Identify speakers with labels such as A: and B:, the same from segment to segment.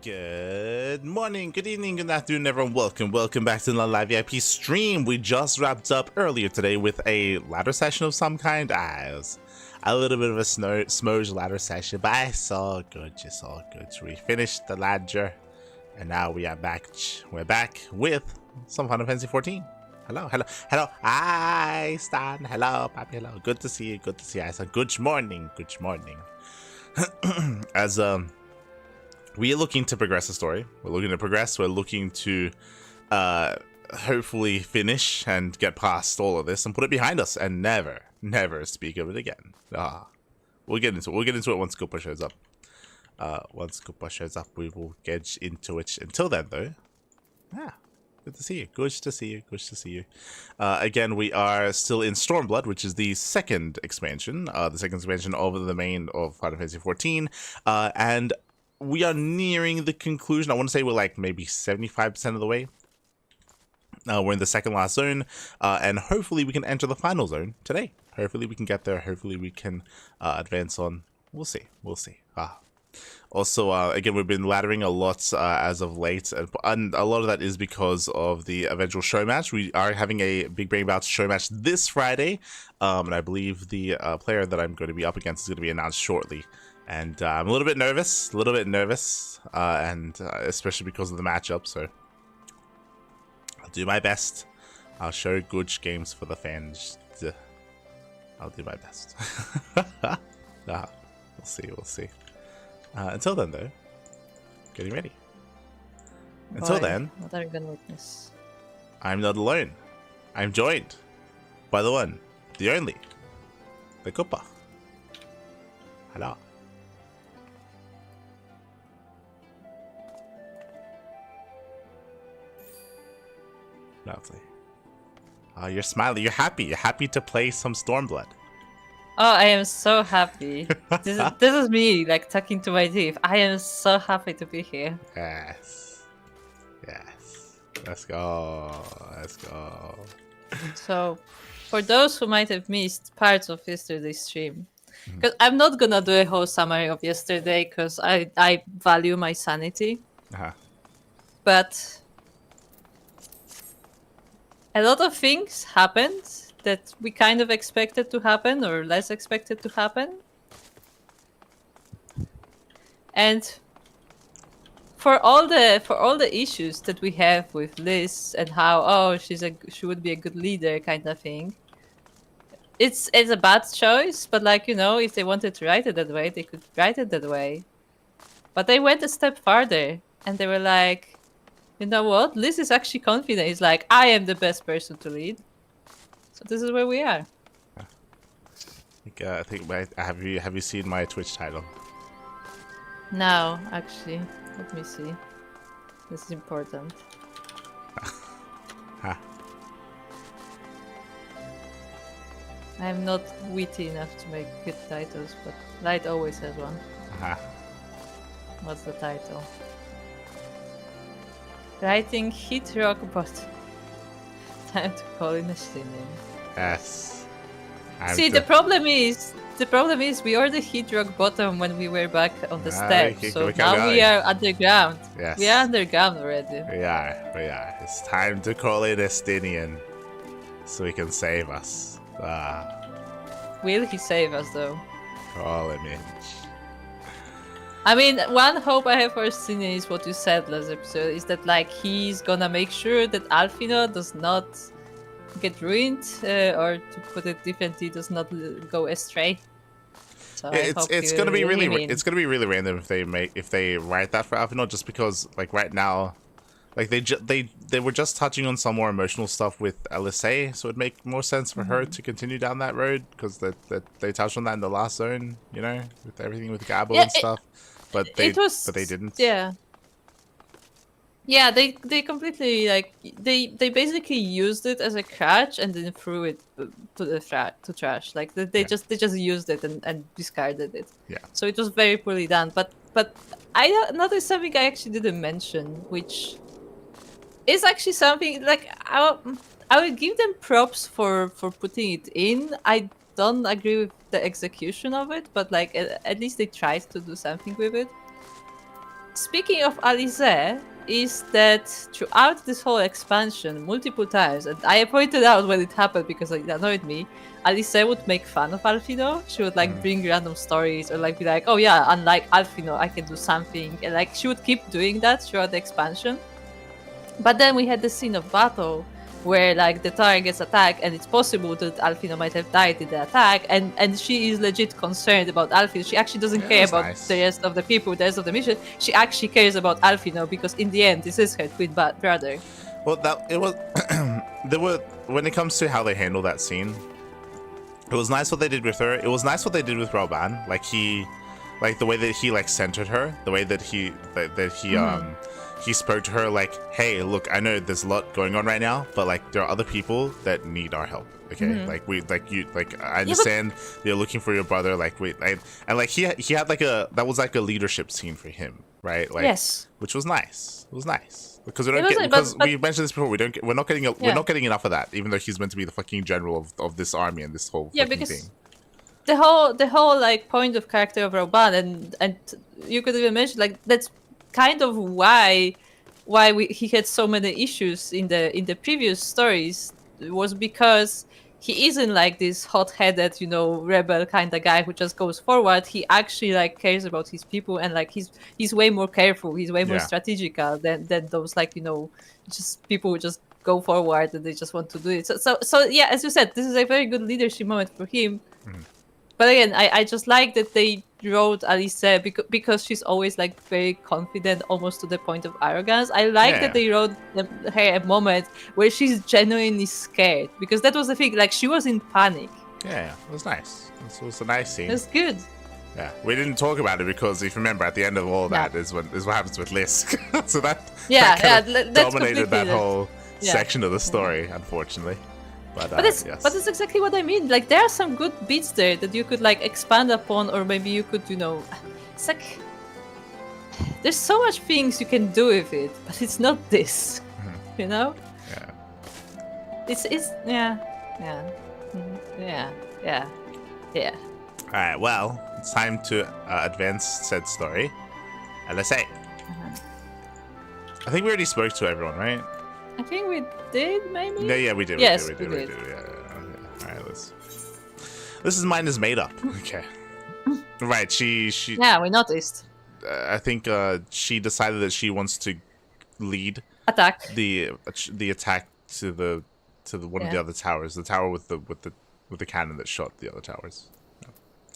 A: Good morning, good evening, good afternoon, everyone. Welcome back to the live VIP stream. We just wrapped up earlier today with a ladder session of some kind. It was a little bit of a smudge ladder session, but it's all good, just all good. So we finished the ladder, and now we are back. We're back with some Final Fantasy 14. Hello. Hi, Stan. Hello, Papi. Hello. Good to see you. Good to see you. Good morning. As we are looking to progress the story. We're looking to hopefully finish and get past all of this and put it behind us and never speak of it again. We'll get into it once Koopa shows up. Once Koopa shows up, we will get into it. Until then, though, good to see you. Again, we are still in Stormblood, which is the second expansion of the main of Final Fantasy 14, and we are nearing the conclusion. I want to say we're like maybe 75% of the way. We're in the second last zone, and hopefully we can enter the final zone today. Hopefully we can get there. Hopefully we can advance on. We'll see. Also, again, we've been laddering a lot as of late, and a lot of that is because of the eventual show match. We are having a Big Brain Bouts show match this Friday, and I believe the player that I'm going to be up against is going to be announced shortly. And I'm a little bit nervous, and especially because of the matchup, so I'll do my best. I'll show good games for the fans. I'll do my best. We'll see. Until then, though, getting ready. Until then,
B: what are you gonna witness?
A: I'm not alone. I'm joined by the one, the only, the Koopa. Hello. Lovely. Oh, you're smiling. You're happy. You're happy to play some Stormblood.
B: Oh, I am so happy. This is me, like, talking to my teeth. I am so happy to be here.
A: Yes. Let's go.
B: So, for those who might have missed parts of yesterday's stream, because I'm not gonna do a whole summary of yesterday, because I value my sanity. But a lot of things happened that we kind of expected to happen or less expected to happen. And for all the issues that we have with Liz and how she would be a good leader kind of thing, it's a bad choice, but like, you know, if they wanted to write it that way, they could write it that way. But they went a step farther and they were like, you know what? Liz is actually confident. He's like, I am the best person to lead. So this is where we are.
A: I think have you seen my Twitch title?
B: No, actually. Let me see. This is important. I'm not witty enough to make good titles, but Light always has one. What's the title? Writing hit rock bottom. Time to call in Estinien.
A: Yes.
B: See, the problem is we already hit rock bottom when we were back on the steps. So now we are underground.
A: Yes.
B: We are underground already.
A: We are. It's time to call in Estinien so he can save us.
B: Will he save us though?
A: Call him in.
B: I mean, one hope I have for Estinien is what you said last episode, is that like he's gonna make sure that Alphino does not get ruined, or to put it differently, does not go astray. So
A: it's gonna be really random if they write that for Alphino, just because like right now, like they were just touching on some more emotional stuff with LSA, so it'd make more sense for her to continue down that road, because they touched on that in the last zone, you know, with everything with Gabo and stuff. But they didn't.
B: Yeah, they completely like they basically used it as a crutch and then threw it to the trash. Like they just used it and discarded it.
A: Yeah.
B: So it was very poorly done. But I noticed something I actually didn't mention, which is actually something like I would give them props for putting it in. I don't agree with the execution of it, but like at least they tried to do something with it. speaking of Alice, is that throughout this whole expansion, multiple times, and I pointed out when it happened because it annoyed me, Alice would make fun of Alfino. She would like bring random stories or like be like, oh yeah, unlike Alfino, I can do something. And like she would keep doing that throughout the expansion. But then we had the scene of battle where like the tower gets attacked and it's possible that Alfino might have died in the attack, and she is legit concerned about Alfino. She actually doesn't care about the rest of the people, the rest of the mission. She actually cares about Alfino because in the end this is her twin brother.
A: Well, that it was there were, when it comes to how they handle that scene, it was nice what they did with her. It was nice what they did with Rauban. Like the way that he like centered her, the way that he he spoke to her like, hey, look, I know there's a lot going on right now, but like there are other people that need our help. Okay, I understand you're looking for your brother. Like and like he had like that was like a leadership scene for him, right? Like,
B: yes,
A: which was nice. It was nice because we don't get, because we mentioned this before. We're not getting enough of that, even though he's meant to be the fucking general of this army and this whole fucking thing.
B: The whole like point of character of Rauban, and you could even mention like that's kind of why he had so many issues in the previous stories, was because he isn't like this hot-headed, rebel kind of guy who just goes forward. He actually like cares about his people, and like he's way more careful. He's way more strategical than those like just people who just go forward and they just want to do it. So yeah, as you said, this is a very good leadership moment for him. But again, I just like that they wrote Alice because she's always like very confident, almost to the point of arrogance. I like that they wrote her a moment where she's genuinely scared, because that was the thing. Like she was in panic.
A: Yeah, it was nice. It was a nice scene.
B: It was good.
A: Yeah, we didn't talk about it because if you remember, at the end of all that is what happens with Lisk. So that dominated that whole section of the story, unfortunately. But that's exactly what I mean. Like there are some good beats there that you could like expand upon, or maybe you could, it's like there's so much things you can do with it, but it's not this, Yeah. It's yeah. All right. Well, it's time to advance said story. LSA. I think we already spoke to everyone, right? I think we did, maybe? Yeah, we did. Yes, we did. Yeah. All right, this is mine is made up. Okay. Right, she... Yeah, we noticed. I think she decided that she wants to lead... Attack. The attack to one of the other towers. The tower with the cannon that shot the other towers.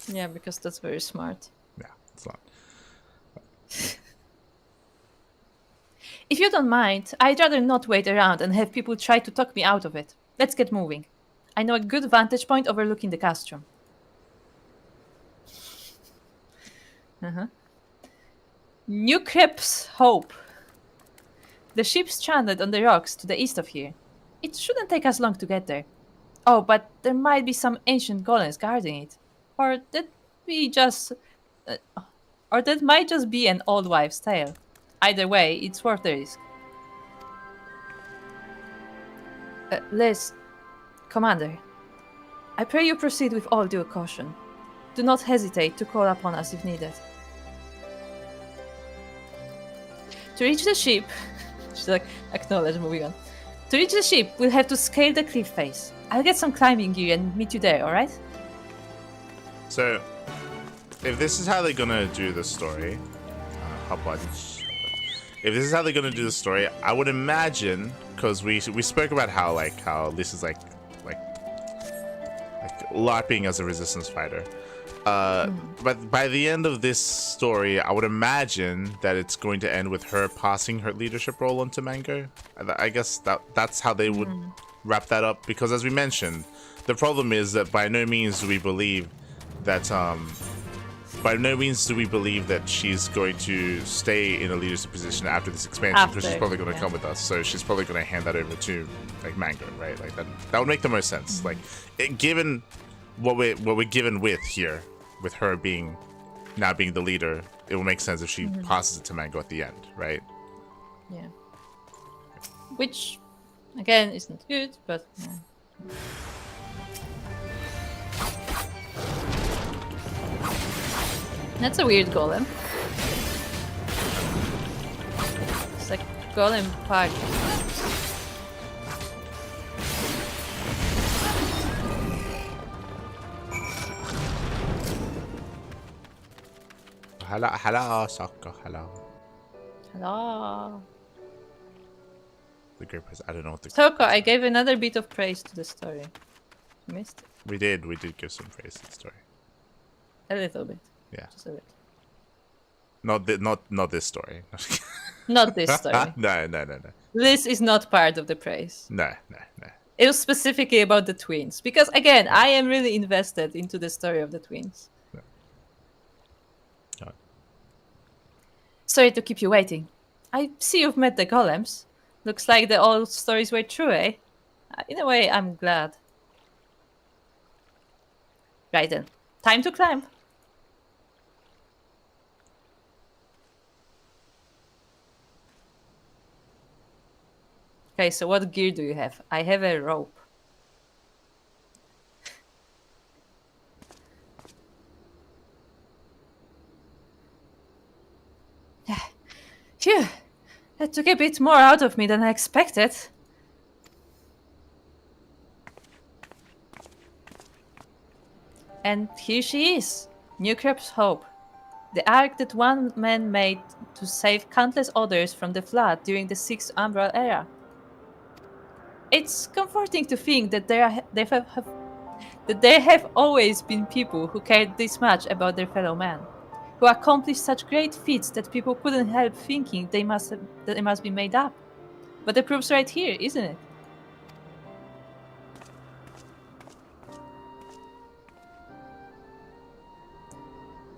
A: Yeah, because that's very smart. Yeah, it's not. If you don't mind, I'd rather not wait around and have people try to talk me out of it. Let's get moving. I know a good vantage point overlooking the castrum. New Crep's Hope. The ship stranded on the rocks to the east of here. It shouldn't take us long to get there. Oh, but there might be some ancient golems guarding it. Or that might just be an old wives' tale. Either way, it's worth the risk. Liz, Commander, I pray you proceed with all due caution. Do not hesitate to call upon us if needed. To reach the ship, she's like, acknowledge, moving on. To reach the ship, we'll have to scale the cliff face. I'll get some climbing gear and meet you there, alright? So, if this is how they're gonna do the story, if this is how they're gonna do the story, I would imagine, because we spoke about how this is like LARPing as a resistance fighter. But by the end of this story, I would imagine that it's going to end with her passing her leadership role onto Mango. I guess that's how they would wrap that up, because as we mentioned, the problem is that by no means do we believe that she's going to stay in a leadership position after this expansion, because she's probably going to come with us. So she's probably going to hand that over to like Mango, right? Like that would make the most sense. Like given what we're given with here, with her now being the leader, it will make sense if she passes it to Mango at the end, right? Yeah. Which again isn't good, but yeah. That's a weird golem.
B: golem pack.
A: Hello, Sokka, hello.
B: Hello.
A: The group has, I don't know what the
B: Toko, I gave another bit of praise to the story. You missed it.
A: We did give some praise to the story.
B: A little bit.
A: Yeah.
B: Just a little.
A: Not this story.
B: Not this story.
A: No.
B: This is not part of the praise.
A: No.
B: It was specifically about the twins. Because again, I am really invested into the story of the twins.
A: No.
B: Sorry to keep you waiting. I see you've met the golems. Looks like the old stories were true, eh? In a way, I'm glad. Right then. Time to climb. Okay, so what gear do you have? I have a rope. Phew! That took a bit more out of me than I expected. And here she is, Newcrep's Hope. The ark that one man made to save countless others from the flood during the Sixth Umbral era. It's comforting to think that there have always been people who cared this much about their fellow man, who accomplished such great feats that people couldn't help thinking they must be made up. But the proof's right here, isn't it?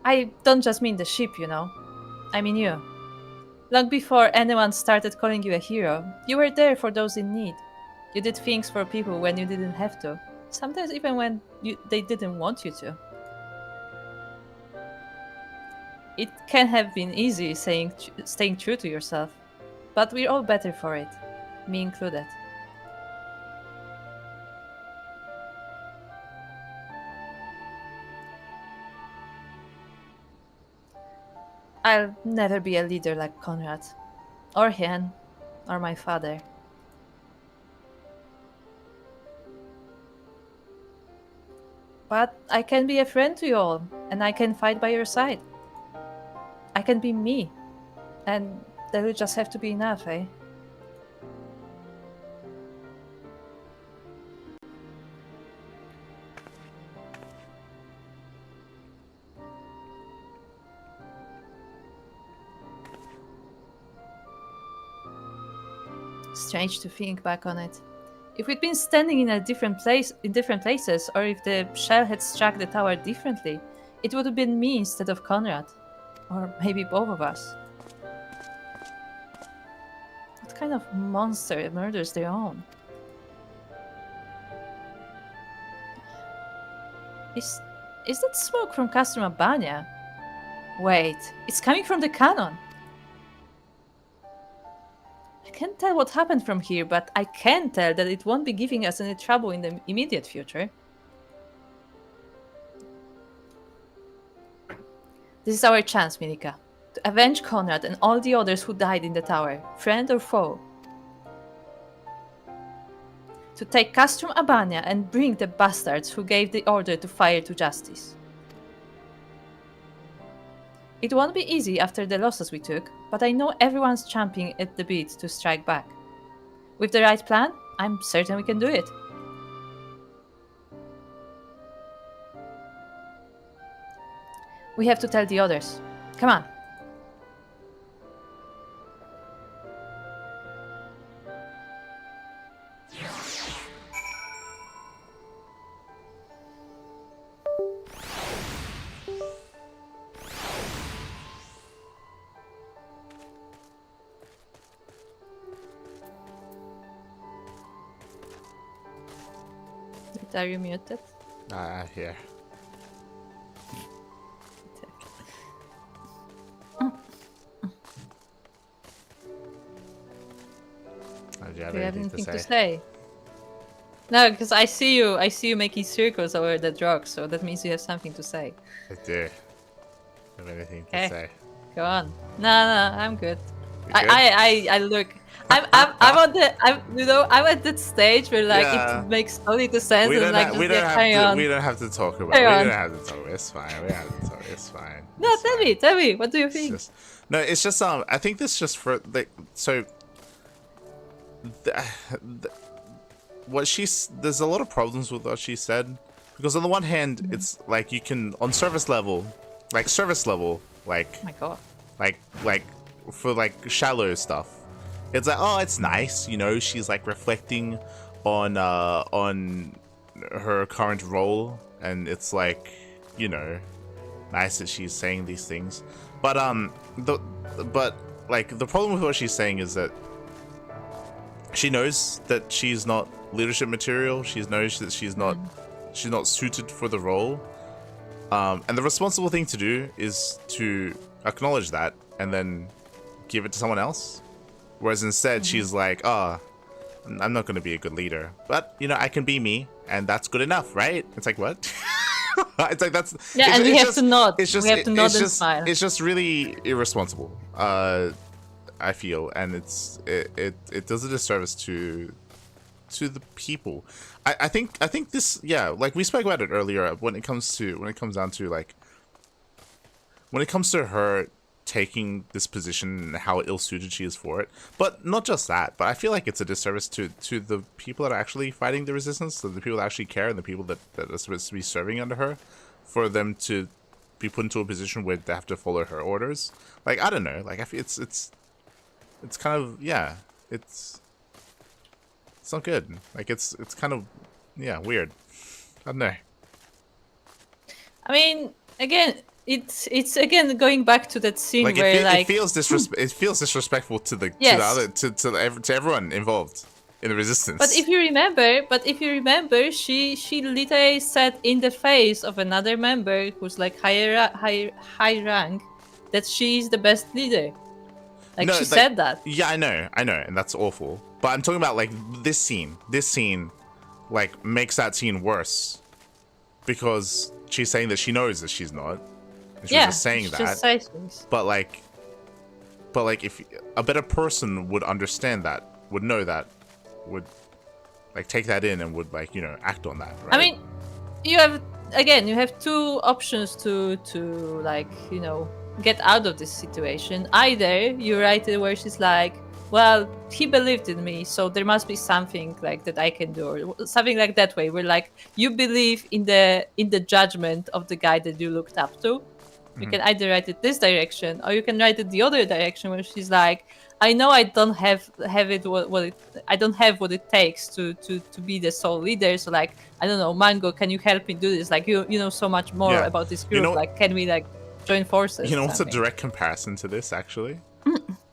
B: I don't just mean the ship, you know. I mean you. Long before anyone started calling you a hero, you were there for those in need. You did things for people when you didn't have to. Sometimes even when they didn't want you to. It can have been easy staying true to yourself, but we're all better for it, me included. I'll never be a leader like Conrad, or Hen, or my father. But I can be a friend to you all, and I can fight by your side. I can be me, and that will just have to be enough, eh? Strange to think back on it. If we'd been standing in different places, or if the shell had struck the tower differently, it would have been me instead of Conrad. Or maybe both of us. What kind of monster murders their own? Is that smoke from Castrum Abania? Wait, it's coming from the cannon! I can't tell what happened from here, but I can tell that it won't be giving us any trouble in the immediate future. This is our chance, Minika, to avenge Conrad and all the others who died in the tower, friend or foe. To take Castrum Abania and bring the bastards who gave the order to fire to justice. It won't be easy after the losses we took, but I know everyone's champing at the bit to strike back. With the right plan, I'm certain we can do it. We have to tell the others. Come on. Are you muted?
A: Here. Do you have anything to say?
B: No, because I see you making circles over the drugs, so that means you have something to say.
A: I do. Have anything to say?
B: Go on. No, I'm good.
A: Good?
B: I look. I'm on the I'm at that stage where like
A: Yeah.
B: it makes no little sense
A: We
B: and
A: don't,
B: like
A: ha-
B: just yeah, carry on.
A: we don't have to talk about.
B: Carry
A: We
B: on.
A: don't have to talk. It's fine. We don't have to talk. It's fine.
B: No,
A: It's fine.
B: tell me, what do you
A: It's
B: think?
A: just no. It's just I think this just for like so. The, what she's there's a lot of problems with what she said because on the one hand it's like you can on service level, like
B: Oh my god.
A: like for like shallow stuff. It's like, oh, it's nice, you know, she's like reflecting on her current role and it's like, you know, nice that she's saying these things. But but like the problem with what she's saying is that she knows that she's not leadership material. She knows that she's not suited for the role. And the responsible thing to do is to acknowledge that and then give it to someone else. Whereas instead she's like, oh, I'm not going to be a good leader, but you know, I can be me and that's good enough, right? It's like, what? It's like that's
B: Yeah, and we have to nod.
A: It's just
B: We have to nod and
A: just
B: smile.
A: it's just really irresponsible. I feel, and it does a disservice to the people. I think this, yeah, like we spoke about it earlier when it comes down to like when it comes to her taking this position and how ill-suited she is for it. But not just that, but I feel like it's a disservice to the people that are actually fighting the resistance, to the people that actually care and the people that are supposed to be serving under her, for them to be put into a position where they have to follow her orders. Like, I don't know, like I feel it's kind of, yeah, it's not good. Like it's kind of, yeah, weird. I don't know.
B: I mean, again, it's again going back to that scene
A: Like
B: where
A: it feels disrespectful to the
B: Yes.
A: to everyone involved in the resistance.
B: But if you remember, she literally said in the face of another member who's like high rank that she's the best leader. Like
A: No,
B: she
A: like,
B: said that.
A: Yeah, I know, and that's awful. But I'm talking about like this scene. This scene, like, makes that scene worse because she's saying that she knows that she's not. And she's just saying
B: she
A: that.
B: just says things.
A: But like, if a better person would understand that, would know that, would like take that in and would, like, you know, act on that. Right?
B: I mean, you have two options to like, you know, get out of this situation. Either you write it where she's like, well, he believed in me, so there must be something like that I can do, or something like that way, where like you believe in the judgment of the guy that you looked up to. You can either write it this direction, or you can write it the other direction, where she's like, I know I don't have it I don't have what it takes to be the sole leader. So like, I don't know, Mango, can you help me do this? Like, you know so much more
A: Yeah.
B: about this group.
A: You know,
B: like, can we like join forces?
A: you know what's a
B: something?
A: direct comparison to this, actually?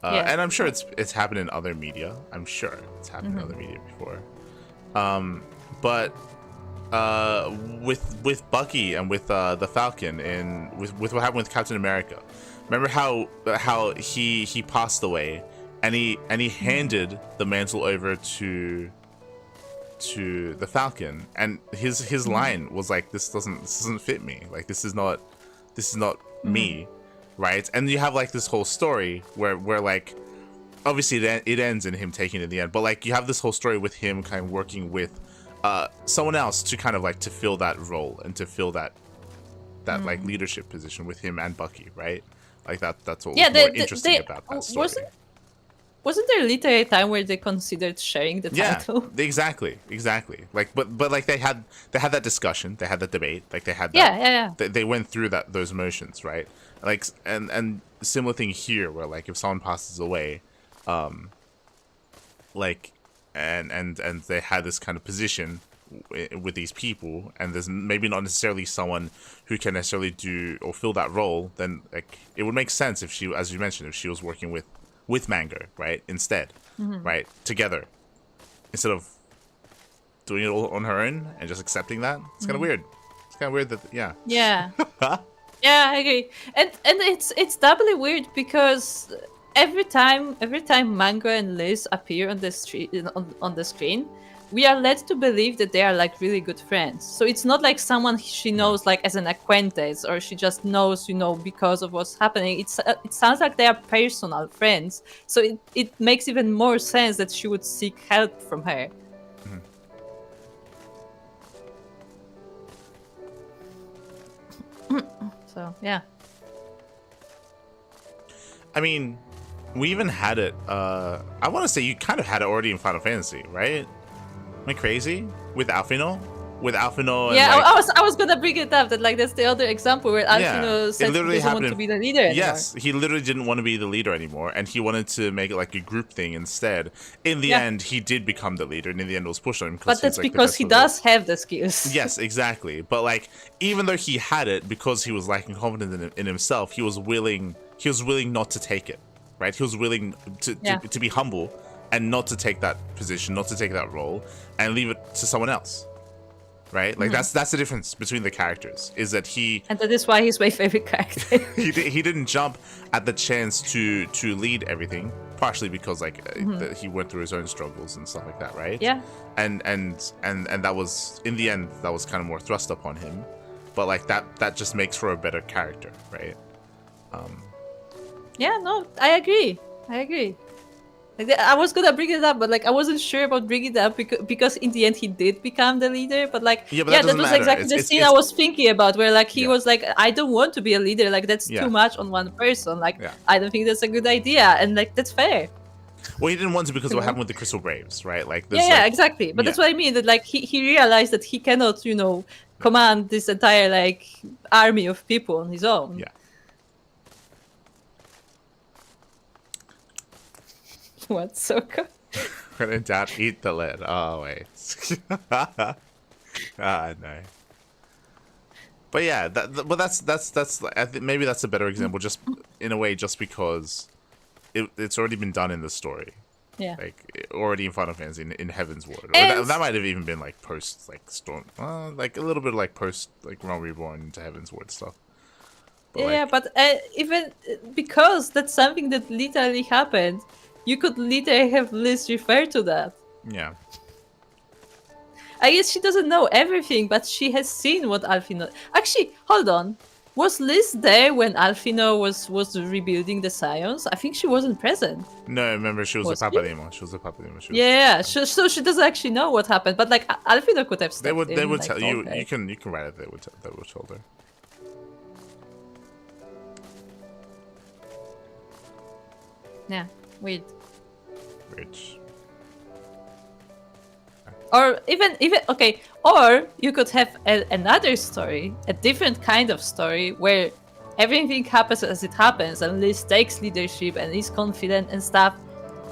B: Yeah.
A: And I'm sure it's happened in other media. I'm sure it's happened in other media before. But with Bucky and with the Falcon and with what happened with Captain America, remember how he passed away, and he handed the mantle over to the Falcon, and his line was like, this doesn't fit me. Like, this is not me. Right? And you have like this whole story where like, obviously it ends in him taking it in the end, but like you have this whole story with him kind of working with someone else to kind of like to fill that role and to fill that like leadership position with him and Bucky, right? Like that's what was more interesting about that story.
B: Wasn't there literally a time where they considered sharing the title?
A: Yeah, exactly. Like, but like they had that discussion, they had that debate, like they had that,
B: yeah.
A: They went through those motions, right? Like, and similar thing here, where like if someone passes away, like, and they had this kind of position with these people, and there's maybe not necessarily someone who can necessarily do or fill that role, then like it would make sense if she, as you mentioned, if she was working with Mango, right, instead, right, together, instead of doing it all on her own and just accepting that. It's kind of weird. It's kind of weird that, yeah.
B: Yeah, I agree. And it's doubly weird because every time Mango and Liz appear on the street on the screen, we are led to believe that they are like really good friends. So it's not like someone she knows like as an acquaintance, or she just knows, because of what's happening. It sounds like they are personal friends. So it makes even more sense that she would seek help from her. So yeah.
A: I mean, we even had it. I want to say you kind of had it already in Final Fantasy, right? Am I crazy? With Alphino? With Alphino and
B: Yeah,
A: like,
B: I was gonna bring it up that like that's the other example where Alphino said he doesn't want to be the leader anymore.
A: Yes, he literally didn't want to be the leader anymore, and he wanted to make it like a group thing instead. In the end, he did become the leader, and in the end, it was pushed on him.
B: But that's because he does have the skills.
A: Yes, exactly. But like, even though he had it, because he was lacking confidence in himself, he was willing not to take it. Right? He was willing to be humble and not to take that position, not to take that role, and leave it to someone else. Right? Like that's the difference between the characters, is that
B: and that is why he's my favorite character.
A: he didn't jump at the chance to lead everything, partially because like he went through his own struggles and stuff like that, right?
B: Yeah.
A: And that was, in the end, that was kind of more thrust upon him, but like that just makes for a better character, right?
B: Yeah, no, I agree. Like, I was gonna bring it up, but like I wasn't sure about bringing it up because in the end he did become the leader. But like,
A: that
B: was
A: matter.
B: exactly the scene I was thinking about, where like he was like, I don't want to be a leader. Like that's too much on one person. Like I don't think that's a good idea, and like that's fair.
A: Well, he didn't want to because of what happened with the Crystal Braves, right? Like,
B: exactly. But that's what I mean. That like he realized that he cannot, command this entire like army of people on his own.
A: Yeah.
B: What, Soko?
A: When in doubt, eat the lid. Oh wait. No. But yeah, that's. I think maybe that's a better example, just in a way, just because it's already been done in the story.
B: Yeah.
A: Like already in Final Fantasy in Heaven's Ward, or that might have even been like post like Storm, like a little bit like post like Realm Reborn to Heaven's Ward stuff.
B: But but even because that's something that literally happened. You could literally have Liz refer to that.
A: Yeah.
B: I guess she doesn't know everything, but she has seen what Alphino... Actually, hold on. Was Liz there when Alphino was rebuilding the Scions? I think she wasn't present.
A: No, remember, she was a Papademo. She was a Papademo.
B: Yeah, so she doesn't actually know what happened, but like Alphino could have stepped in.
A: They would
B: like,
A: tell you. You can write it. They would told her.
B: Yeah. Weird. Or even okay, or you could have another story, a different kind of story where everything happens as it happens, and Liz takes leadership and is confident and stuff,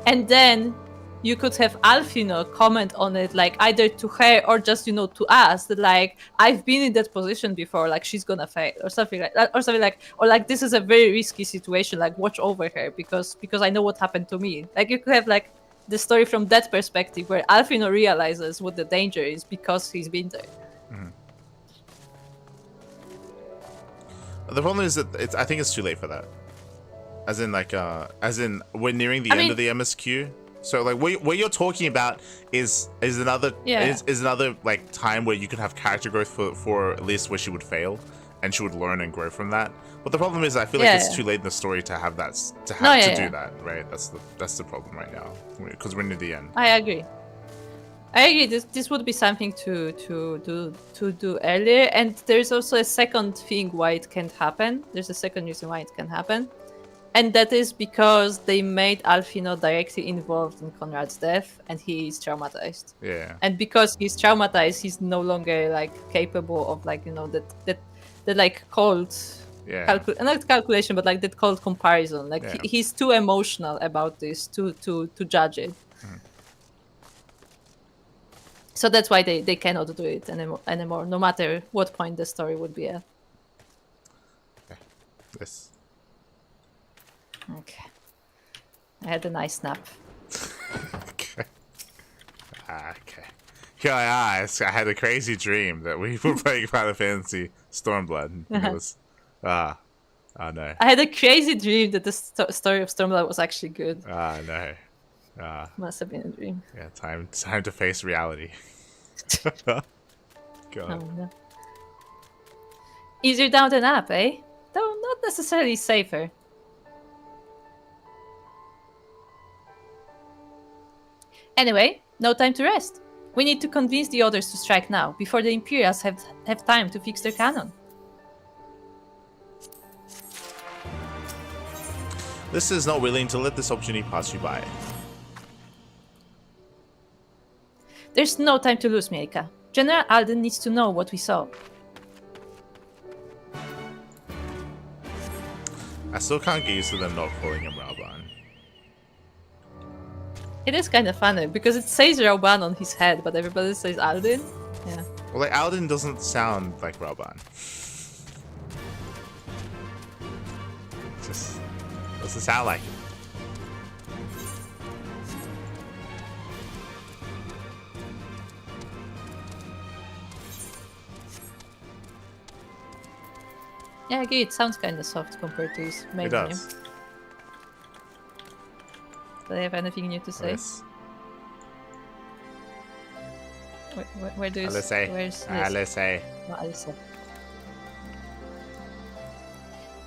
B: and then you could have Alphino comment on it, like either to her or just to us, that like I've been in that position before, like she's gonna fail or something like that, or like this is a very risky situation, like watch over her because I know what happened to me. Like you could have like the story from that perspective where Alphino realizes what the danger is because he's been there.
A: The problem is that I think it's too late for that. As in we're nearing the end of the MSQ. So like what you're talking about is another is another like time where you could have character growth for Liz, where she would fail and she would learn and grow from that. But the problem is I feel like it's too late in the story to have that do that, right? That's the problem right now, because we're near the end.
B: I agree. This would be something to do earlier, and there's also a second thing why it can't happen. There's a second reason why it can happen. And that is because they made Alphino directly involved in Conrad's death, and he is traumatized.
A: Yeah.
B: And because he's traumatized, he's no longer like capable of like that like cold, not calculation, but like that cold comparison. Like he's too emotional about this to judge it. So that's why they cannot do it anymore, no matter what point the story would be at.
A: Yes.
B: Okay. I had a nice nap.
A: Okay. Here I had a crazy dream that we were playing Final Fantasy Stormblood. And it was... oh no.
B: I had a crazy dream that the story of Stormblood was actually good.
A: No.
B: Must have been a dream.
A: Yeah, time to face reality. God.
B: Oh, no. Easier down than up, eh? Though not necessarily safer. Anyway, no time to rest. We need to convince the others to strike now, before the Imperials have time to fix their cannon.
A: This is not willing to let this opportunity pass you by.
B: There's no time to lose, Mieka. General Alden needs to know what we saw.
A: I still can't get used to them not calling him Rauban.
B: It is kind of funny, because it says Rauban on his head, but everybody says Alden. Yeah.
A: Well, like, Alden doesn't sound like Rauban. Just doesn't sound like it.
B: Yeah, I agree. It sounds kind of soft compared to his main name.
A: does.
B: Do they have anything new to say?
A: Yes.
B: Where do you
A: Alice.
B: Where's Alice?
A: Alice.
B: Oh, Alice.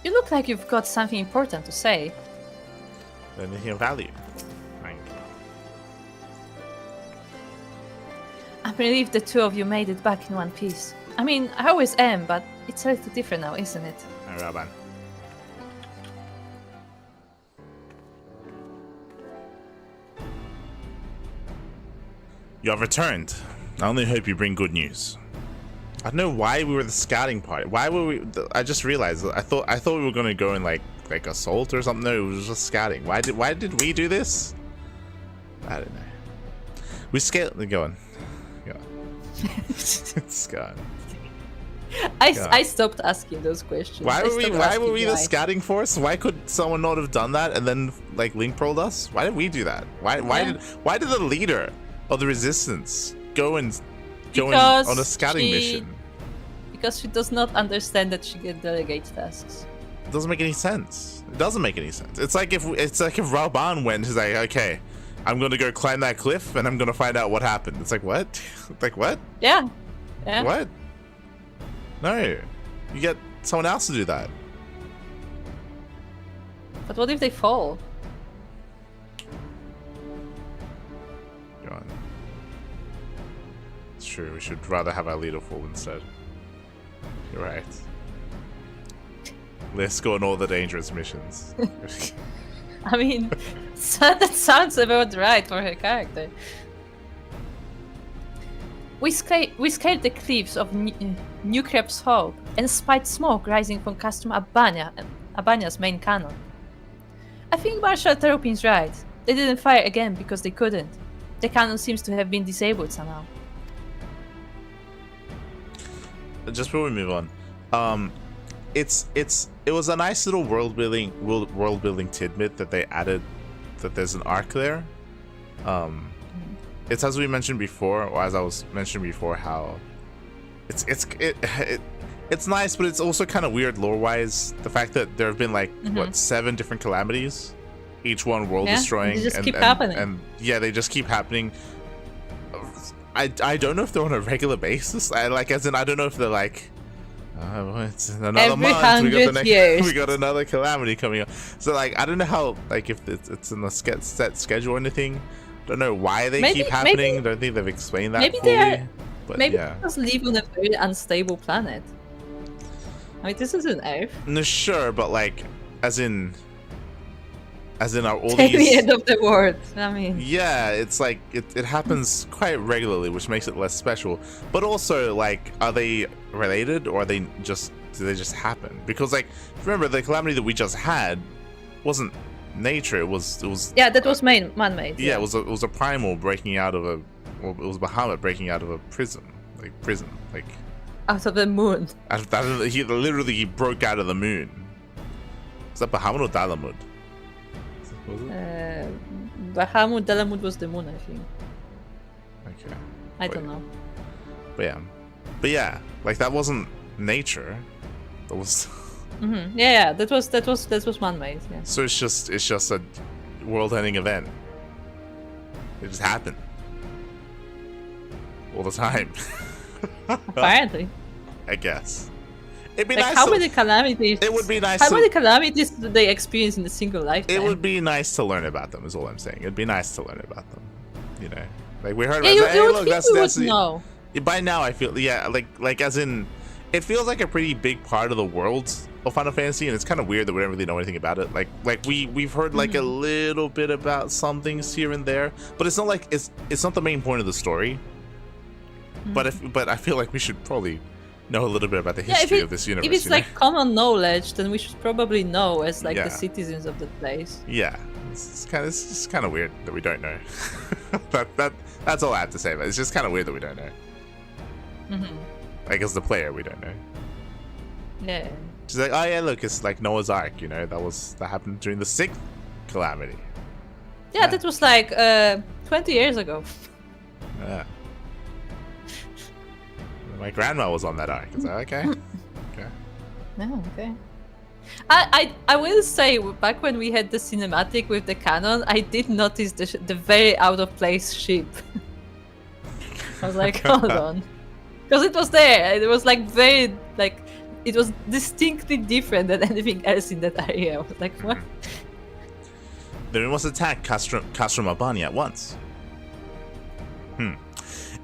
B: You look like you've got something important to say.
A: Anything of value? Thank you.
B: I'm relieved the two of you made it back in one piece. I mean, I always am, but it's a little different now, isn't it?
A: Rauban. You have returned. I only hope you bring good news. I don't know why we were the scouting party. Why were we? I just realized. I thought we were gonna go and like assault or something. No, it was just scouting. Why did we do this? I don't know. We scaled. Go on. Go on. It's gone.
B: I stopped asking those questions.
A: Why were we the scouting force? Why could someone not have done that and then like link rolled us? Why did we do that? Why did the leader of the resistance go on a scouting mission?
B: Because she does not understand that she can delegate tasks.
A: It doesn't make any sense. It doesn't make any sense. It's like if Rauban went, he's like, okay, I'm gonna go climb that cliff and I'm gonna find out what happened. It's like what? Like what?
B: Yeah.
A: What? No, you get someone else to do that.
B: But what if they fall?
A: Go on. It's true. We should rather have our leader fall instead. You're right. Let's go on all the dangerous missions.
B: I mean, that sounds about right for her character. We scaled the cliffs of New Krebs Hope and spied smoke rising from Castrum Abania's main cannon. I think Marshal Terupin's right. They didn't fire again because they couldn't. The cannon seems to have been disabled somehow.
A: Just before we move on, it was a nice little world building tidbit that they added, that there's an arc there. It's as we mentioned before, or as I was mentioning before, how it's nice, but it's also kind of weird lore-wise. The fact that there have been like what 7 different calamities, each one world destroying,
B: they just keep happening.
A: And yeah, they just keep happening. I don't know if they're on a regular basis. I don't know if they're like, it's another
B: every
A: month.
B: years.
A: We got another calamity coming up. So like, I don't know how, like, if it's in the set schedule or anything. Don't know why they keep happening. Don't think they've explained that fully.
B: Maybe they just live on a very unstable planet. I mean, this isn't Earth.
A: No, sure, but like, as in all
B: Take
A: these.
B: the end of the world. I mean.
A: Yeah, it's like it happens quite regularly, which makes it less special. But also, like, are they related, or do they just happen? Because like, remember the calamity that we just had wasn't nature. It was
B: that was man-made.
A: Yeah, it was a primal breaking out of it was Bahamut breaking out of a prison like
B: out of the moon.
A: He broke out of the moon. Is that Bahamut or Dalamud?
B: Bahamut, Dalamud was the moon, I think.
A: Okay.
B: I don't know.
A: But yeah, like that wasn't nature. That was.
B: Yeah, that was man-made. Yeah.
A: So it's just a world-ending event. They just happen. All the time.
B: Apparently.
A: I guess. It'd be
B: Like,
A: nice
B: how
A: to,
B: many calamities?
A: It would be nice
B: How
A: to,
B: many calamities do they experience in a single lifetime?
A: It would be nice to learn about them, is all I'm saying. It'd be nice to learn about them. You know? Like, we heard
B: Yeah,
A: about
B: you,
A: that.
B: you
A: Hey,
B: would
A: look,
B: think
A: that's,
B: we
A: that's
B: would know.
A: by now, I feel, yeah, like as in, it feels like a pretty big part of the world of Final Fantasy, and it's kind of weird that we don't really know anything about it. Like we've heard like a little bit about some things here and there, but it's not like it's not the main point of the story. But I feel like we should probably know a little bit about the history of this universe.
B: If it's like common knowledge, then we should probably know as like
A: Yeah.
B: the citizens of the place.
A: Yeah, it's just kind of weird that we don't know. That's all I have to say. But it's just kind of weird that we don't know. Like as the player, we don't know.
B: Yeah.
A: She's like, oh yeah, look, it's like Noah's Ark. You know, that happened during the 6th calamity.
B: Yeah, that was like 20 years ago.
A: Yeah. My grandma was on that arc. Is that okay? Okay.
B: Oh, okay. I will say, back when we had the cinematic with the cannon, I did notice the very out of place ship. I was like, hold on. Because it was there. It was like very, like, it was distinctly different than anything else in that area. I was like, what?
A: Then we must attack Castrum Albani at once.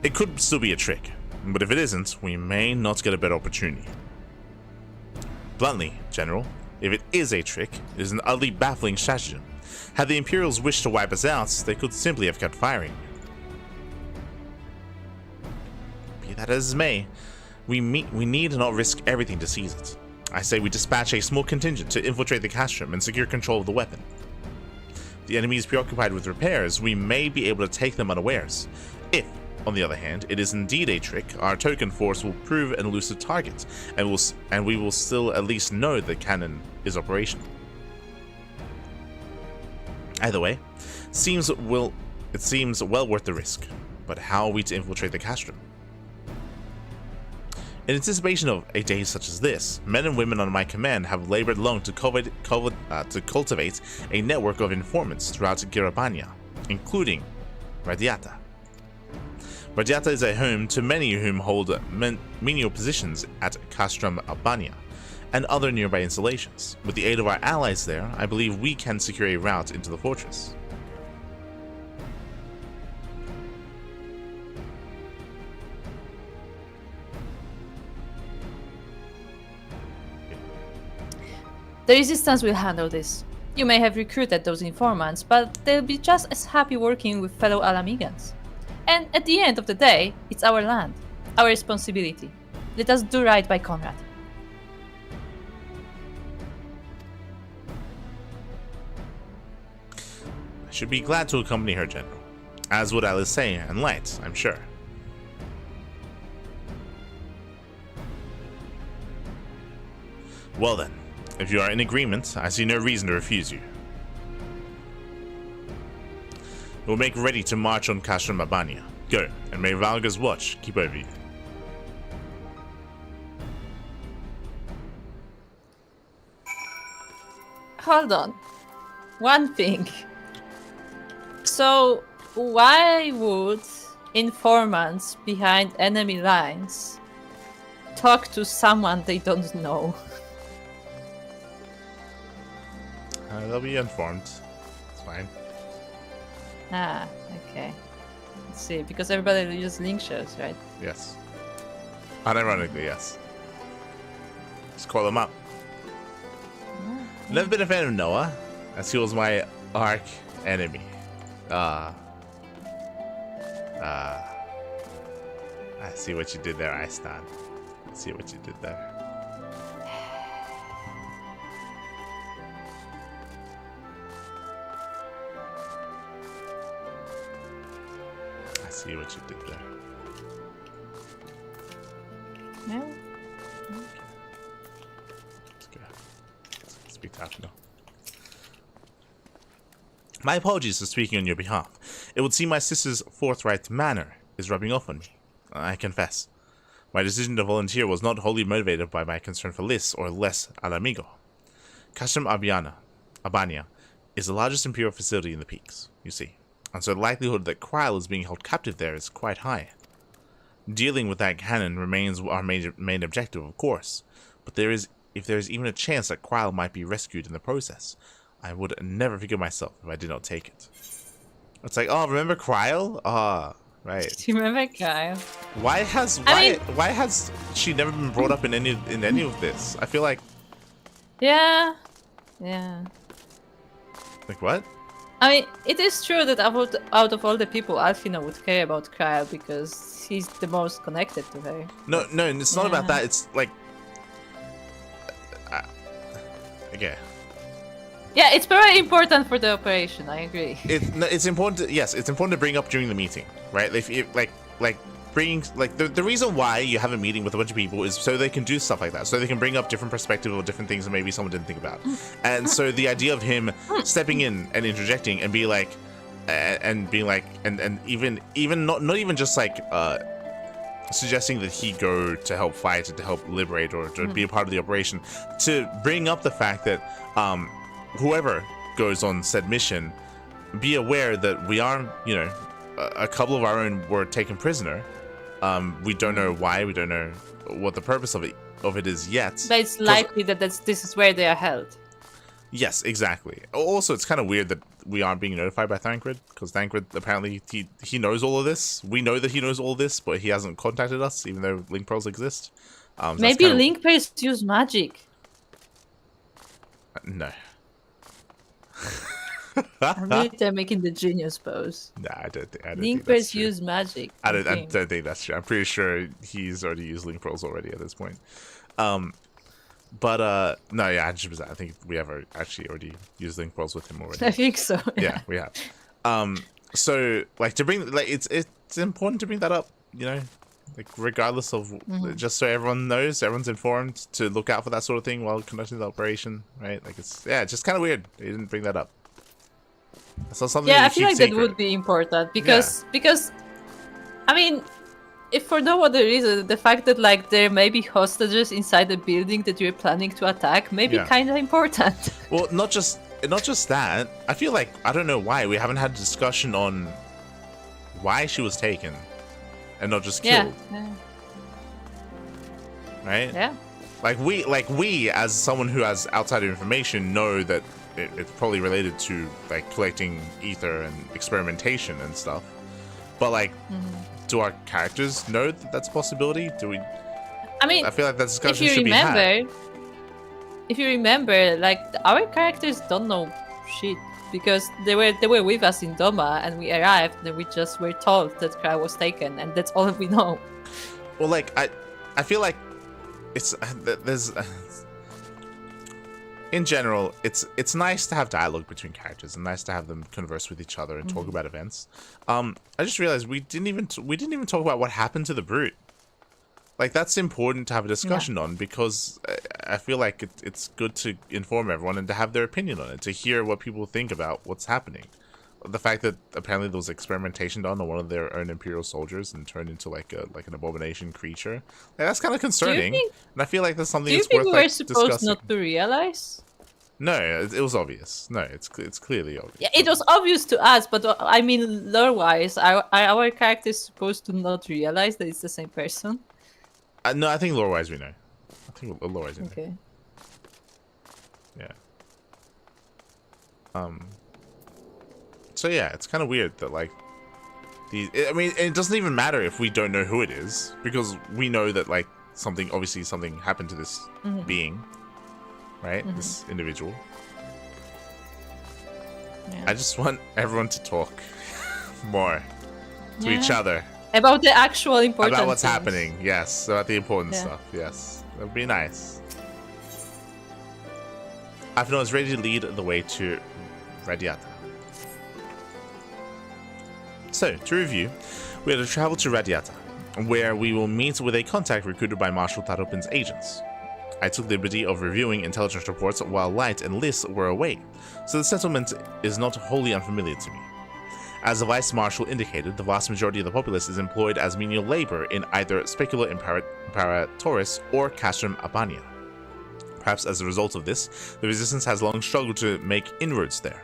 A: It could still be a trick, but if it isn't, we may not get a better opportunity. Bluntly, General, if it is a trick, it is an utterly baffling stratagem. Had the Imperials wished to wipe us out, they could simply have kept firing. Be that as it may, we need not risk everything to seize it. I say we dispatch a small contingent to infiltrate the castrum and secure control of the weapon. If the enemy is preoccupied with repairs, we may be able to take them unawares. If, on the other hand, it is indeed a trick, our token force will prove an elusive target, and we will still at least know the cannon is operational. Either way, it seems well worth the risk. But how are we to infiltrate the castrum? In anticipation of a day such as this, men and women under my command have labored long to cultivate a network of informants throughout Girabania, including Radiata. Radiata is a home to many whom hold menial positions at Castrum Albania and other nearby installations. With the aid of our allies there, I believe we can secure a route into the fortress.
B: The Resistance will handle this. You may have recruited those informants, but they'll be just as happy working with fellow Alamigans. And at the end of the day, it's our land, our responsibility. Let us do right by Conrad.
A: I should be glad to accompany her, General. As would Alisaie and Light, I'm sure. Well then, if you are in agreement, I see no reason to refuse you. We'll make ready to march on Castrum Albania. Go, and may Valga's watch keep over you.
B: Hold on. One thing. So, why would informants behind enemy lines talk to someone they don't know?
A: They'll be informed. It's fine.
B: Ah, okay. Let's see, because everybody uses link shows, right?
A: Yes. Unironically, yes. Just call them up. Never been a fan of Noah, as he was my arch enemy. I see what you did there, Estinien. I see what you did there. I see what you did there.
B: No.
A: Let's go. Let's be tough now. My apologies for speaking on your behalf. It would seem my sister's forthright manner is rubbing off on me. I confess. My decision to volunteer was not wholly motivated by my concern for Liz or less Alamigo. Castrum Albania is the largest imperial facility in the peaks, you see. and so the likelihood that Kryl is being held captive there is quite high. Dealing with that cannon remains our main objective, of course, but if there is even a chance that Kryl might be rescued in the process, I would never forgive myself if I did not take it. It's like, oh, remember Kryl? Ah, right.
B: Do you remember Kyle?
A: Why has she never been brought up in any of this? I feel like,
B: Yeah.
A: like what?
B: I mean, it is true that out of all the people, Alfina would care about Kyle because he's the most connected to her.
A: No, it's not about that. It's like, okay.
B: Yeah, it's very important for the operation. I agree.
A: It's important. Yes, it's important to bring up during the meeting, right? If bringing the reason why you have a meeting with a bunch of people is so they can do stuff like that, so they can bring up different perspectives or different things that maybe someone didn't think about. And so the idea of him stepping in and interjecting and being like, and even not even just like suggesting that he go to help fight, to help liberate, or to be a part of the operation, to bring up the fact that whoever goes on said mission, be aware that we are, a couple of our own were taken prisoner. We don't know why. We don't know what the purpose of it is yet. But
B: it's likely that this is where they are held.
A: Yes, exactly. Also, it's kind of weird that we aren't being notified by Thancred, because Thancred apparently he knows all of this. We know that he knows all of this, but he hasn't contacted us, even though link pearls exist. So
B: maybe link pearls use magic.
A: No.
B: Maybe they're making the genius pose.
A: Nah, I don't think
B: link pearls use magic.
A: I don't think that's true. I'm pretty sure he's already used link pearls already at this point. But no, yeah, 100%. I think we have actually already used link pearls with him already.
B: I think so.
A: Yeah, we have. So like to bring it's important to bring that up, like regardless of just so everyone knows, everyone's informed to look out for that sort of thing while conducting the operation, right? Like it's just kind of weird they didn't bring that up. It's not something.
B: Yeah, I feel like that would be important because I mean, if for no other reason, the fact that like there may be hostages inside the building that you're planning to attack may be kind of important.
A: Well, not just that. I feel like I don't know why we haven't had a discussion on why she was taken and not just killed.
B: Yeah.
A: Right?
B: Yeah.
A: Like we as someone who has outsider information know that it's probably related to like collecting ether and experimentation and stuff. But like, do our characters know that that's a possibility? Do we? I mean, I feel like that discussion should be had.
B: If you remember, like our characters don't know shit because they were with us in Doma and we arrived and we just were told that Kra was taken and that's all we know.
A: Well, like I feel like there's. In general, it's nice to have dialogue between characters and nice to have them converse with each other and talk about events. I just realized we didn't even talk about what happened to the brute. Like that's important to have a discussion on because I feel like it's good to inform everyone and to have their opinion on it, to hear what people think about what's happening. The fact that apparently there was experimentation done on one of their own Imperial soldiers and turned into like an abomination creature. Like, that's kind of concerning, and I feel like that's something that's worth discussing. Do you think
B: we're supposed not to realize?
A: No, it was obvious. No, it's clearly obvious.
B: Yeah, it was obvious to us, but I mean, lore-wise, are our characters supposed to not realize that it's the same person?
A: No, I think lore-wise we know. I think lore-wise we know.
B: Okay.
A: Yeah. So yeah, it's kind of weird that like I mean, it doesn't even matter if we don't know who it is because we know that like something happened to this being, right? This individual. Yeah. I just want everyone to talk more to each other
B: about the actual important
A: about what's
B: things.
A: happening. Yes, about the important stuff. Yes, that would be nice. Alfina is ready to lead the way to Radiata. So, to review, we are to travel to Radiata, where we will meet with a contact recruited by Marshal Taropin's agents. I took the liberty of reviewing intelligence reports while Light and Liz were away, so the settlement is not wholly unfamiliar to me. As the Vice Marshal indicated, the vast majority of the populace is employed as menial labor in either Specula Imperatoris or Castrum Abania. Perhaps as a result of this, the Resistance has long struggled to make inroads there.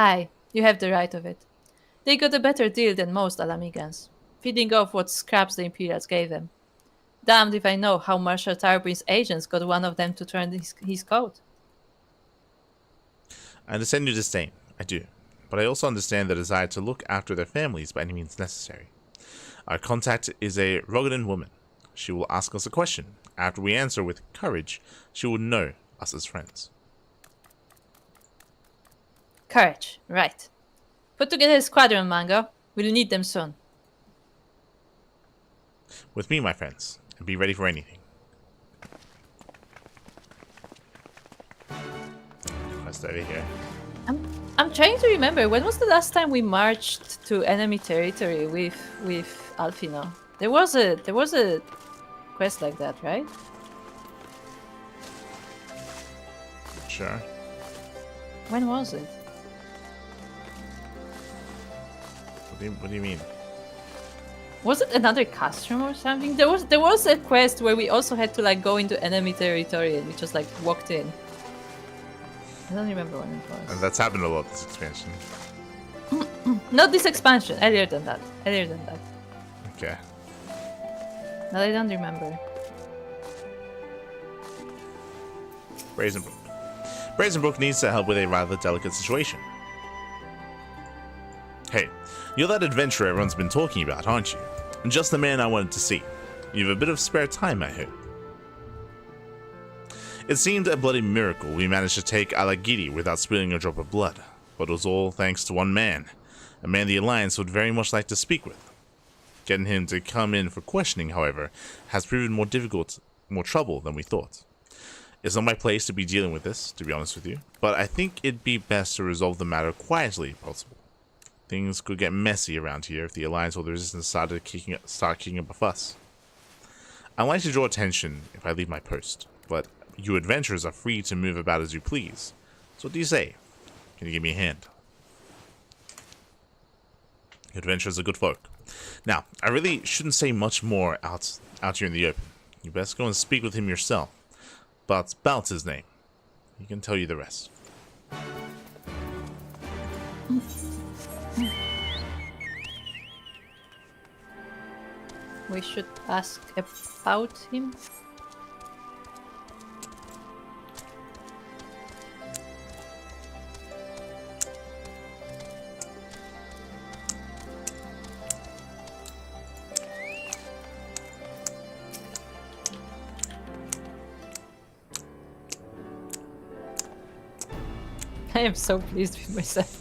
B: Aye, you have the right of it. They got a better deal than most Alamigans, feeding off what scraps the Imperials gave them. Damned if I know how Marshal Tarbrin's agents got one of them to turn his coat.
A: I understand your disdain. I do. But I also understand the desire to look after their families by any means necessary. Our contact is a Rogadan woman. She will ask us a question. After we answer with courage, she will know us as friends.
B: Courage, right. Put together a squadron, Mango. We'll need them soon.
A: With me, my friends, and be ready for anything. Quest over here.
B: I'm trying to remember, when was the last time we marched to enemy territory with Alfino? There was a quest like that, right?
A: Sure.
B: When was it?
A: What do you mean?
B: Was it another custom or something? There was a quest where we also had to like go into enemy territory and we just like walked in. I don't remember when it was.
A: And that's happened a lot this expansion.
B: Not this expansion. Earlier than that.
A: Okay.
B: No, I don't remember.
A: Brazenbrook. Brazenbrook needs to help with a rather delicate situation. Hey, you're that adventurer everyone's been talking about, aren't you? And just the man I wanted to see. You have a bit of spare time, I hope. It seemed a bloody miracle we managed to take Alagiri without spilling a drop of blood, but it was all thanks to one man, a man the Alliance would very much like to speak with. Getting him to come in for questioning, however, has proven more difficult, more trouble than we thought. It's not my place to be dealing with this, to be honest with you, but I think it'd be best to resolve the matter quietly if possible. Things could get messy around here if the Alliance or the Resistance start kicking up a fuss. I'd like to draw attention if I leave my post, but you adventurers are free to move about as you please. So what do you say? Can you give me a hand? You adventurers are good folk. Now, I really shouldn't say much more out here in the open. You best go and speak with him yourself. But Balt's his name. He can tell you the rest.
B: We should ask about him. I am so pleased with myself.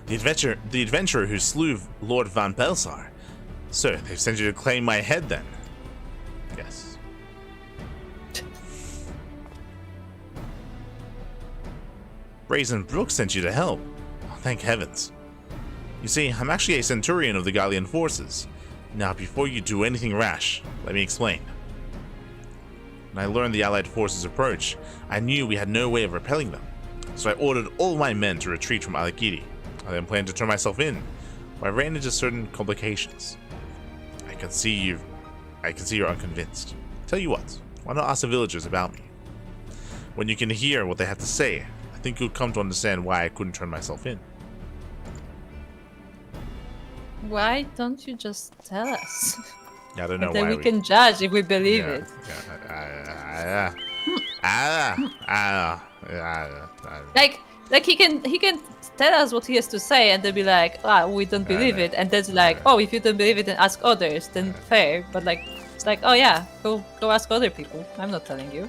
A: The adventurer who slew Lord Van Belsar. Sir, they've sent you to claim my head then. Yes. Brazenbrook sent you to help. Oh, thank heavens. You see, I'm actually a centurion of the Gallian forces. Now, before you do anything rash, let me explain. When I learned the Allied forces' approach, I knew we had no way of repelling them. So I ordered all my men to retreat from Alagiri. I then planned to turn myself in, but I ran into certain complications. I can see you're unconvinced. Tell you what, why not ask the villagers about me? When you can hear what they have to say, I think you'll come to understand why I couldn't turn myself in.
B: Why don't you just tell us?
A: I don't know
B: and then
A: why
B: we can judge if we believe it. Like he can tell us what he has to say and they'll be like, we don't believe it, and that's like, oh, if you don't believe it then ask others, then fair. But like it's like, oh yeah, go ask other people. I'm not telling you.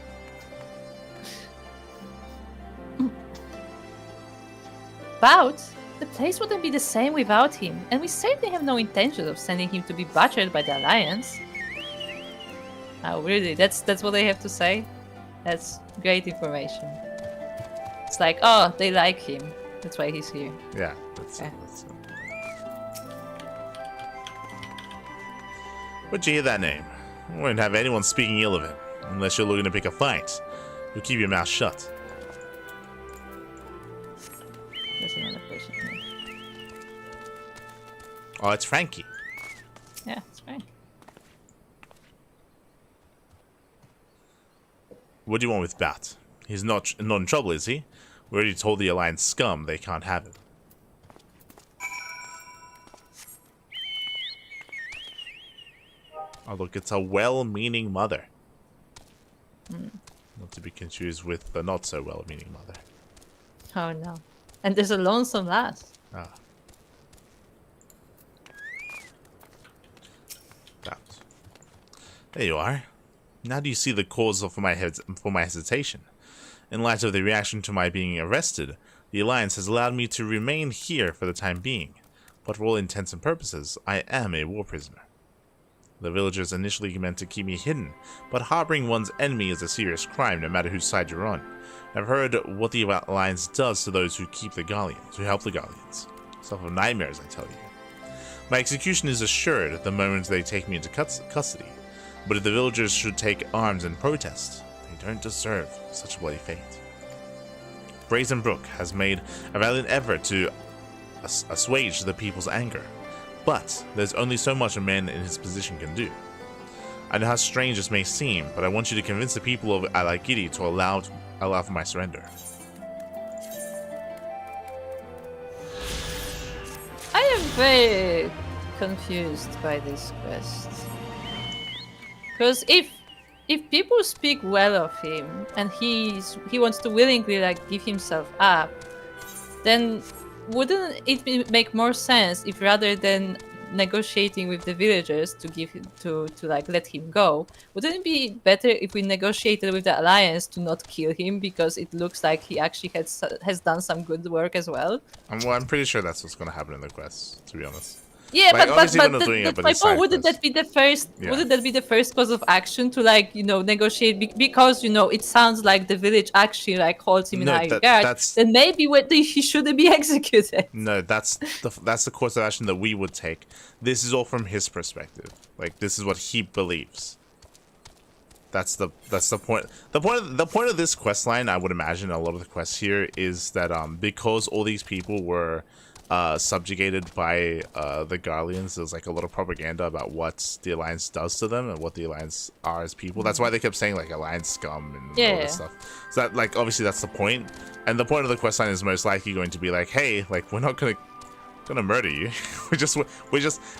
B: Bout? The place wouldn't be the same without him, and we certainly have no intention of sending him to be butchered by the Alliance. Oh really? That's what they have to say? That's great information. It's like, oh, they like him. That's why he's here.
A: Yeah, that's it. Where'd you hear that name? I wouldn't have anyone speaking ill of him, unless you're looking to pick a fight. You'll keep your mouth shut.
B: There's another person here.
A: Oh, it's Frankie.
B: Yeah, it's fine.
A: What do you want with Bat? He's not in trouble, is he? We already told the Alliance scum they can't have him. Oh, look, it's a well-meaning mother. Not to be confused with the not-so-well-meaning mother.
B: Oh, no. And there's a lonesome lass.
A: Ah. That. There you are. Now do you see the cause for my hesitation? In light of the reaction to my being arrested, the Alliance has allowed me to remain here for the time being. But for all intents and purposes, I am a war prisoner. The villagers initially meant to keep me hidden, but harboring one's enemy is a serious crime no matter whose side you're on. I've heard what the Alliance does to those who keep the Guardians, who help the Guardians. Stuff of nightmares, I tell you. My execution is assured the moment they take me into custody, but if the villagers should take arms in protest, they don't deserve such a bloody fate. Brazen Brook has made a valiant effort to assuage the people's anger, but there's only so much a man in his position can do. I know how strange this may seem, but I want you to convince the people of Alagiri to allow for my surrender.
B: I am very confused by this quest. Because if people speak well of him and he wants to willingly like give himself up, then wouldn't it make more sense if rather than negotiating with the villagers to give him to like let him go, wouldn't it be better if we negotiated with the Alliance to not kill him because it looks like he actually has done some good work as well?
A: I'm pretty sure that's what's going to happen in the quest, to be honest.
B: Yeah,
A: like,
B: but my point, wouldn't that be the first? Yeah. Wouldn't that be the first course of action to like negotiate? Because it sounds like the village actually like holds him in high regard. Then maybe he shouldn't be executed.
A: No, that's the course of action that we would take. This is all from his perspective. Like this is what he believes. That's the point. The point of this quest line, I would imagine, a lot of the quests here is that because all these people were subjugated by the Guardians, there's like a lot of propaganda about what the Alliance does to them and what the Alliance are as people. That's why they kept saying like Alliance scum and all this stuff. So that like obviously that's the point. And the point of the quest line is most likely going to be like, hey, like we're not gonna murder you. we just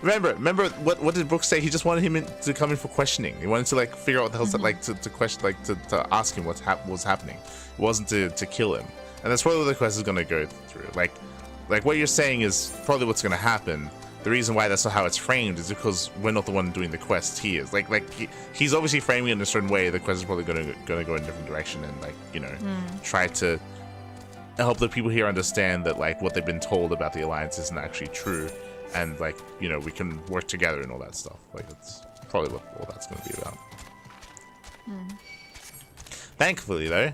A: remember what did Brooks say? He just wanted him to come in for questioning. He wanted to like figure out what the hell's like to question, like to ask him what's happening. It wasn't to kill him. And that's probably what the quest is gonna go through. Like what you're saying is probably what's gonna happen. The reason why that's not how it's framed is because we're not the one doing the quest. He is he's obviously framing it in a certain way. The quest is probably gonna go in a different direction and try to help the people here understand that like what they've been told about the Alliance isn't actually true, and like we can work together and all that stuff. Like that's probably what all that's gonna be about. Thankfully though,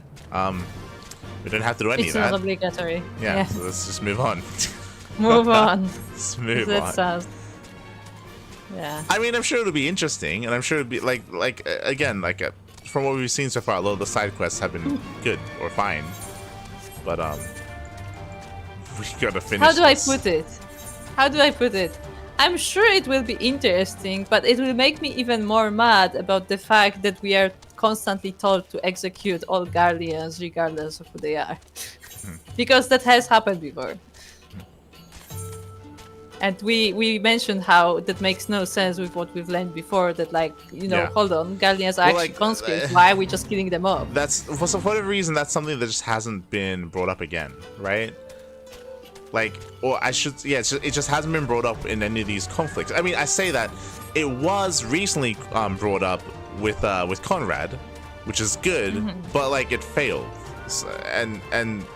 A: we don't have to do any of that.
B: It's not obligatory.
A: Yeah, so let's just move on.
B: Move on.
A: Let's move on.
B: Sounds... Yeah.
A: I mean, I'm sure it'll be interesting, and I'm sure it'll be again, from what we've seen so far, a lot of the side quests have been good or fine. But we gotta finish.
B: How do I put it? I'm sure it will be interesting, but it will make me even more mad about the fact that we are constantly told to execute all Guardians regardless of who they are. Because that has happened before. And we mentioned how that makes no sense with what we've learned before, that hold on, Guardians are actually conscripts, why are we just killing them off?
A: That's, for whatever reason, that's something that just hasn't been brought up again, right? It just hasn't been brought up in any of these conflicts. I mean, I say that, it was recently brought up with Conrad, which is good, but it failed. And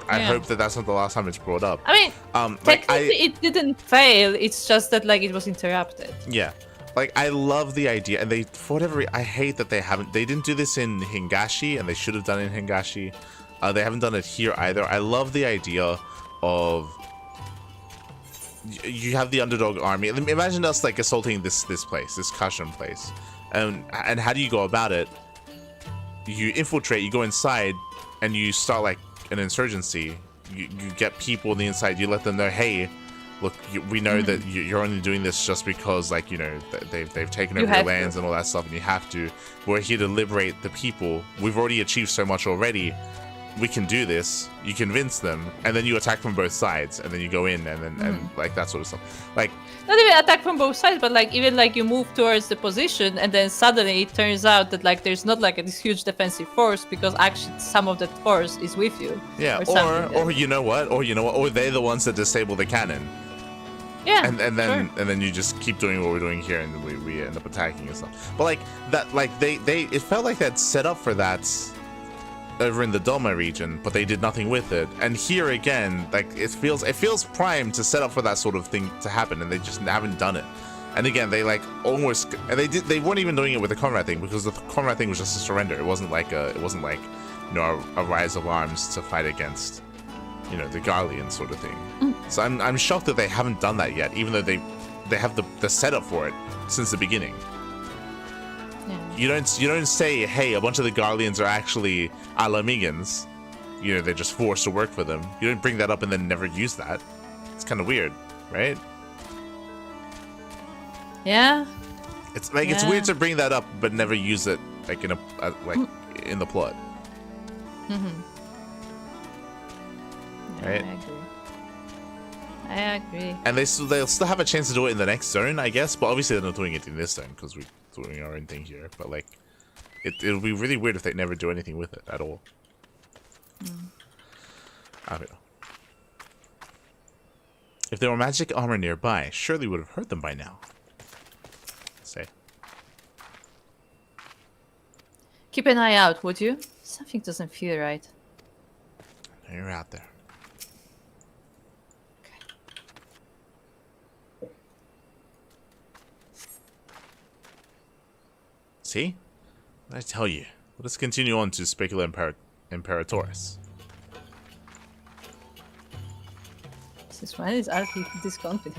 A: I hope that that's not the last time it's brought up.
B: I mean, technically it didn't fail. It's just that it was interrupted.
A: Yeah, I love the idea, and they, for whatever reason, I hate that they didn't do this in Hingashi, and they should have done it in Hingashi. They haven't done it here either. I love the idea of you have the underdog army. Imagine us assaulting this place, this Kashan place, and how do you go about it? You infiltrate, you go inside, and you start an insurgency. You get people on the inside. You let them know, hey, look, we know that you're only doing this just because they've taken over your lands and all that stuff, and you have to. We're here to liberate the people. We've already achieved so much already. we can do this. You convince them, and then you attack from both sides, and then you go in, and then and like that sort of stuff. Like
B: not even attack from both sides, but like even like you move towards the position, and then suddenly it turns out that like there's not like this huge defensive force because actually some of that force is with you.
A: Yeah, or you know what, or they're the ones that disable the cannon.
B: Yeah,
A: and then you just keep doing what we're doing here, and we end up attacking and stuff. But like that, like they it felt like that set up for that over in the Doma region, but they did nothing with it. And here again, like it feels primed to set up for that sort of thing to happen, and they just haven't done it. And again, they like almost, and they weren't even doing it with the Conrad thing, because the Conrad thing was just a surrender. It wasn't like a rise of arms to fight against, the Garlean sort of thing. So I'm shocked that they haven't done that yet, even though they have the setup for it since the beginning.
B: Yeah.
A: You don't say, hey, a bunch of the Garleans are actually Alamigans. They're just forced to work for them. You don't bring that up and then never use that. It's kind of weird, right?
B: Yeah.
A: It's like it's weird to bring that up but never use it like in in the plot.
B: Yeah,
A: right?
B: I agree.
A: And they'll still have a chance to do it in the next zone, I guess. But obviously they're not doing it in this zone because we're doing our own thing here. But like, it'll be really weird if they never do anything with it at all. I don't know. If there were magic armor nearby, surely would have heard them by now. Say.
B: Keep an eye out, would you? Something doesn't feel right.
A: You're out there. See? What did I tell you? Let us continue on to Specula Imperatoris.
B: This one is actually disconfident.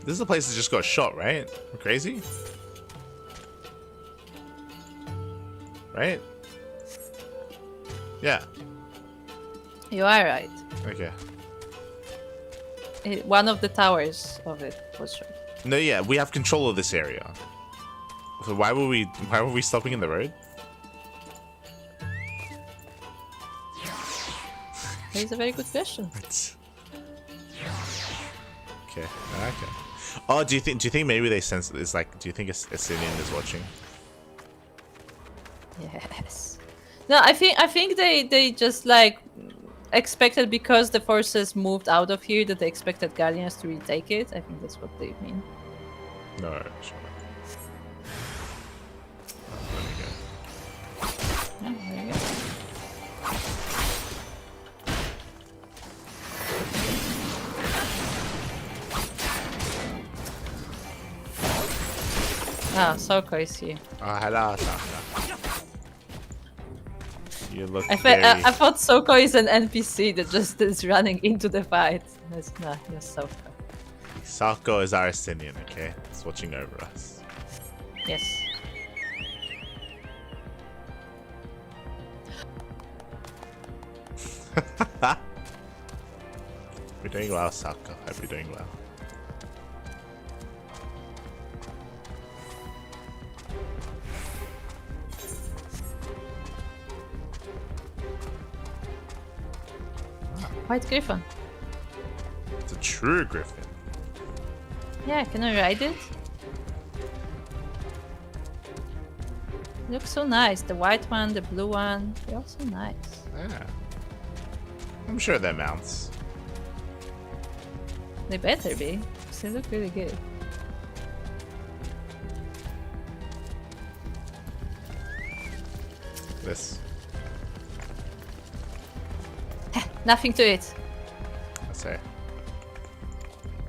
A: This is a place that just got shot, right? We're crazy? Right? Yeah.
B: You are right.
A: Okay.
B: One of the towers of it was shot.
A: No, yeah, we have control of this area. So why were we stopping in the road?
B: That is a very good question.
A: Okay. Oh, do you think maybe they sense it's like? Do you think Estinien is watching?
B: Yes. No, I think they just like expected, because the forces moved out of here, that they expected Guardians to retake it. I think that's what they mean.
A: No, sure.
B: Yeah, there you go. Ah, Soko is here.
A: Oh, hello, Saka. You look
B: I thought Soko is an NPC that just is running into the fight. That's not just Soko.
A: Sako is our Estinien, okay? It's watching over us.
B: Yes.
A: We're doing well, Sako. Hope you're doing well.
B: White Griffin.
A: It's a true griffin.
B: Yeah, can I ride it? Looks so nice. The white one, the blue one, they're all so nice.
A: Yeah. I'm sure they're mounts.
B: They better be, because they look really good.
A: This.
B: Nothing to it.
A: I say.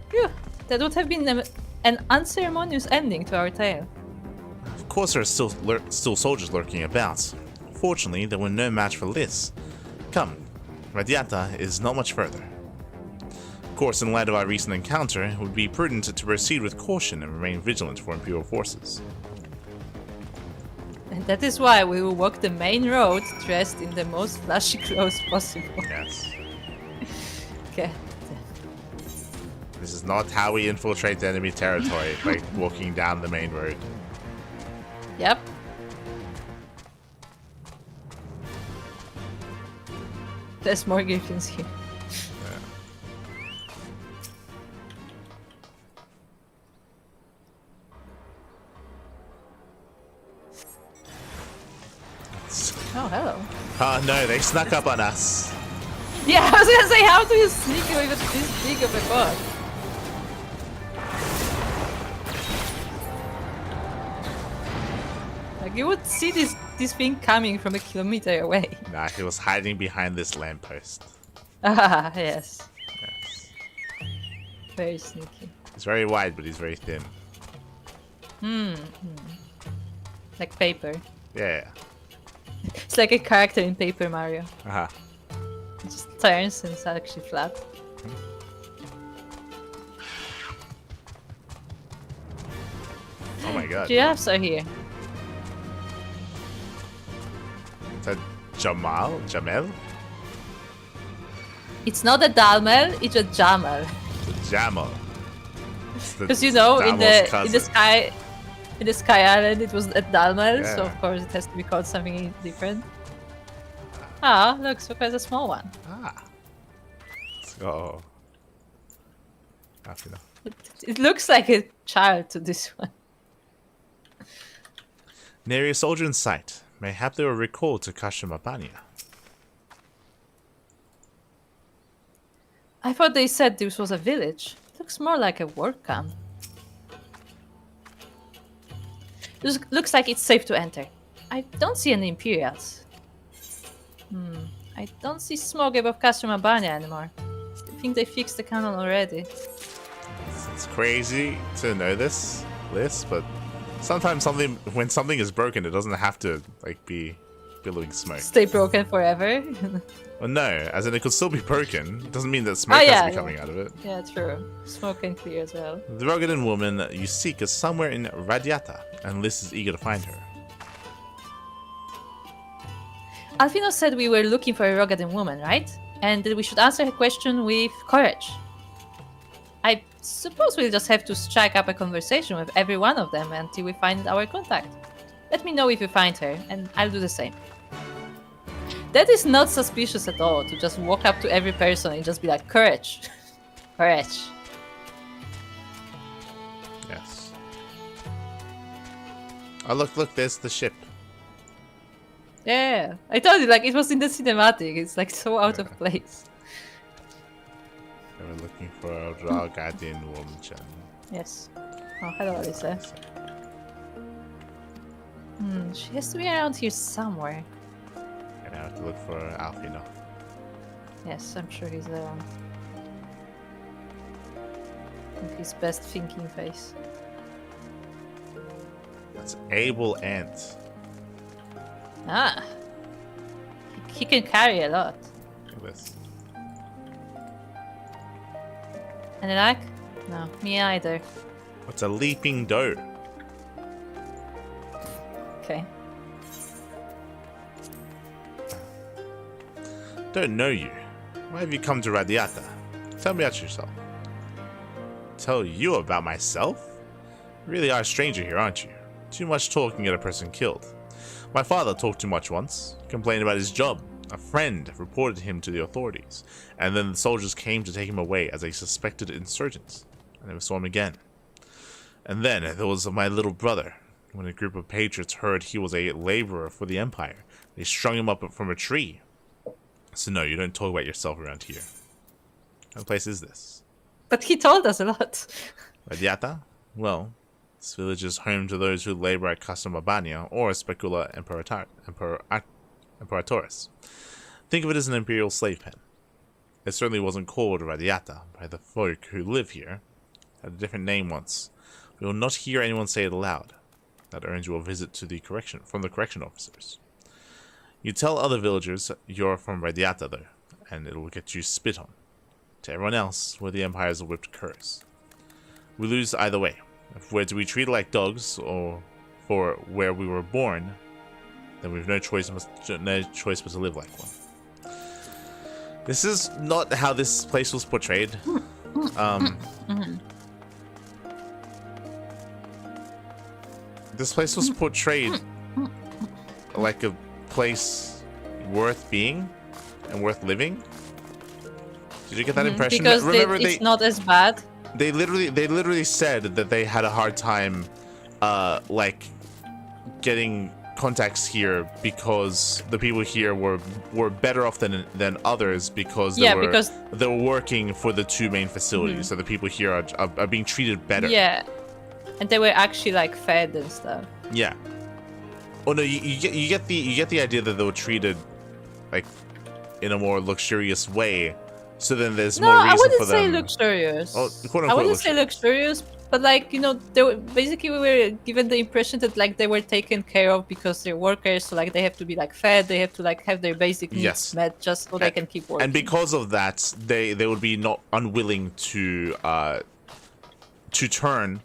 B: Phew, that would have been an unceremonious ending to our tale.
A: Of course, there are still soldiers lurking about. Fortunately, there were no match for Liz. Come, Radiata is not much further. Of course, in light of our recent encounter, it would be prudent to proceed with caution and remain vigilant for Imperial forces.
B: And that is why we will walk the main road dressed in the most flashy clothes possible.
A: Yes.
B: Okay.
A: This is not how we infiltrate enemy territory, like walking down the main road.
B: Yep. There's more griffins here. Oh, hello.
A: Oh no, they snuck up on us.
B: Yeah, I was gonna say, how do you sneak away with this big of a bug? Like, you would see this thing coming from a kilometer away.
A: Nah, he was hiding behind this lamppost.
B: Ah, yes.
A: Yes.
B: Very sneaky.
A: He's very wide, but he's very thin.
B: Like paper.
A: Yeah.
B: It's like a character in Paper Mario.
A: Uh-huh.
B: It just turns and it's actually flat.
A: Oh my god.
B: Giraffes are here.
A: Is that Jamel?
B: It's not a Dalmel, it's a Jamal.
A: The Jamal.
B: Because you know, in the
A: cousin.
B: Sky Island, it was a Dalmel, so
A: Yeah.
B: of course it has to be called something different. Ah, look, so there's a small one.
A: Ah. Let's go. After that.
B: It looks like a child to this one.
A: Nary a soldier in sight. Mayhap they were recalled to Kashimabania.
B: I thought they said this was a village. It looks more like a work camp. Looks like it's safe to enter. I don't see any Imperials. I don't see smoke above Kashimabania anymore. I think they fixed the cannon already.
A: It's crazy to know this, but sometimes when something is broken, it doesn't have to like be billowing smoke.
B: Stay broken forever.
A: Well, no, as in it could still be broken. It doesn't mean that smoke has to be coming out of it.
B: Yeah, true. Smoke can clear as well.
A: The Rogadan woman you seek is somewhere in Radiata, and Liz is eager to find her.
B: Alfino said we were looking for a Rogadan woman, right? And that we should answer her question with courage. I suppose we'll just have to strike up a conversation with every one of them until we find our contact. Let me know if you find her, and I'll do the same. That is not suspicious at all, to just walk up to every person and just be like, courage. Courage.
A: Yes. Oh, look, there's the ship.
B: Yeah, I told you, like, it was in the cinematic. It's like so out of place.
A: They were looking for a Rogadan woman.
B: Yes. Oh, hello, Alyssa. She has to be around here somewhere.
A: And I have to look for Alfino.
B: Yes, I'm sure he's there. With his best thinking face.
A: That's Abel Ant.
B: Ah! He can carry a lot.
A: Look at this.
B: And like? No, me either.
A: What's a leaping doe?
B: Okay.
A: Don't know you. Why have you come to Radiata? Tell me about yourself. Tell you about myself? You really are a stranger here, aren't you? Too much talking get a person killed. My father talked too much once, complained about his job. A friend reported him to the authorities, and then the soldiers came to take him away as a suspected insurgent. I never saw him again. And then there was my little brother. When a group of patriots heard he was a laborer for the Empire, they strung him up from a tree. So no, you don't talk about yourself around here. What place is this?
B: But he told us a lot.
A: Radiata? Well, this village is home to those who labor at Castamabania or Specula Imperatoris. Think of it as an imperial slave pen. It certainly wasn't called Radiata by the folk who live here. It had a different name once. We will not hear anyone say it aloud. That earns you a visit to the correction officers. You tell other villagers you're from Radiata though, and it will get you spit on. To everyone else, we're the Empire's whipped curs. We lose either way. If we're to be treated like dogs, or for where we were born, then we've no choice but to live like one. This is not how this place was portrayed. This place was portrayed like a place worth being and worth living. Did you get that impression?
B: Because
A: Remember,
B: it's not as bad.
A: They literally said that they had a hard time, like, getting contacts here because the people here were better off than others because they were working for the two main facilities. So the people here are being treated better.
B: Yeah, and they were actually like fed and stuff.
A: Yeah. Oh no, you get the idea that they were treated like in a more luxurious way. So then there's more reason for them.
B: No, I wouldn't say luxurious.
A: Oh, quote unquote
B: I wouldn't say luxurious, but like, you know, they were, basically we were given the impression that like they were taken care of because they're workers, so like they have to be like fed, they have to like have their basic needs met just so they can keep working.
A: And because of that, they would be not unwilling to turn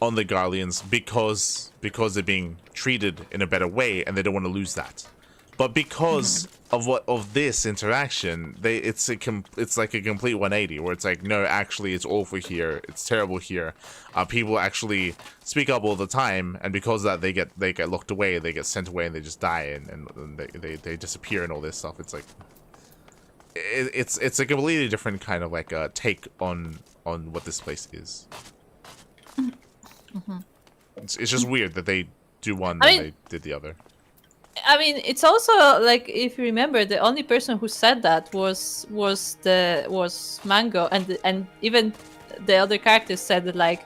A: on the Guardians because they're being treated in a better way and they don't want to lose that. But because of this interaction, it's like a complete 180 where it's like, no, actually it's awful here, it's terrible here. People actually speak up all the time, and because of that they get locked away, they get sent away, and they just die, and they disappear and all this stuff. It's like it's a completely different kind of like take on what this place is. It's just weird that they do one and they did the other.
B: I mean, it's also like, if you remember, the only person who said that was Mango, and even the other characters said that like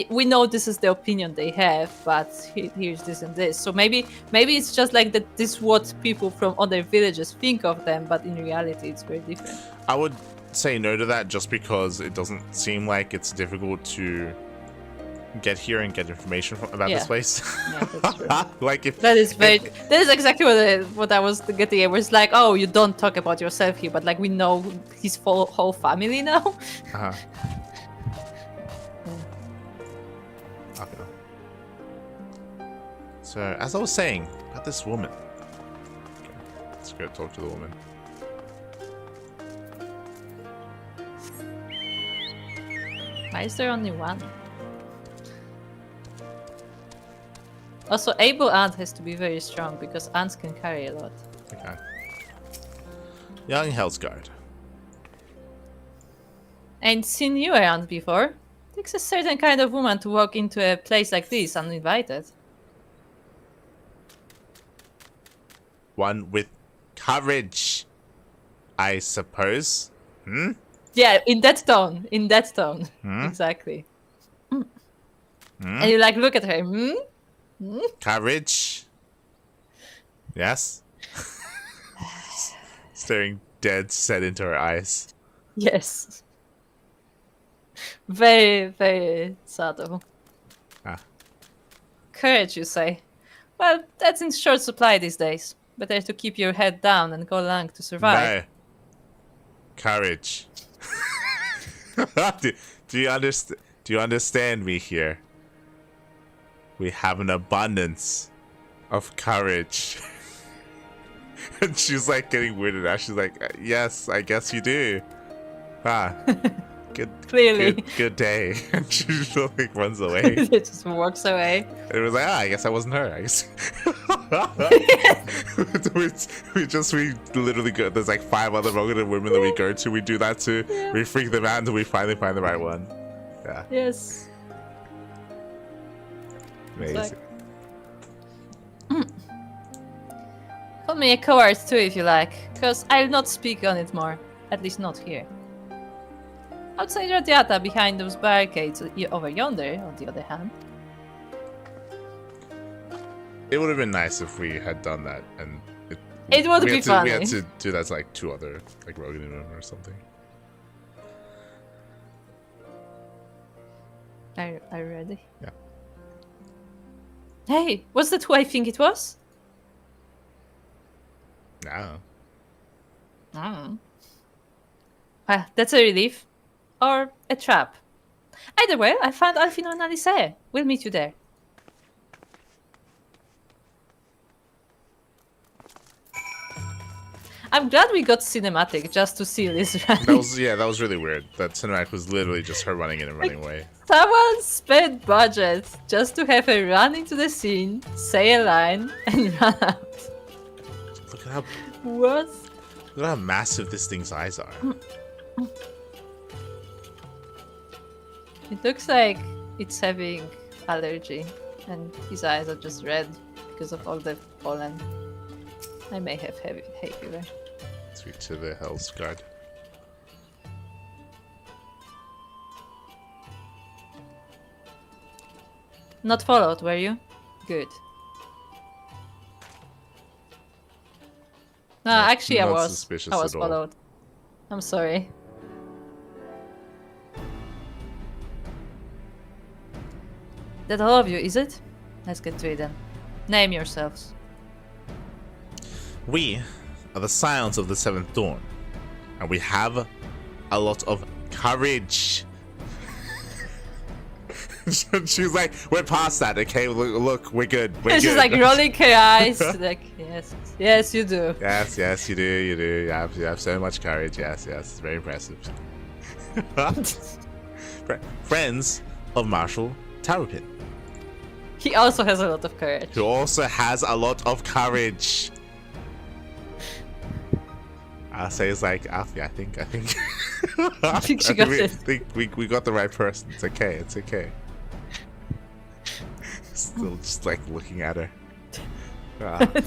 B: we know this is the opinion they have, but here's this and this. So maybe it's just like that. This is what people from other villages think of them, but in reality, it's very different.
A: I would say no to that just because it doesn't seem like it's difficult to get here and get information about this place.
B: Yeah, that's true.
A: Like if
B: that is exactly what I was getting at. Was like, oh, you don't talk about yourself here, but like we know his whole family now.
A: Okay. So as I was saying about this woman, let's go talk to the woman.
B: Why is there only one? Also, able ant has to be very strong because ants can carry a lot.
A: Okay. Young Hellsguard.
B: Ain't seen you around before. Takes a certain kind of woman to walk into a place like this uninvited.
A: One with courage, I suppose.
B: Yeah, in that tone. Exactly. And you like look at her.
A: Courage. Yes. Staring dead set into her eyes.
B: Yes. Very, very subtle. Courage, you say? Well, that's in short supply these days. Better to keep your head down and go along to survive.
A: No. Courage. Do you understand me here? We have an abundance of courage. And she's like getting weirded out. She's like, yes, I guess you do. Good.
B: Clearly.
A: Good day. And she just like runs away.
B: It just walks away.
A: And it was like, I guess I wasn't her. I guess. we literally go. There's like 5 other Rogan women that we go to. We do that too. Yeah. We freak them out until we finally find the right one. Yeah.
B: Yes.
A: Amazing.
B: Call me a coward too if you like, because I'll not speak on it more. At least not here. Outside Radiata, behind those barricades over yonder, on the other hand.
A: It would have been nice if we had done that, and
B: it would be funny.
A: We had to do that to like 2 other like Rogan or something.
B: Are you ready?
A: Yeah.
B: Hey, was that who I think it was?
A: No.
B: Well, that's a relief. Or a trap. Either way, I found Alfino and Alisae. We'll meet you there. I'm glad we got cinematic just to see this running.
A: That was really weird. That cinematic was literally just her running in and running away.
B: Someone spent budget just to have her run into the scene, say a line, and run out.
A: Look at how
B: What?
A: Look at how massive this thing's eyes are.
B: It looks like it's having allergy, and his eyes are just red because of all the pollen. I may have hay fever.
A: Sweet to the Hell's Guard.
B: Not followed, were you? Good. No, actually I
A: Not
B: was.
A: suspicious
B: I was
A: at all.
B: followed. I'm sorry. That all of you, is it? Let's get to it then. Name yourselves.
A: We are the Scions of the Seventh Dawn, and we have a lot of courage. She's like, we're past that, okay? Look, we're good. We're
B: She's
A: good.
B: like rolling her eyes, like, yes, you do.
A: Yes, you do. You have so much courage. Yes, it's very impressive. Friends of Marshal Terrapin,
B: He also has a lot of courage.
A: who also has a lot of courage. I'll say it's like, I think.
B: I think she got it.
A: think we got the right person. It's okay. Still just like looking at her.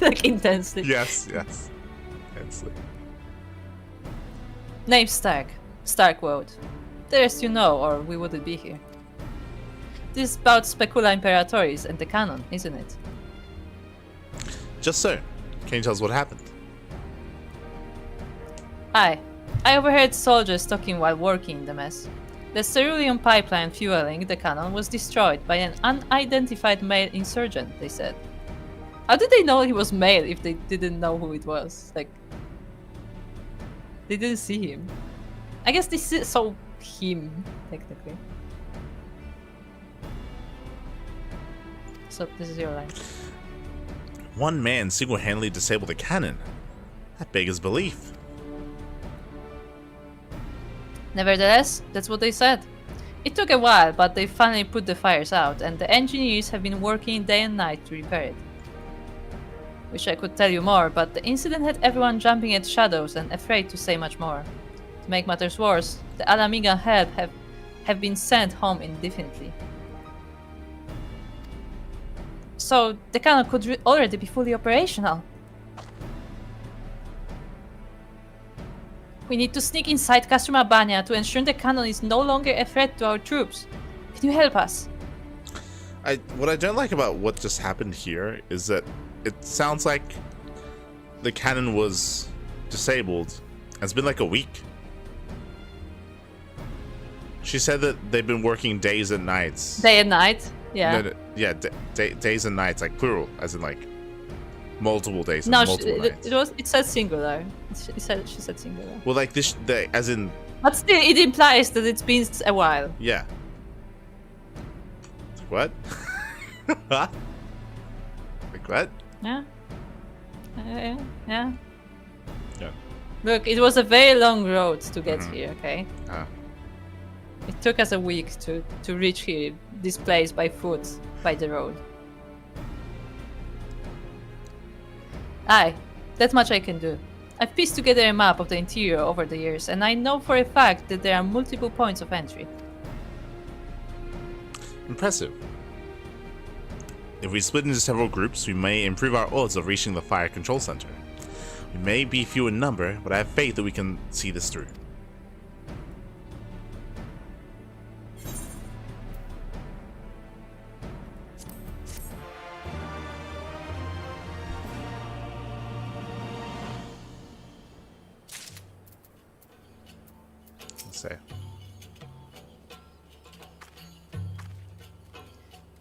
B: Like intensely.
A: Yes. Intensely.
B: Name Stark. Starkwold. The rest you know, or we wouldn't be here. This is about Specula Imperatoris and the canon, isn't it?
A: Just so. Can you tell us what happened?
B: I overheard soldiers talking while working in the mess. The cerulean pipeline fueling the cannon was destroyed by an unidentified male insurgent, they said. How did they know he was male if they didn't know who it was? Like, they didn't see him. I guess they saw him, technically. So, this is your line.
A: One man single-handedly disabled a cannon. That beggars belief.
B: Nevertheless, that's what they said. It took a while, but they finally put the fires out, and the engineers have been working day and night to repair it. Wish I could tell you more, but the incident had everyone jumping at shadows and afraid to say much more. To make matters worse, the Alamiga help have been sent home indefinitely. So the cannon could already be fully operational. We need to sneak inside Castruma Banya to ensure the cannon is no longer a threat to our troops. Can you help us?
A: What I don't like about what just happened here is that it sounds like the cannon was disabled. It's been like a week. She said that they've been working days and nights.
B: Day and night? Yeah.
A: Yeah, days and nights, like plural, as in like multiple days and
B: No,
A: multiple nights.
B: it said singular. She said singular.
A: Well, like this, as in,
B: But still, it implies that it's been a while.
A: yeah. What? Like what?
B: Yeah. Yeah.
A: Yeah.
B: Look, it was a very long road to get here, okay?
A: Ah.
B: It took us a week to reach here, this place by foot, by the road. Aye, that much I can do. I've pieced together a map of the interior over the years, and I know for a fact that there are multiple points of entry.
A: Impressive. If we split into several groups, we may improve our odds of reaching the fire control center. We may be few in number, but I have faith that we can see this through. Let's say.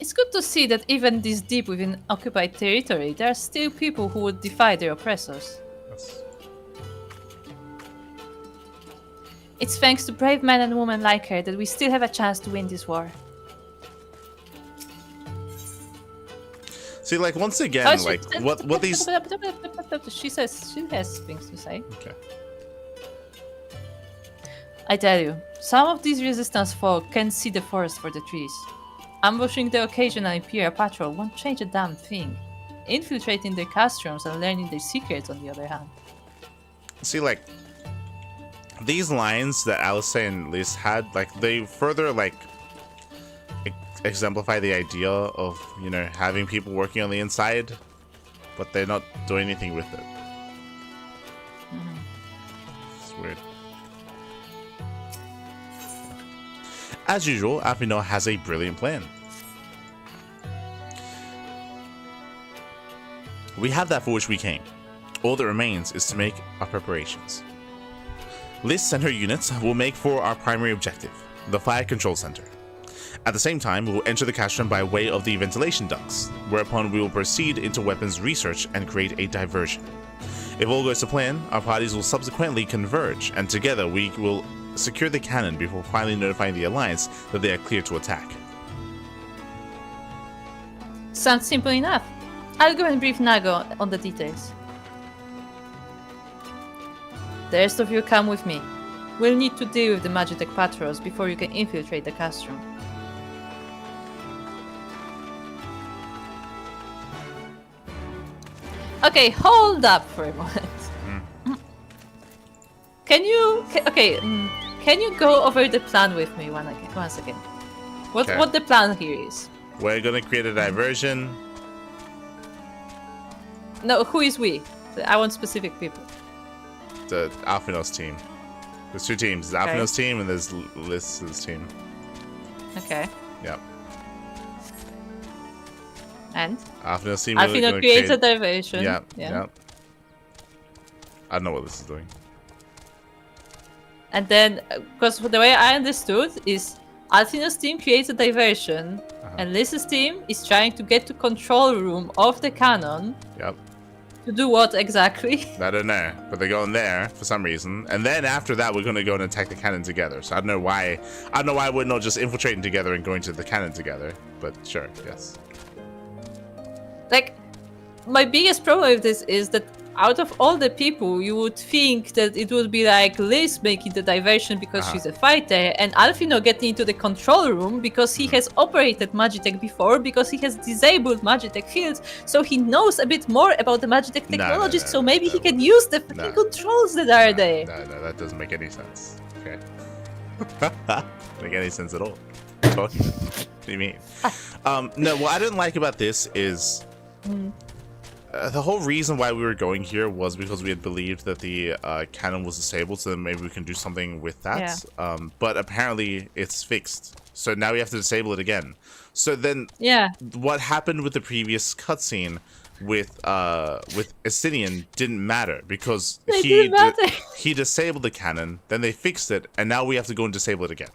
B: It's good to see that even this deep within occupied territory, there are still people who would defy their oppressors.
A: Yes.
B: It's thanks to brave men and women like her that we still have a chance to win this war.
A: See, like once again, like what these
B: she says she has things to say.
A: Okay.
B: I tell you, some of these resistance folk can see the forest for the trees. Ambushing the occasional Imperial patrol won't change a damn thing. Infiltrating their castrums and learning their secrets, on the other hand.
A: See, like, these lines that Alice and Liz had, like, they further, like, exemplify the idea of, you know, having people working on the inside, but they're not doing anything with it. It's weird. As usual, Alphinaud has a brilliant plan. We have that for which we came. All that remains is to make our preparations. Liz and her units will make for our primary objective, the Fire Control Center. At the same time, we will enter the castrum by way of the ventilation ducts, whereupon we will proceed into weapons research and create a diversion. If all goes to plan, our parties will subsequently converge, and together we will secure the cannon before finally notifying the Alliance that they are clear to attack.
B: Sounds simple enough. I'll go and brief Nago on the details. The rest of you come with me. We'll need to deal with the Magitech patrols before you can infiltrate the castrum. Okay, hold up for a moment. Can you go over the plan with me once again? What the plan here is?
A: We're gonna create a diversion.
B: No, who is we? I want specific people.
A: The Alphinaud's team. There's two teams. There's Alphinaud's team and there's Liz's team.
B: Okay.
A: Yep.
B: And?
A: Alphinaud's team.
B: Alphinaud creates a diversion.
A: Yeah. I don't know what this is doing.
B: And then, because the way I understood is Alphinaud's team creates a diversion, and Liz's team is trying to get to control room of the cannon.
A: Yep.
B: To do what exactly?
A: I don't know, but they're going there for some reason, and then after that we're going to go and attack the cannon together. So I don't know why we're not just infiltrating together and going to the cannon together. But sure, yes.
B: Like, my biggest problem with this is that out of all the people, you would think that it would be like Liz making the diversion because she's a fighter, and Alphinaud getting into the control room because he has operated Magitech before, because he has disabled Magitech fields, so he knows a bit more about the Magitech technologies, so maybe he can use the fucking controls that are there.
A: No, that doesn't make any sense. Okay. Make any sense at all. What do you mean? No, what I didn't like about this is the whole reason why we were going here was because we had believed that the cannon was disabled, so then maybe we can do something with that. But apparently it's fixed, so now we have to disable it again. So then, what happened with the previous cutscene with Estinien didn't matter because he disabled the cannon, then they fixed it, and now we have to go and disable it again.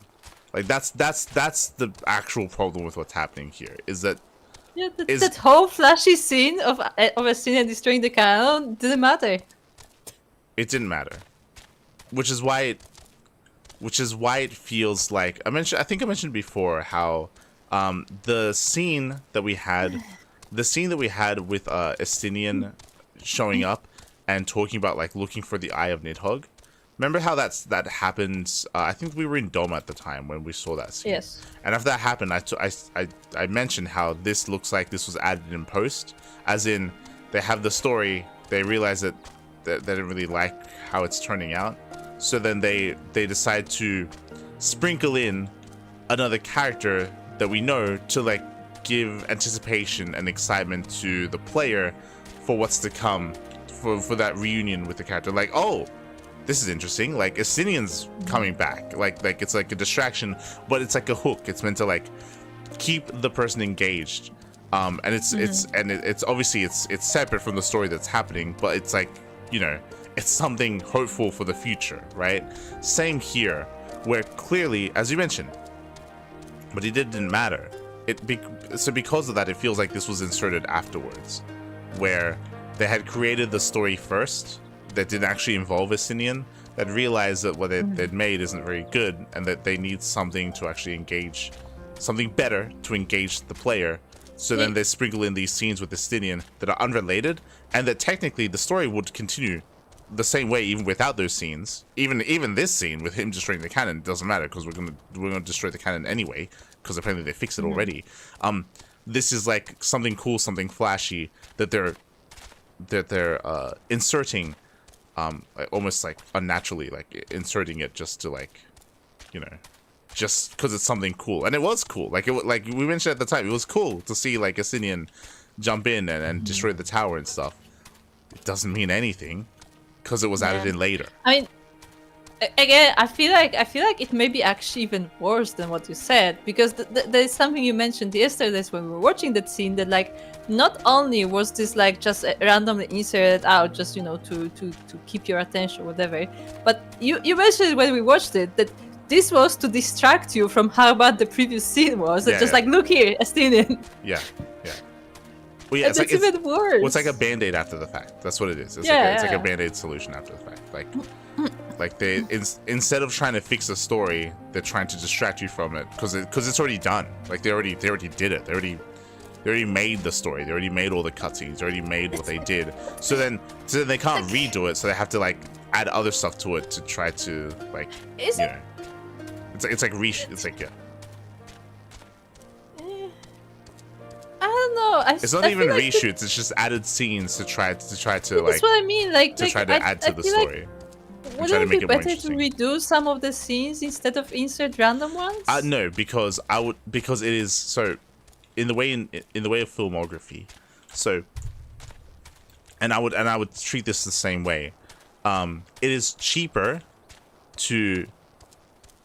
A: Like that's the actual problem with what's happening here. Is that that whole flashy scene of Estinien destroying the cannon didn't matter. It didn't matter, which is why it feels like I think I mentioned before how the scene that we had with Estinien showing up and talking about like looking for the Eye of Nidhogg. Remember how that happened? I think we were in Dome at the time when we saw that scene. Yes. And after that happened, I mentioned how this looks like this was added in post, as in they have the story, they realize that they didn't really like how it's turning out, so then they decide to sprinkle in another character that we know to like give anticipation and excitement to the player for what's to come for that reunion with the character. Like, oh, this is interesting. Like Estinien's coming back. Like it's like a distraction, but it's like a hook. It's meant to like keep the person engaged. And it's obviously it's separate from the story that's happening, but it's like, you know, it's something hopeful for the future, right? Same here, where clearly, as you mentioned, but it didn't matter. So because of that, it feels like this was inserted afterwards, where they had created the story first that didn't actually involve Estinien, that realized that what they'd made isn't very good, and that they need something to actually engage, something better to engage the player, So then they sprinkle in these scenes with Estinien that are unrelated, and that technically the story would continue the same way even without those scenes. Even this scene with him destroying the cannon doesn't matter because we're gonna destroy the cannon anyway because apparently they fixed it already. This is like something cool, something flashy that they're inserting, almost like unnaturally, like inserting it just to like, you know, just because it's something cool. And it was cool. Like like we mentioned at the time, it was cool to see like Estinien jump in and destroy the tower and stuff. It doesn't mean anything because it was added in later.
B: I mean, again, I feel like it may be actually even worse than what you said, because there's something you mentioned yesterday when we were watching that scene, that like not only was this like just randomly inserted out just, you know, to keep your attention or whatever, but you mentioned when we watched it that this was to distract you from how bad the previous scene was. It's just like, look here, Estinien.
A: Yeah. Well, yeah,
B: it's even worse.
A: Well, it's like a band-aid after the fact. That's what it is. It's like a band-aid solution after the fact. Like they instead of trying to fix the story, they're trying to distract you from it because it's already done. Like they already did it. They already made the story. They already made all the cutscenes. They already made what they did. So then they can't redo it. So they have to like add other stuff to it to try to like It's like yeah.
B: I don't know.
A: It's not even reshoots. It's just added scenes to try to like.
B: That's what I mean. Like
A: to try to add to the story.
B: Wouldn't it be better to redo some of the scenes instead of insert random ones?
A: No, because it is so in the way of filmography. So, and I would treat this the same way. It is cheaper to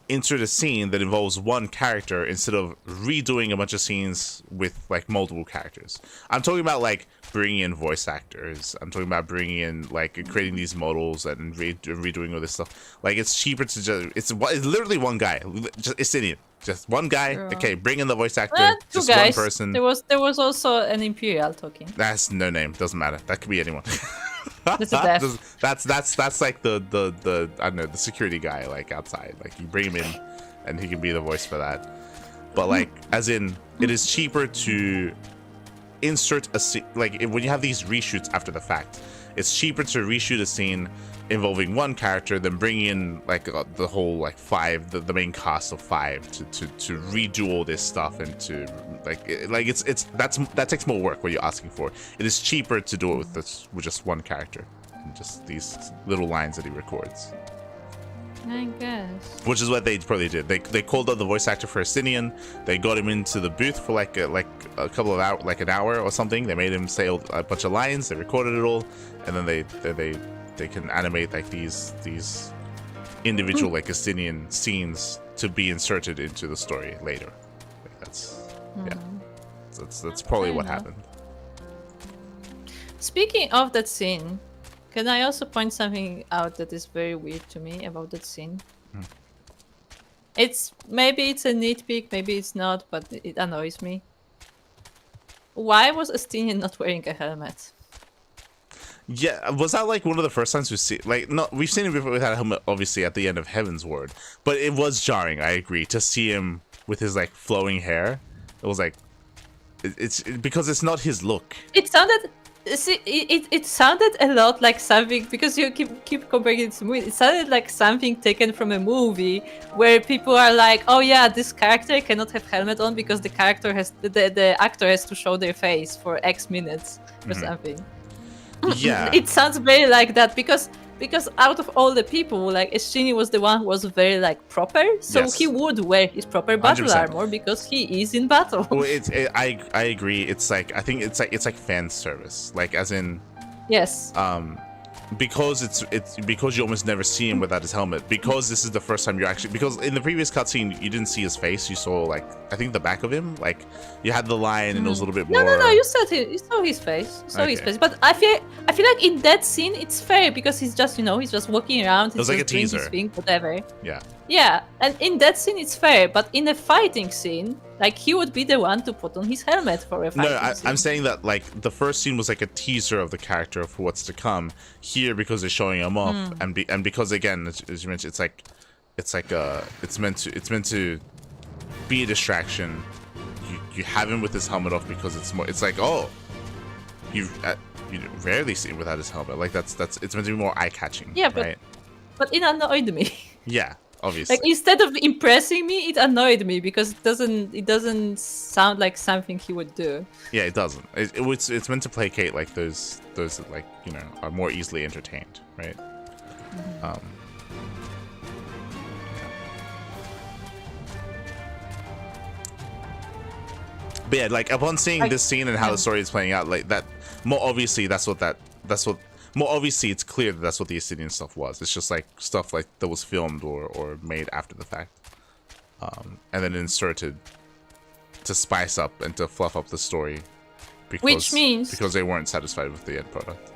A: insert a scene that involves one character instead of redoing a bunch of scenes with like multiple characters. I'm talking about like bringing in voice actors. I'm talking about bringing in like creating these models and redoing all this stuff. Like it's cheaper to just it's literally one guy, just Estinien, just one guy. Sure. Okay, bring in the voice actor.
B: Two
A: just
B: guys.
A: One person.
B: There was also an Imperial talking.
A: That's no name. Doesn't matter. That could be anyone.
B: That's a death.
A: That's like the I don't know, the security guy like outside. Like you bring him in and he can be the voice for that. But like as in it is cheaper to insert a scene, like when you have these reshoots after the fact, it's cheaper to reshoot a scene involving one character than bringing in like the whole like the main cast of 5 to redo all this stuff and to that takes more work. What you're asking for, it is cheaper to do it with just one character and just these little lines that he records.
B: I guess.
A: Which is what they probably did. They called up the voice actor for Estinien. They got him into the booth for like a couple of hours, like an hour or something. They made him say a bunch of lines. They recorded it all, and then they can animate like these individual like Estinien scenes to be inserted into the story later. Like that's probably what happened.
B: Speaking of that scene, can I also point something out that is very weird to me about that scene? Maybe it's a nitpick, maybe it's not, but it annoys me. Why was Estinien not wearing a helmet?
A: Yeah, was that like one of the first times we see? Like, no, we've seen him before without a helmet, obviously at the end of Heaven's Ward, but it was jarring. I agree, to see him with his like flowing hair. It was like, it's because it's not his look.
B: It sounded. See, it sounded a lot like something, because you keep comparing it to movie. It sounded like something taken from a movie where people are like, "Oh yeah, this character cannot have helmet on because the actor has to show their face for X minutes or something."
A: Yeah,
B: it sounds very like that because out of all the people, like Estinien was the one who was very like proper, so he would wear his proper battle 100%. Armor because he is in battle.
A: Well, I agree. It's like I think it's like fan service, like as in
B: yes.
A: Because it's because you almost never see him without his helmet. Because this is the first time you're actually, because in the previous cutscene you didn't see his face. You saw like I think the back of him. Like you had the line and it was a little bit more.
B: No. You saw his face. His face. But I feel like in that scene it's fair because he's just he's just walking around.
A: It was like a teaser.
B: His thing, whatever.
A: Yeah.
B: Yeah, and in that scene it's fair, but in a fighting scene, like he would be the one to put on his helmet for a fighting scene.
A: I'm saying that like the first scene was like a teaser of the character for what's to come. Here, because they're showing him off, and because again, as you mentioned, it's meant to be a distraction. you have him with his helmet off because it's more. It's like, oh, you rarely see him without his helmet. Like that's it's meant to be more eye catching.
B: Yeah,
A: right?
B: but it annoyed me.
A: Yeah, obviously.
B: Like instead of impressing me, it annoyed me because it doesn't sound like something he would do.
A: Yeah, it doesn't. It's meant to placate like those that, like, you know, are more easily entertained, right? But yeah, like upon seeing this scene and how the story is playing out, like that, more obviously more obviously it's clear that that's what the Estinien stuff was. It's just like stuff like that was filmed or made after the fact, and then inserted to spice up and to fluff up the story, because they weren't satisfied with the end product.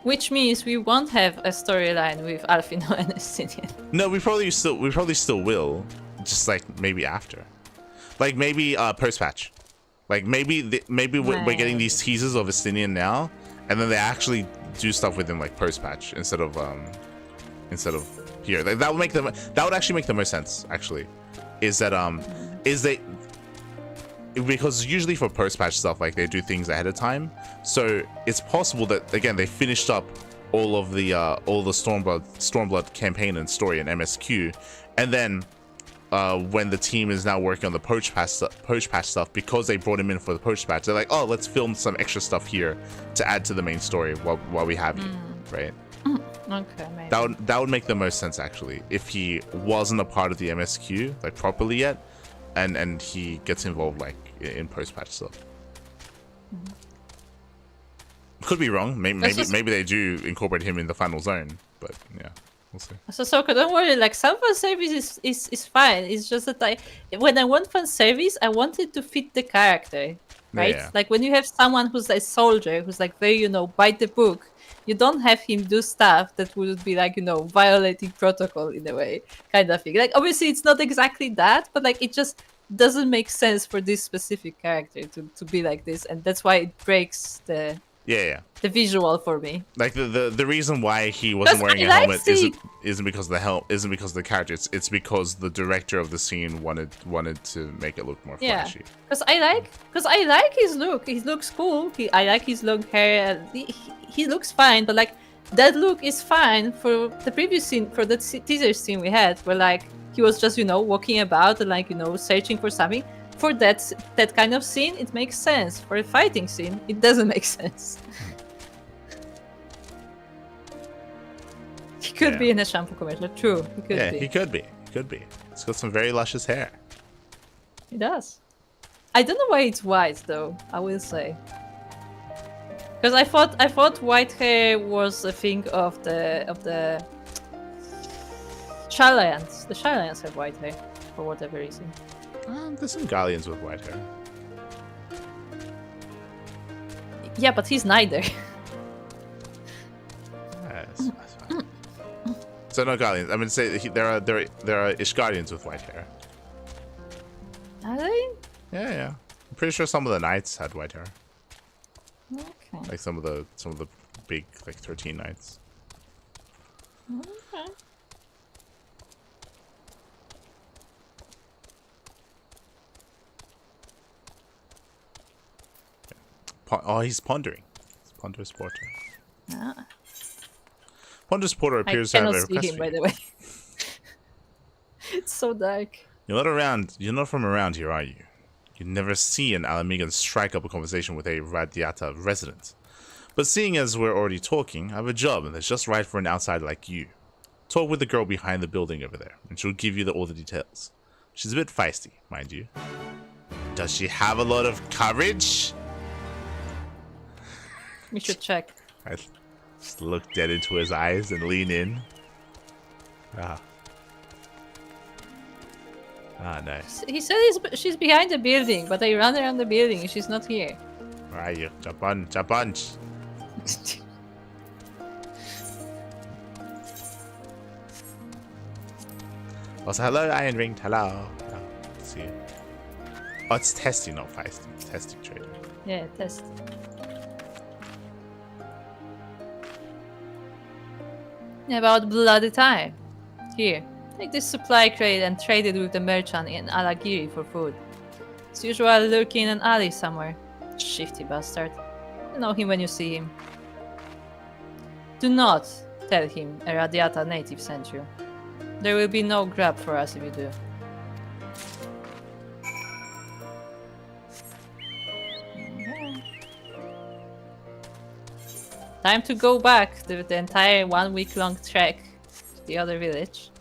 B: Which means we won't have a storyline with Alphino and Estinien.
A: No, we probably still will, just like maybe after, like maybe post patch, like maybe we're getting these teasers of Estinien now, and then they actually do stuff with him like post patch instead of here. Like, that would actually make the most sense. Actually, because usually for post patch stuff, like, they do things ahead of time, so it's possible that again they finished up all the Stormblood campaign and story in MSQ, and then when the team is now working on the post patch stuff, because they brought him in for the post patch, they're like, oh, let's film some extra stuff here to add to the main story while we have you, right?
B: Okay, maybe.
A: That would make the most sense, actually, if he wasn't a part of the MSQ like properly yet, and he gets involved like in post patch stuff. Could be wrong. Maybe they do incorporate him in the final zone, but yeah. We'll see.
B: So Sokka, don't worry. Like, some fan service is fine. It's just that when I want fan service, I want it to fit the character, right?
A: Yeah.
B: Like when you have someone who's a soldier, who's like very, by the book, you don't have him do stuff that would be like, violating protocol in a way, kind of thing. Like, obviously it's not exactly that, but like it just doesn't make sense for this specific character to be like this, and that's why it breaks the visual for me. Like
A: the reason why he wasn't wearing a helmet isn't because of the character. It's because the director of the scene wanted to make it look more flashy.
B: Because I like his look. He looks cool. I like his long hair. He looks fine, but like that look is fine for the previous scene, for the teaser scene we had, where like he was just walking about and like searching for something. For that kind of scene, it makes sense. For a fighting scene, it doesn't make sense. He could be in a shampoo commercial. True, he could be.
A: He could be. He could be. He's got some very luscious hair.
B: He does. I don't know why it's white though. I will say. Because I thought white hair was a thing of the Shylians. The Shylians have white hair for whatever reason.
A: There's some Gallians with white hair.
B: Yeah, but he's neither.
A: That's fine. So no Gallians. I mean, say there are Ishgarians with white hair.
B: Are they?
A: Yeah. I'm pretty sure some of the knights had white hair.
B: Okay.
A: Like some of the big, like, 13 knights.
B: Okay.
A: Oh, he's pondering. It's Ponderous Porter.
B: Ah.
A: Ponderous Porter appears to have a request.
B: I cannot see him, by the way. It's so dark.
A: You're not from around here, are you? You never see an Alamigan strike up a conversation with a Radiata resident. But seeing as we're already talking, I have a job that's just right for an outsider like you. Talk with the girl behind the building over there, and she'll give you all the details. She's a bit feisty, mind you. Does she have a lot of courage?
B: We should check.
A: I just look dead into his eyes and lean in. Nice.
B: He said she's behind the building, but I ran around the building and she's not here.
A: Where are you? Japunch. Also, hello, Iron Ringed. Hello. See you. Oh, it's testing, not feisty. It's testing trading.
B: Yeah, test. About bloody time. Here, take this supply crate and trade it with the merchant in Alagiri for food. As usual, lurking in an alley somewhere. Shifty bastard. You know him when you see him. Do not tell him a Radiata native sent you. There will be no grab for us if you do. Okay. Time to go back the entire 1 week long trek to the other village.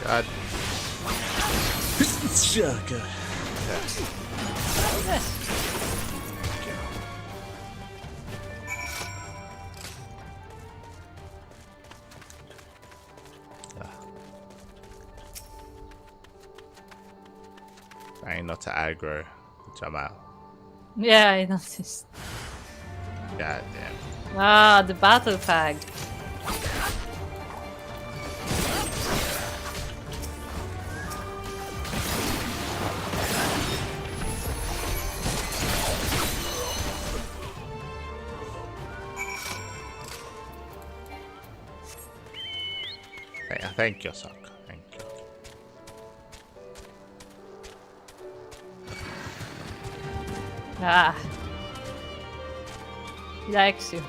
A: God. Sure, good.
B: Yes.
A: Trying not to aggro Jamal.
B: Yeah, I noticed.
A: God damn.
B: Ah, the battle fag.
A: Thank you, Sokka. Thank you.
B: Ah. He likes you.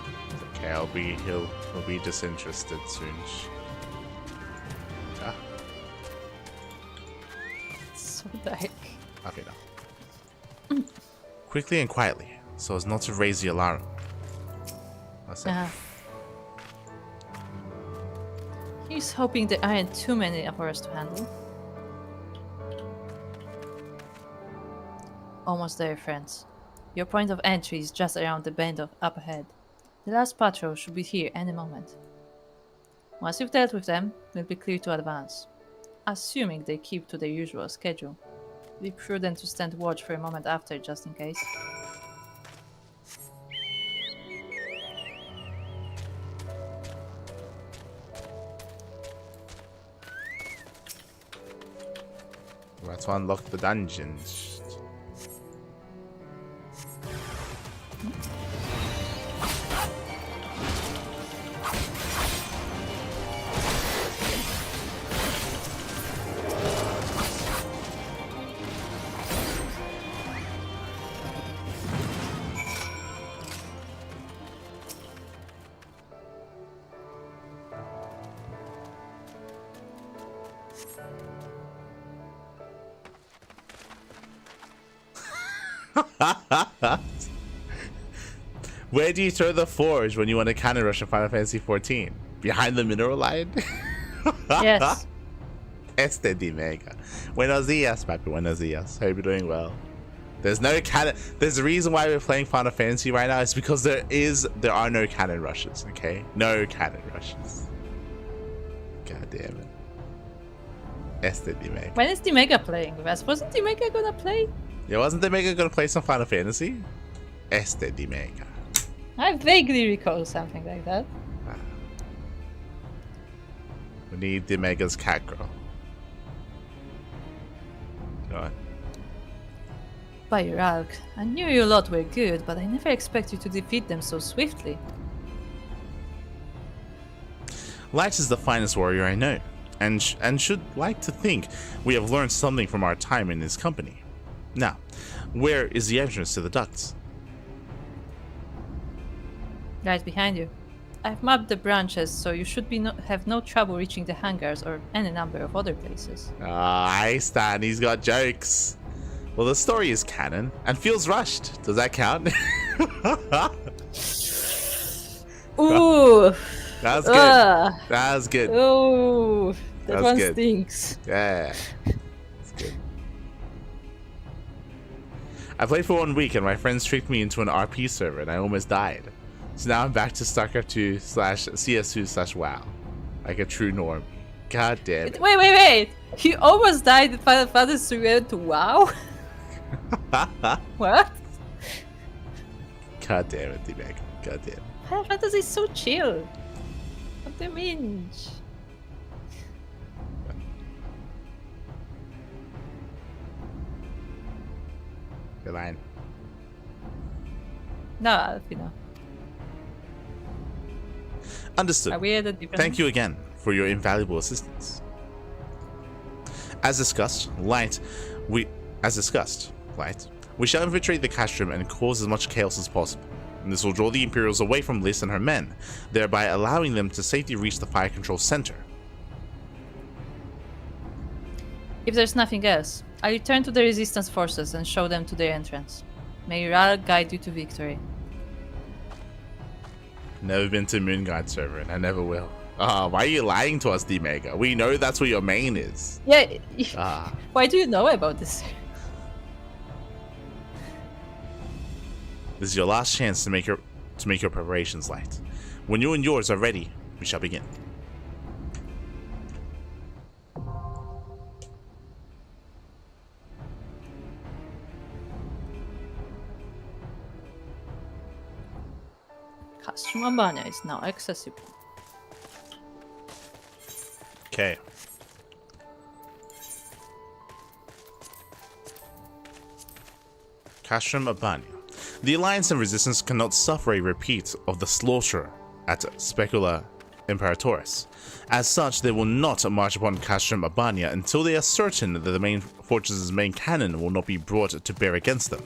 A: Okay, he'll be disinterested soon. Yeah.
B: It's so dark.
A: Okay, now. Quickly and quietly, so as not to raise the alarm. That's it.
B: He's hoping there aren't too many for us to handle. Almost there, friends. Your point of entry is just around the bend up ahead. The last patrol should be here any moment. Once you've dealt with them, we'll be clear to advance. Assuming they keep to their usual schedule. Be prudent to stand watch for a moment after, just in case.
A: Let's unlock the dungeons. Where do you throw the forge when you want a cannon rush in Final Fantasy XIV? Behind the mineral line?
B: Yes.
A: Este de mega. Buenos dias, papi. Buenos dias. Hope you're doing well. There's no cannon. There's a reason why we're playing Final Fantasy right now. It's because there are no cannon rushes. Okay, no cannon rushes. God damn it. Este de mega.
B: When is Dimega playing with us? Wasn't Dimega gonna play?
A: Yeah, wasn't the Mega gonna play some Final Fantasy? Este de mega.
B: I vaguely recall something like that.
A: We need the Mega's cat girl. Go on.
B: By your Alk, I knew you lot were good, but I never expected you to defeat them so swiftly.
A: Light is the finest warrior I know, and should like to think we have learned something from our time in his company. Now, where is the entrance to the ducts?
B: Right behind you. I've mapped the branches, so you should have no trouble reaching the hangars or any number of other places.
A: I Stan, he's got jokes. Well, the story is canon and feels rushed. Does that count?
B: Ooh!
A: That's good. That's good.
B: Ooh! That one
A: good.
B: stinks.
A: Yeah. That's good. I played for 1 week and my friends tricked me into an RP server and I almost died. So now I'm back to StarCraft 2 / CS2 / WoW. Like a true norm. God damn it.
B: Wait! You almost died in Final Fantasy went to WoW? What?
A: God damn it, D-Bag. God damn it.
B: Final Fantasy is so chill. What do you mean?
A: You're lying.
B: No, you know.
A: Understood.
B: Are we at a different...
A: Thank you again for your invaluable assistance. As discussed, Light, we shall infiltrate the castrum and cause as much chaos as possible. And this will draw the Imperials away from Liz and her men, thereby allowing them to safely reach the fire control center.
B: If there's nothing else, I return to the resistance forces and show them to their entrance. May Ra guide you to victory.
A: Never been to Moonguard server, and I never will. Why are you lying to us, D-Mega? We know that's where your main is.
B: Yeah. Why do you know about this?
A: This is your last chance to make your preparations, Light. When you and yours are ready, we shall begin.
B: Castrum Albania is now accessible.
A: Okay. Castrum Albania. The Alliance and Resistance cannot suffer a repeat of the slaughter at Specula Imperatoris. As such, they will not march upon Castrum Albania until they are certain that the main fortress's main cannon will not be brought to bear against them.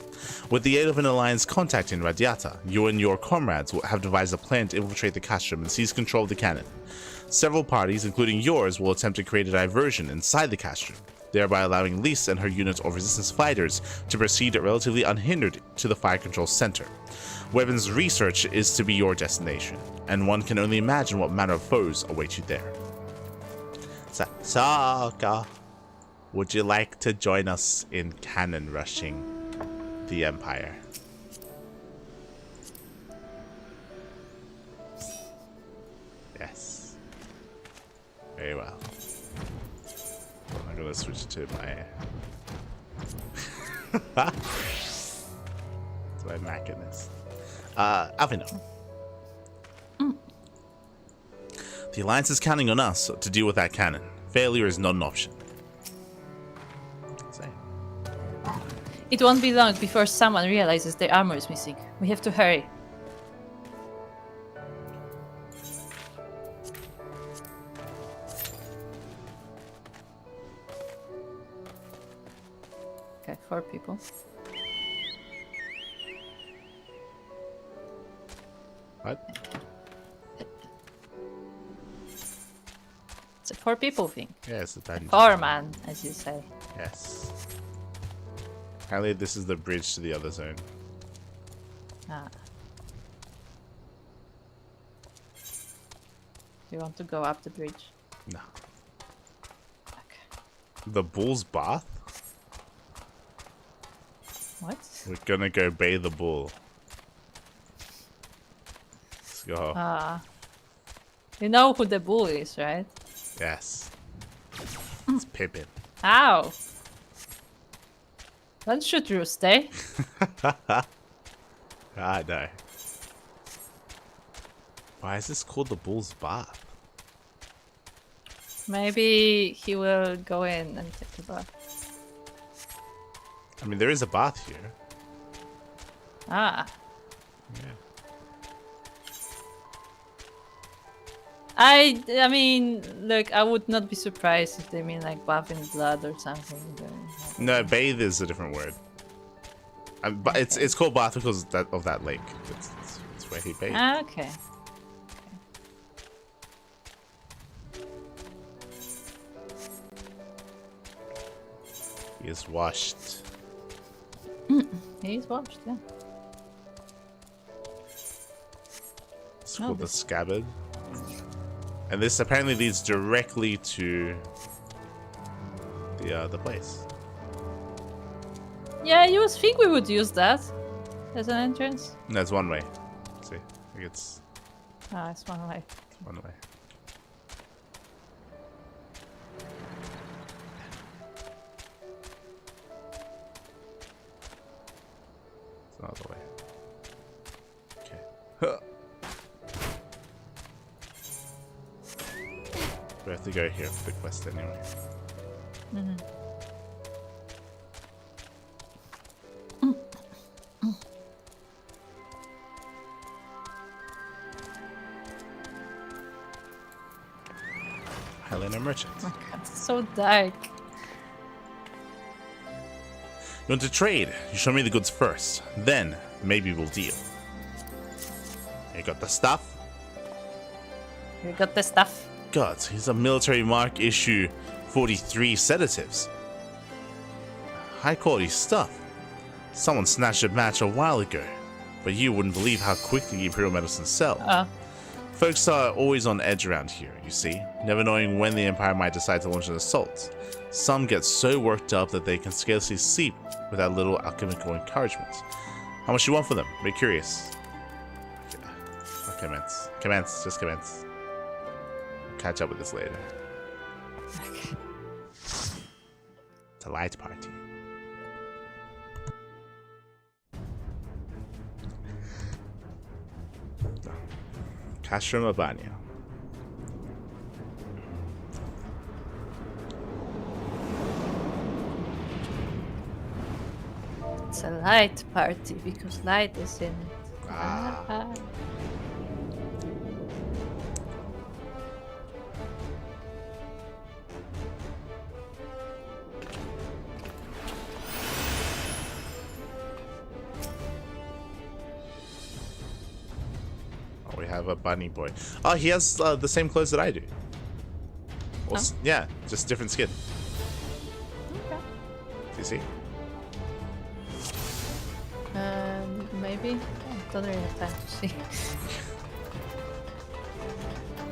A: With the aid of an alliance contacting Radiata, you and your comrades will have devised a plan to infiltrate the Castrum and seize control of the cannon. Several parties, including yours, will attempt to create a diversion inside the Castrum, thereby allowing Lise and her unit of resistance fighters to proceed relatively unhindered to the fire control center. Weapons research is to be your destination, and one can only imagine what manner of foes await you there. Saka, would you like to join us in cannon rushing the Empire? Yes. Very well. I'm gonna switch to my my Mac in this. Avino. The Alliance is counting on us to deal with that cannon. Failure is not an option. Same.
B: It won't be long before someone realizes their armor is missing. We have to hurry. Okay, 4 people.
A: What?
B: It's a 4 people thing.
A: Yeah, it's a dungeon.
B: 4 man, as you say.
A: Yes. Apparently this is the bridge to the other zone.
B: Ah. You want to go up the bridge?
A: No.
B: Okay.
A: The bull's bath?
B: What?
A: We're gonna go bathe the bull. Let's go.
B: Ah. You know who the bull is, right?
A: Yes. It's Pippin.
B: Ow! Don't shoot Rooster.
A: Ah, no. Why is this called the bull's bath?
B: Maybe he will go in and take a bath.
A: I mean, there is a bath here.
B: Ah.
A: Yeah.
B: I mean, look, I would not be surprised if they mean like bath in blood or something.
A: No, bathe is a different word. But
B: Okay.
A: it's called bath because of that lake. It's where he bathed.
B: Ah, okay.
A: He is washed.
B: He's washed, yeah.
A: It's called the scabbard. And this apparently leads directly to the place.
B: Yeah, you would think we would use that as an entrance.
A: That's one way. See, I think it's
B: Ah, it's one way.
A: one way. It's another way. We have to go here for the quest anyway. Helena Merchant.
B: Oh my god, it's so dark.
A: You want to trade? You show me the goods first. Then, maybe we'll deal. You got the stuff?
B: We got the stuff.
A: God, he's a military mark issue 43 sedatives. High quality stuff. Someone snatched a match a while ago. But you wouldn't believe how quickly Imperial medicines sell. Folks are always on edge around here, you see, never knowing when the Empire might decide to launch an assault. Some get so worked up that they can scarcely sleep without little alchemical encouragement. How much do you want for them? Be curious. Okay. Commence. Commence. Just commence. I'll catch up with this later.
B: Okay.
A: It's a light party. Castro Mabania.
B: It's a light party because light is in it.
A: Ah. We have a bunny boy. Oh, he has the same clothes that I do. Well, yeah, just different skin.
B: Okay.
A: Do you see?
B: Maybe. I don't really have time to see.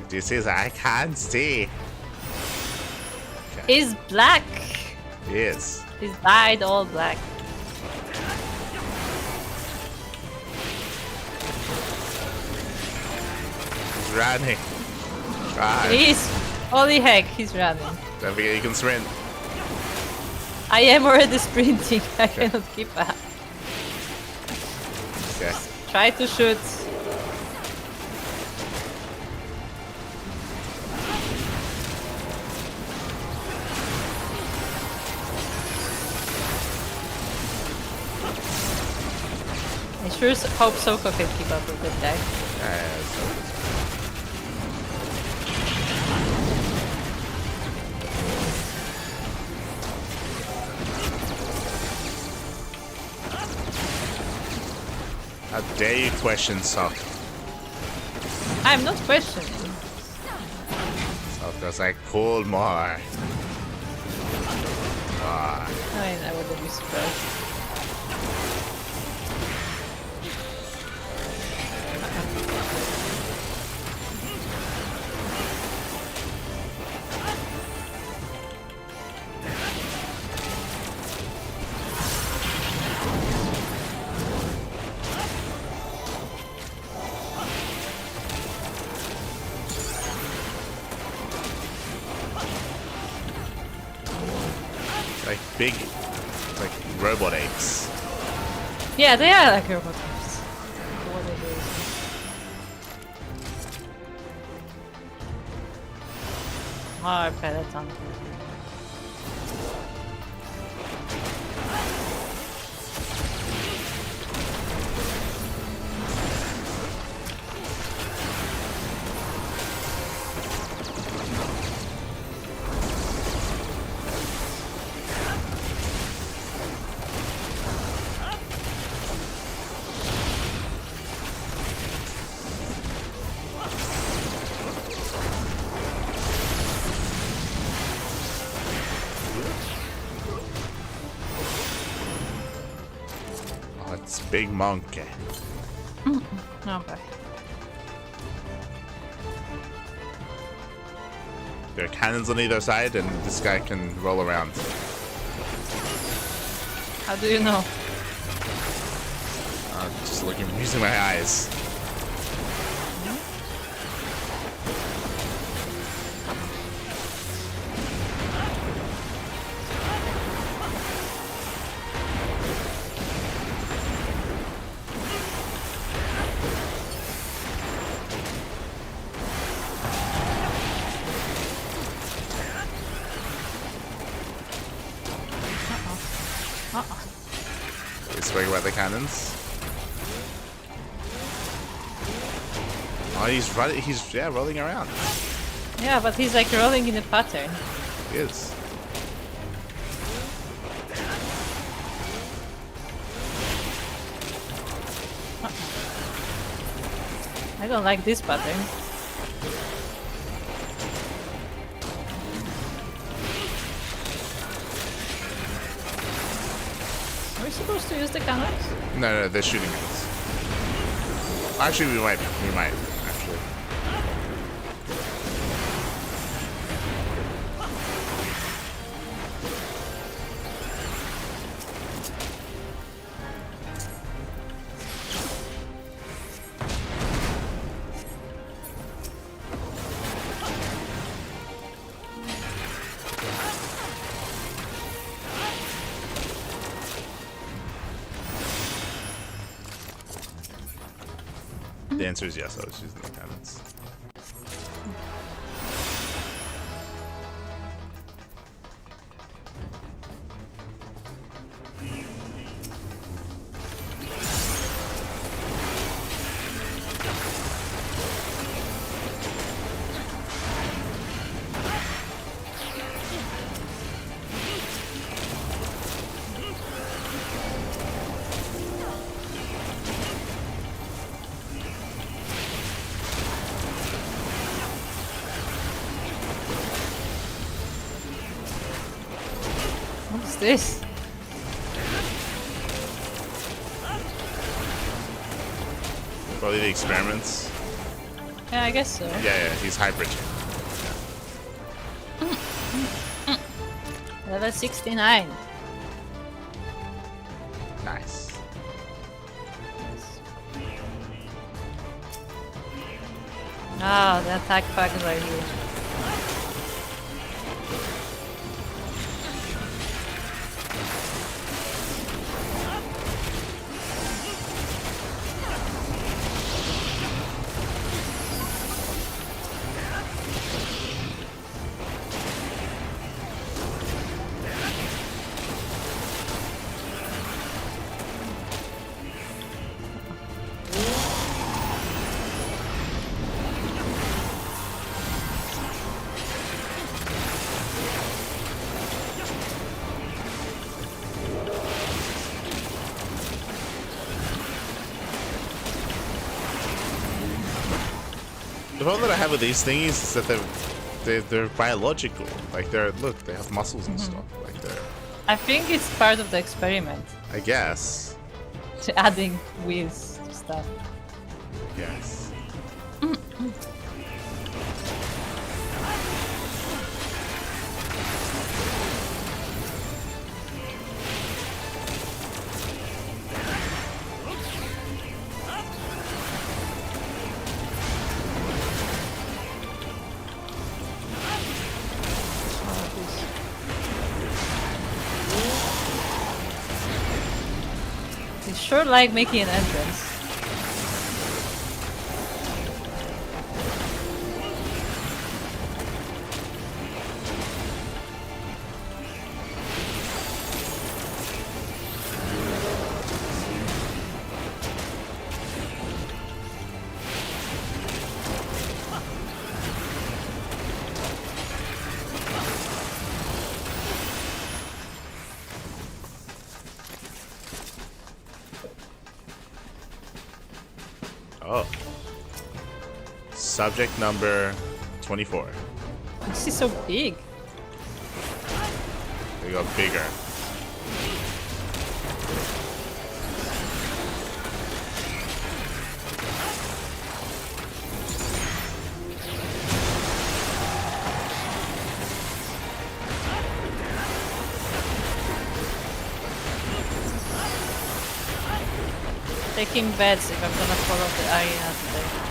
A: Do you see? I can't see. Okay.
B: He's black.
A: He is.
B: He's dyed all black.
A: He's running. Right.
B: He's... Holy heck, he's running.
A: Don't forget you can sprint.
B: I am already sprinting. I cannot keep up.
A: Okay.
B: Try to shoot. I sure hope Soko can keep up with that guy.
A: How dare you question Sok?
B: I'm not questioning.
A: Sok goes like, pull more. Ah.
B: I mean, I wouldn't be surprised.
A: Like big, like robot apes.
B: Yeah, they are like robots. What are they? Oh, Peloton.
A: Oh, it's big monkey.
B: Okay.
A: There are cannons on either side, and this guy can roll around.
B: How do you know?
A: Just looking, using my eyes. He's spraying about the cannons. Oh, he's running. He's rolling around.
B: Yeah, but he's like rolling in a pattern.
A: He is.
B: I don't like this pattern. Are we supposed to use the cannons?
A: No, they're shooting at us. Actually, we might. We might, actually. The answer is yes, I was using the cannons.
B: What's this?
A: Probably the experiments.
B: Yeah, I guess so.
A: Yeah, he's hybrid.
B: Level 69.
A: Nice.
B: Ah, the attack bugs are here.
A: The problem that I have with these thingies is that they're biological. Like look, they have muscles and stuff. Like they're.
B: I think it's part of the experiment.
A: I guess.
B: Adding wheels to stuff.
A: Yes.
B: They sure like making an entrance.
A: Oh. Subject number 24.
B: This is so big.
A: They go bigger.
B: Taking bets if I'm gonna follow the arena today.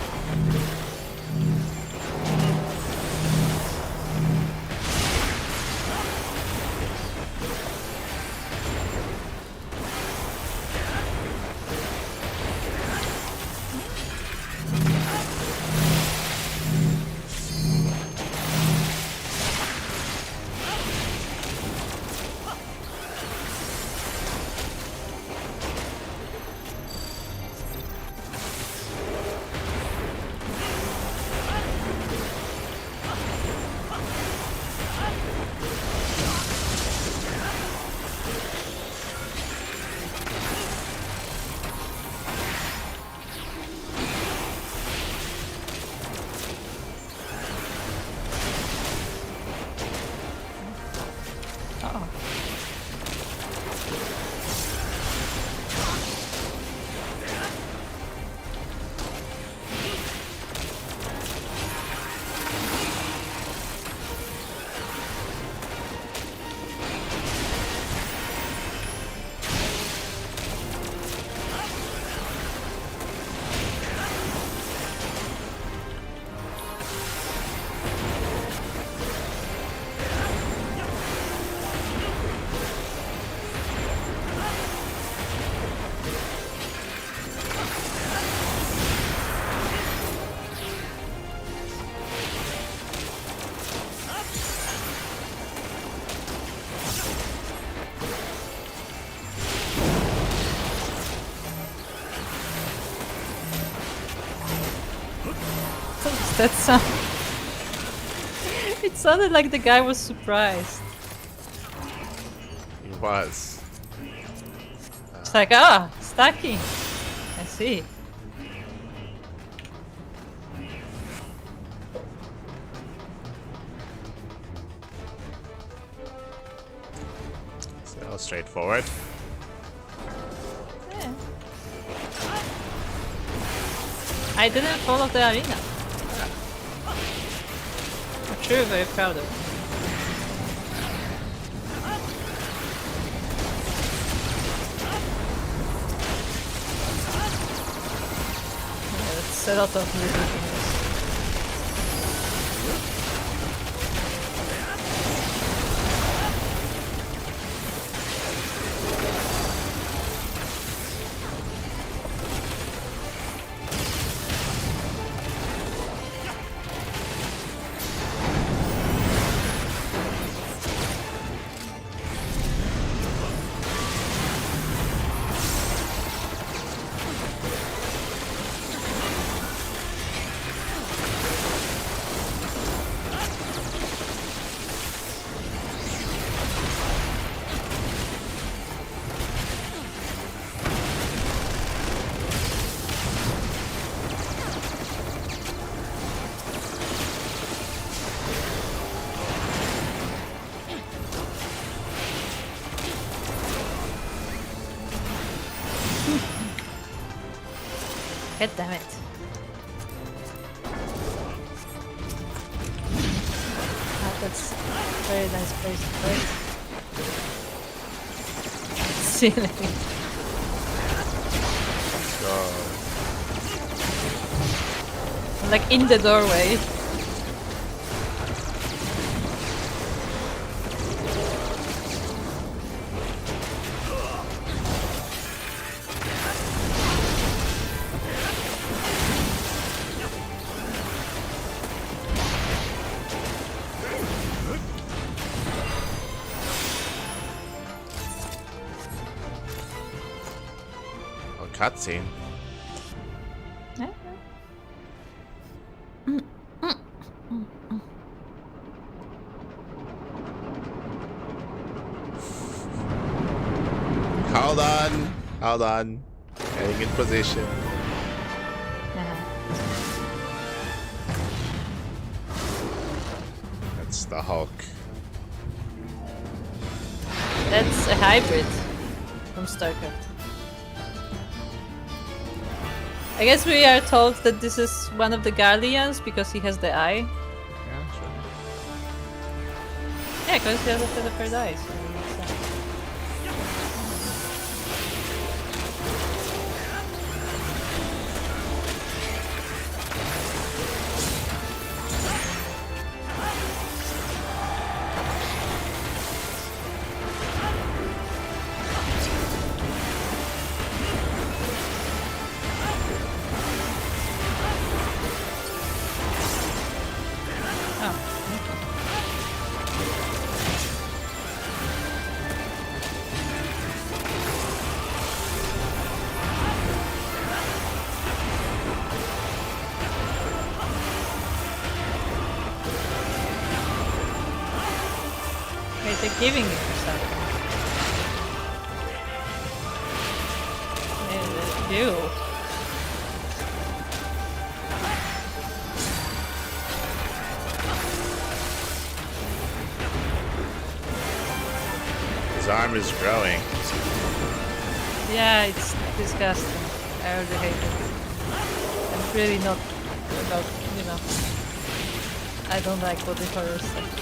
B: That sound. It sounded like the guy was surprised.
A: He was.
B: It's like, ah, stacking. I see.
A: So straightforward.
B: Yeah. I didn't fall off the arena. I'm truly very proud of it. Yeah, it's a lot of ridiculous. God damn it. Ah, that's a very nice place to play. Ceiling.
A: Go.
B: Like in the doorway.
A: Cutscene. Hold on. Hold on. Getting in position. That's the Hulk.
B: That's a hybrid from StarCraft. I guess we are told that this is one of the Guardians because he has the eye.
A: Yeah, sure.
B: Yeah, because he has a third eye. So it makes sense. Wait, they're giving me something. Ew.
A: His arm is growing.
B: Yeah, it's disgusting. I already hate it. I'm really not about, you know. I don't like body horror stuff.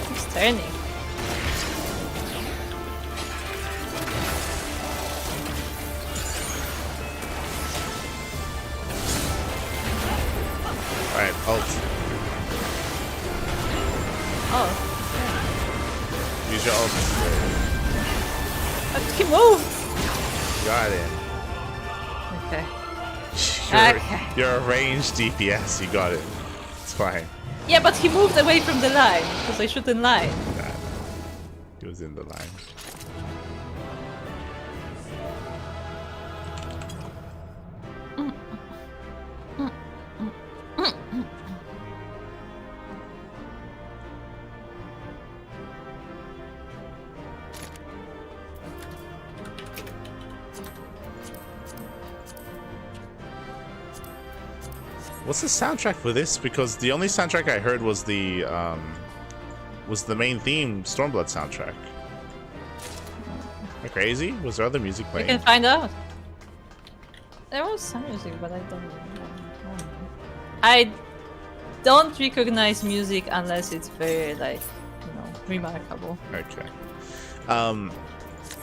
B: It's turning.
A: Alright, ult.
B: Oh,
A: Use your ult.
B: He moved!
A: Got it.
B: Okay.
A: You're a ranged DPS. You got it. It's fine.
B: Yeah, but he moved away from the line, because I shoot in line.
A: Nah. He was in the line. What's the soundtrack for this? Because the only soundtrack I heard was the main theme Stormblood soundtrack. Am I crazy? Was there other music
B: We
A: playing?
B: can find out. There was some music, but I don't know. I don't recognize music unless it's very, like, you know, remarkable.
A: Okay.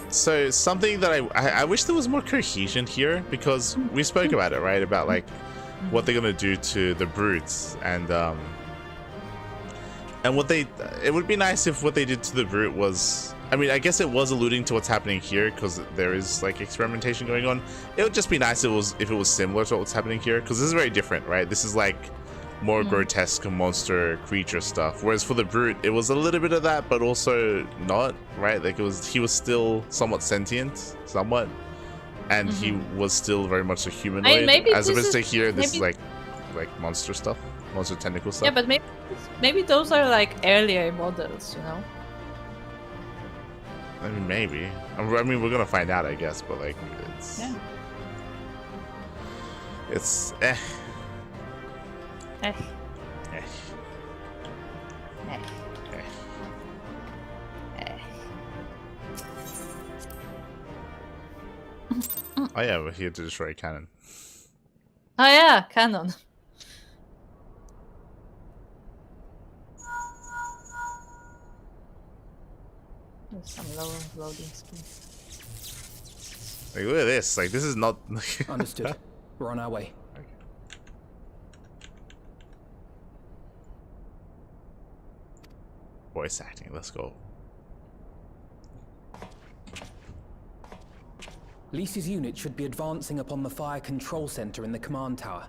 A: So something that I wish there was more cohesion here, because we spoke about it, right? About like what they're gonna do to the brutes, and what they, it would be nice if what they did to the brute was, I mean, I guess it was alluding to what's happening here because there is like experimentation going on. It would just be nice if it was similar to what's happening here, because this is very different, right? This is like more grotesque monster creature stuff, whereas for the brute it was a little bit of that, but also not, right? Like he was still somewhat sentient, somewhat, and he was still very much a humanoid, as opposed to here this is like monster stuff, monster tentacle stuff.
B: Yeah, but maybe those are like earlier models, you know.
A: I mean, maybe. I mean, we're gonna find out, I guess, but like, it's eh.
B: Eh.
A: Eh.
B: Eh.
A: Eh.
B: Eh.
A: Oh yeah, we're here to destroy a cannon.
B: Oh yeah, cannon. There's some loading screen.
A: Like, look at this. Like, this is not.
C: Understood. We're on our way.
A: Okay. Voice acting. Let's go.
C: Lisa's unit should be advancing upon the fire control center in the command tower.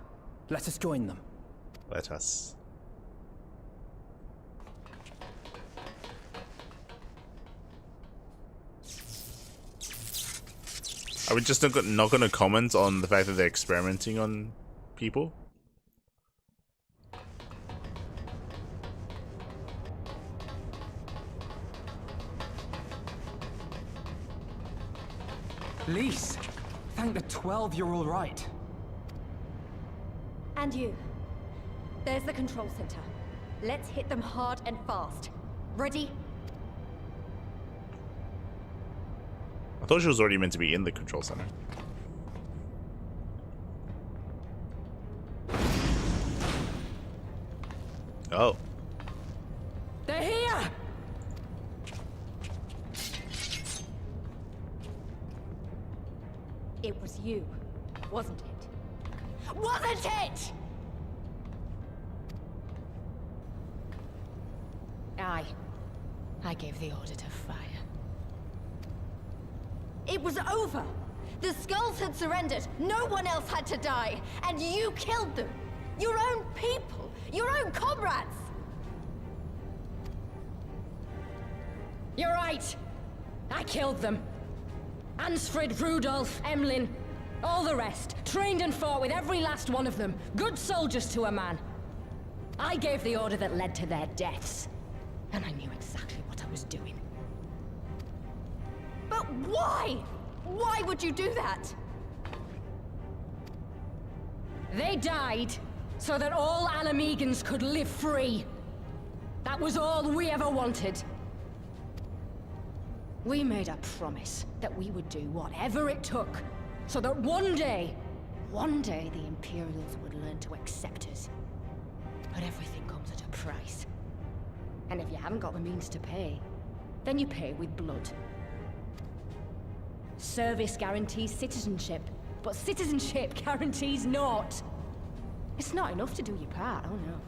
C: Let us join them.
A: Let us. Are we just not going to comment on the fact that they're experimenting on people?
C: Lise, thank the 12 you're all right.
D: And you. There's the control center. Let's hit them hard and fast. Ready?
A: I thought she was already meant to be in the control center. Oh.
C: They're here!
D: It was you, wasn't it? Wasn't it? I gave the order to fire. It was over! The skulls had surrendered, no one else had to die, and you killed them! Your own people! Your own comrades!
E: You're right! I killed them. Ansfrid, Rudolph, Emlyn, all the rest. Trained and fought with every last one of them. Good soldiers to a man. I gave the order that led to their deaths. And I knew exactly what I was doing.
D: But why? Why would you do that?
E: They died so that all Alamegans could live free. That was all we ever wanted. We made a promise that we would do whatever it took, so that one day the Imperials would learn to accept us. But everything comes at a price. And if you haven't got the means to pay, then you pay with blood. Service guarantees citizenship, but citizenship guarantees naught. It's not enough to do your part, oh no.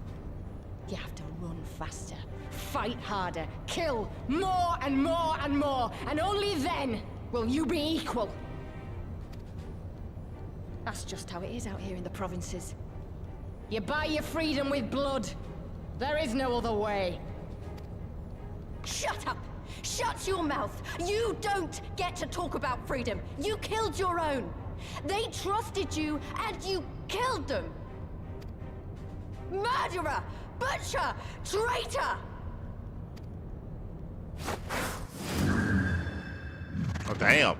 E: You have to run faster, fight harder, kill more and more and more, and only then Will you be equal? That's just how it is out here in the provinces. You buy your freedom with blood. There is no other way.
D: Shut up! Shut your mouth! You don't get to talk about freedom. You killed your own. They trusted you, and you killed them. Murderer! Butcher! Traitor!
A: Oh, damn.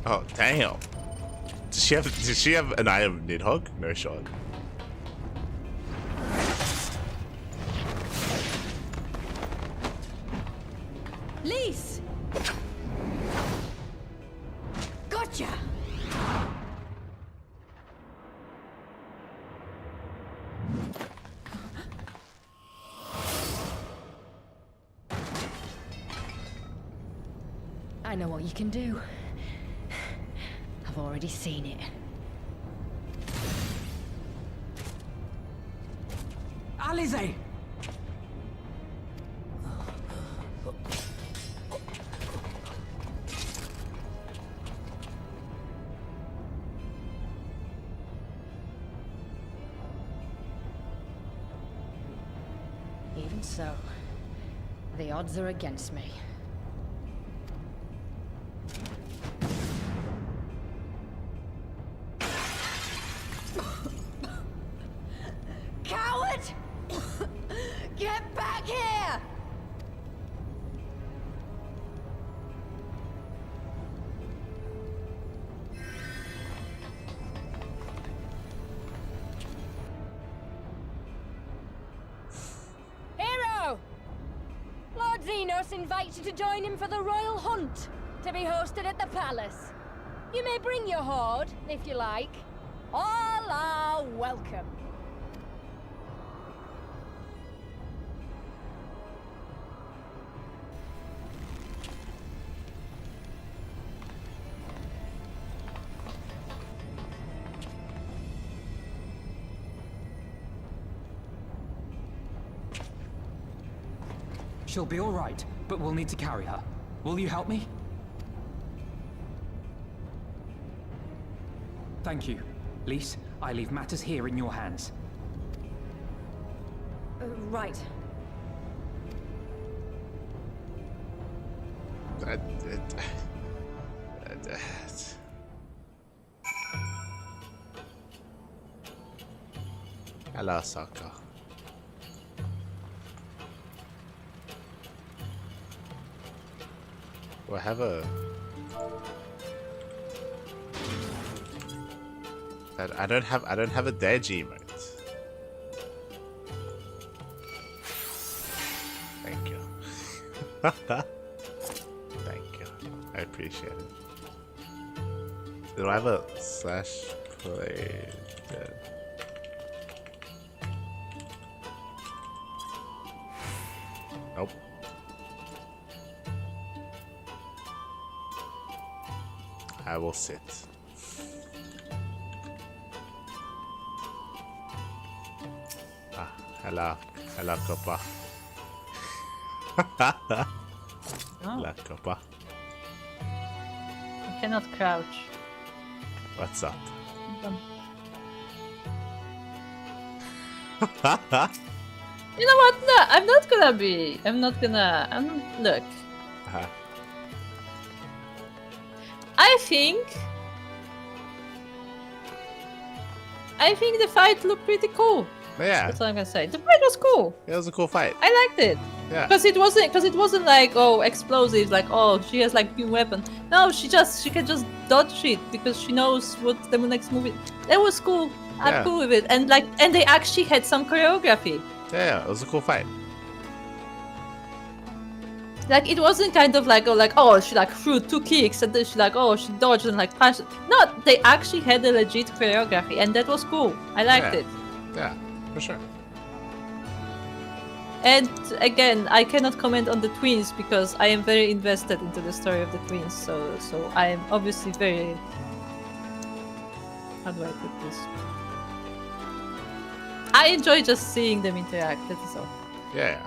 A: Oh, damn. Did she have an eye of Nidhogg? No shot.
D: Lise! Gotcha!
E: I know what you can do. I've already seen it.
C: Alize!
E: Even so, the odds are against me.
D: Coward! Get back here!
E: Hero! Lord Xenos invites you to join him for the royal hunt, to be hosted at the palace. You may bring your horde, if you like. All are welcome.
C: She'll be all right, but we'll need to carry her. Will you help me? Thank you. Lise, I leave matters here in your hands.
D: Right.
A: Hello, Sokka. Do I have a... I don't have a Deji emote. Thank you. Thank you. I appreciate it. Do I have a /play dead? Nope. I will sit. Ah, hello, Coppa. Hello, Coppa.
B: I cannot crouch.
A: What's up?
B: You know what? No, I'm not gonna be. Look. I think the fight looked pretty cool.
A: Yeah,
B: That's all I'm gonna say. The fight was cool.
A: it was a cool fight.
B: I liked it.
A: Yeah.
B: Because it wasn't like, oh, explosives, like, oh, she has like new weapon. No, she can just dodge shit because she knows what the next movie. That was cool. I'm
A: Yeah.
B: cool with it. And they actually had some choreography.
A: Yeah, it was a cool fight.
B: Like, it wasn't kind of like, oh, she like threw 2 kicks and then she like, oh, she dodged and like punched. No, they actually had a legit choreography and that was cool. I liked
A: Yeah.
B: it.
A: Yeah, for sure.
B: And again, I cannot comment on the twins because I am very invested into the story of the twins. So I am obviously very... How do I put this? I enjoy just seeing them interact, that is all.
A: Yeah.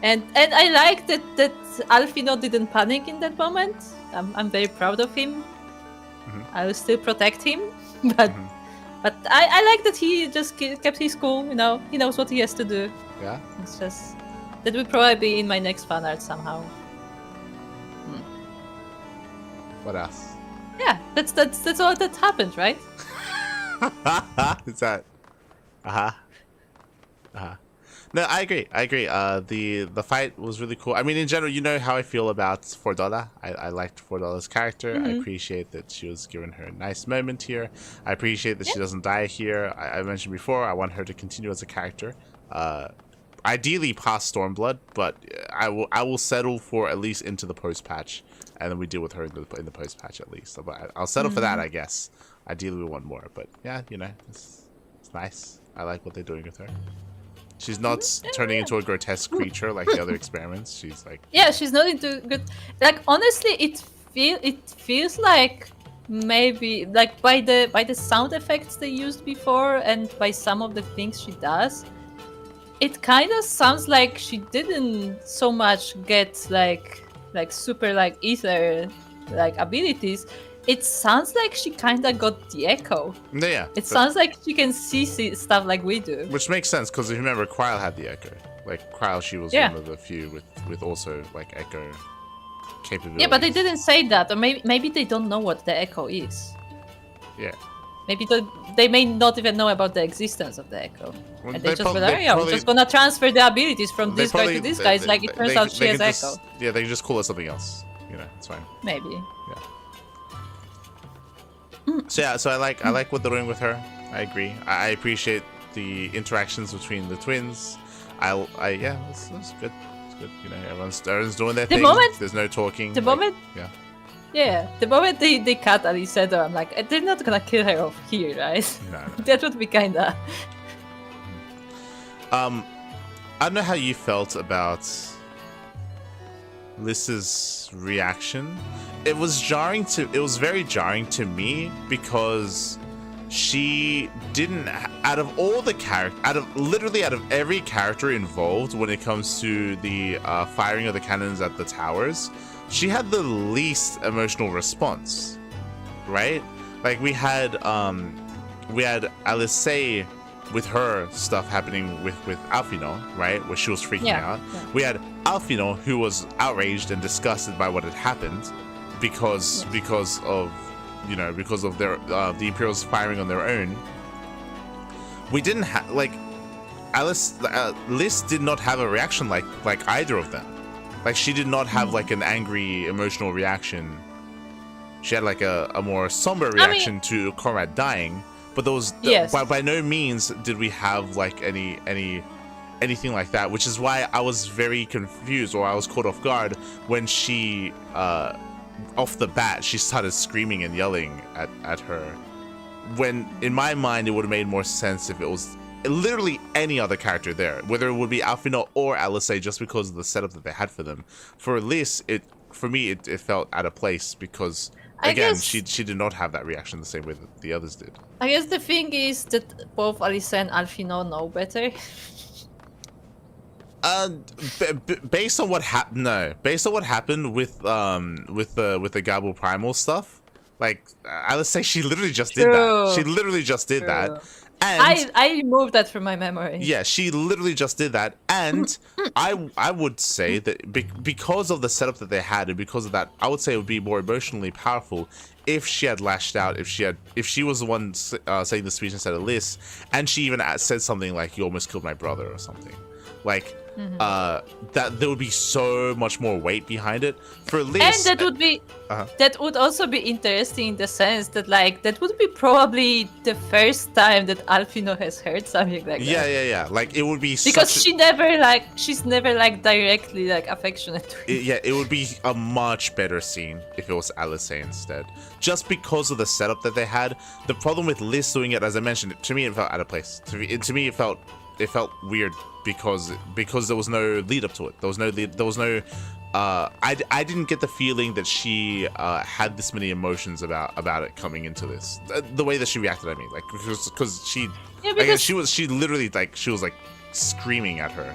B: And I like that Alfino didn't panic in that moment. I'm very proud of him. I will still protect him, but I like that he just kept his cool. You know, he knows what he has to do.
A: Yeah.
B: It's just that will probably be in my next fan art somehow.
A: What else?
B: Yeah, that's all that happened, right?
A: Is that? No, I agree. The fight was really cool. I mean, in general, you know how I feel about Fordola. I liked Fordola's character. I appreciate that she was given her a nice moment here. I appreciate that she doesn't die here. I mentioned before, I want her to continue as a character. Ideally past Stormblood, but I will settle for at least into the post patch, and then we deal with her in the post patch at least. But I'll settle for that, I guess. Ideally, we want more, but yeah, you know, it's nice. I like what they're doing with her. She's not turning into a grotesque creature like the other experiments. She's like,
B: yeah, she's not into good. Like honestly, it feels like maybe like by the sound effects they used before and by some of the things she does, it kind of sounds like she didn't so much get like super like ether like abilities. It sounds like she kind of got the echo.
A: yeah.
B: It sounds like she can see stuff like we do.
A: Which makes sense, because if you remember, Kryl had the echo. Like, Kryl, she was one of the few with also, like, echo capabilities.
B: Yeah, but they didn't say that. Or maybe they don't know what the echo is.
A: Yeah.
B: Maybe they may not even know about the existence of the echo.
A: Well,
B: And they just were like, yeah, we're just gonna transfer the abilities from this guy to this guy. It's like, it turns out she has echo.
A: Yeah, they can just call it something else. You know, it's fine.
B: Maybe.
A: Yeah. So yeah, so I like what they're doing with her. I agree. I appreciate the interactions between the twins. Yeah, it's good. It's good. You know, everyone's doing their thing. There's no talking.
B: The moment.
A: Yeah.
B: Yeah, the moment they cut Alicedo, I'm like, they're not gonna kill her off here, right?
A: No.
B: That would be kinda.
A: I don't know how you felt about Lys's reaction. It was very jarring to me, because she didn't, out of every character involved when it comes to the firing of the cannons at the towers, she had the least emotional response, right? Like we had Alice with her stuff happening with Alfino, right, where she was freaking out. Yeah. We had Alfino, who was outraged and disgusted by what had happened, because of their the Imperials firing on their own. We didn't have Lys did not have a reaction like either of them. Like she did not have like an angry emotional reaction. She had like a more somber reaction to Conrad dying. But those, by no means did we have like anything like that, which is why I was very confused, or I was caught off guard when she, off the bat, she started screaming and yelling at her. When in my mind it would have made more sense if it was literally any other character there, whether it would be Alfino or Alice, just because of the setup that they had for them. For Lys, for me it felt out of place, because again, she did not have that reaction the same way that the others did.
B: I guess the thing is that both Alice and Alfino know better.
A: Based on what happened, no. Based on what happened with the Gabble Primal stuff, like Alice, she literally just did that. She literally just did that. And
B: I removed that from my memory.
A: Yeah, she literally just did that, and I would say that because of the setup that they had, and because of that, I would say it would be more emotionally powerful if she had lashed out, if she was the one saying the speech instead of Lys, and she even said something like, "You almost killed my brother" or something, like. That there would be so much more weight behind it for Lys,
B: and that would be that would also be interesting in the sense that like that would be probably the first time that Alfino has heard something like that.
A: Yeah. Like it would be
B: because she's never directly like affectionate to him.
A: It would be a much better scene if it was Alice instead, just because of the setup that they had. The problem with Lys doing it, as I mentioned, to me it felt out of place. To me it felt weird. Because there was no lead up to it. There was no I didn't get the feeling that she had this many emotions about it coming into this. The way that she reacted, I mean, like because she literally like she was like screaming at her.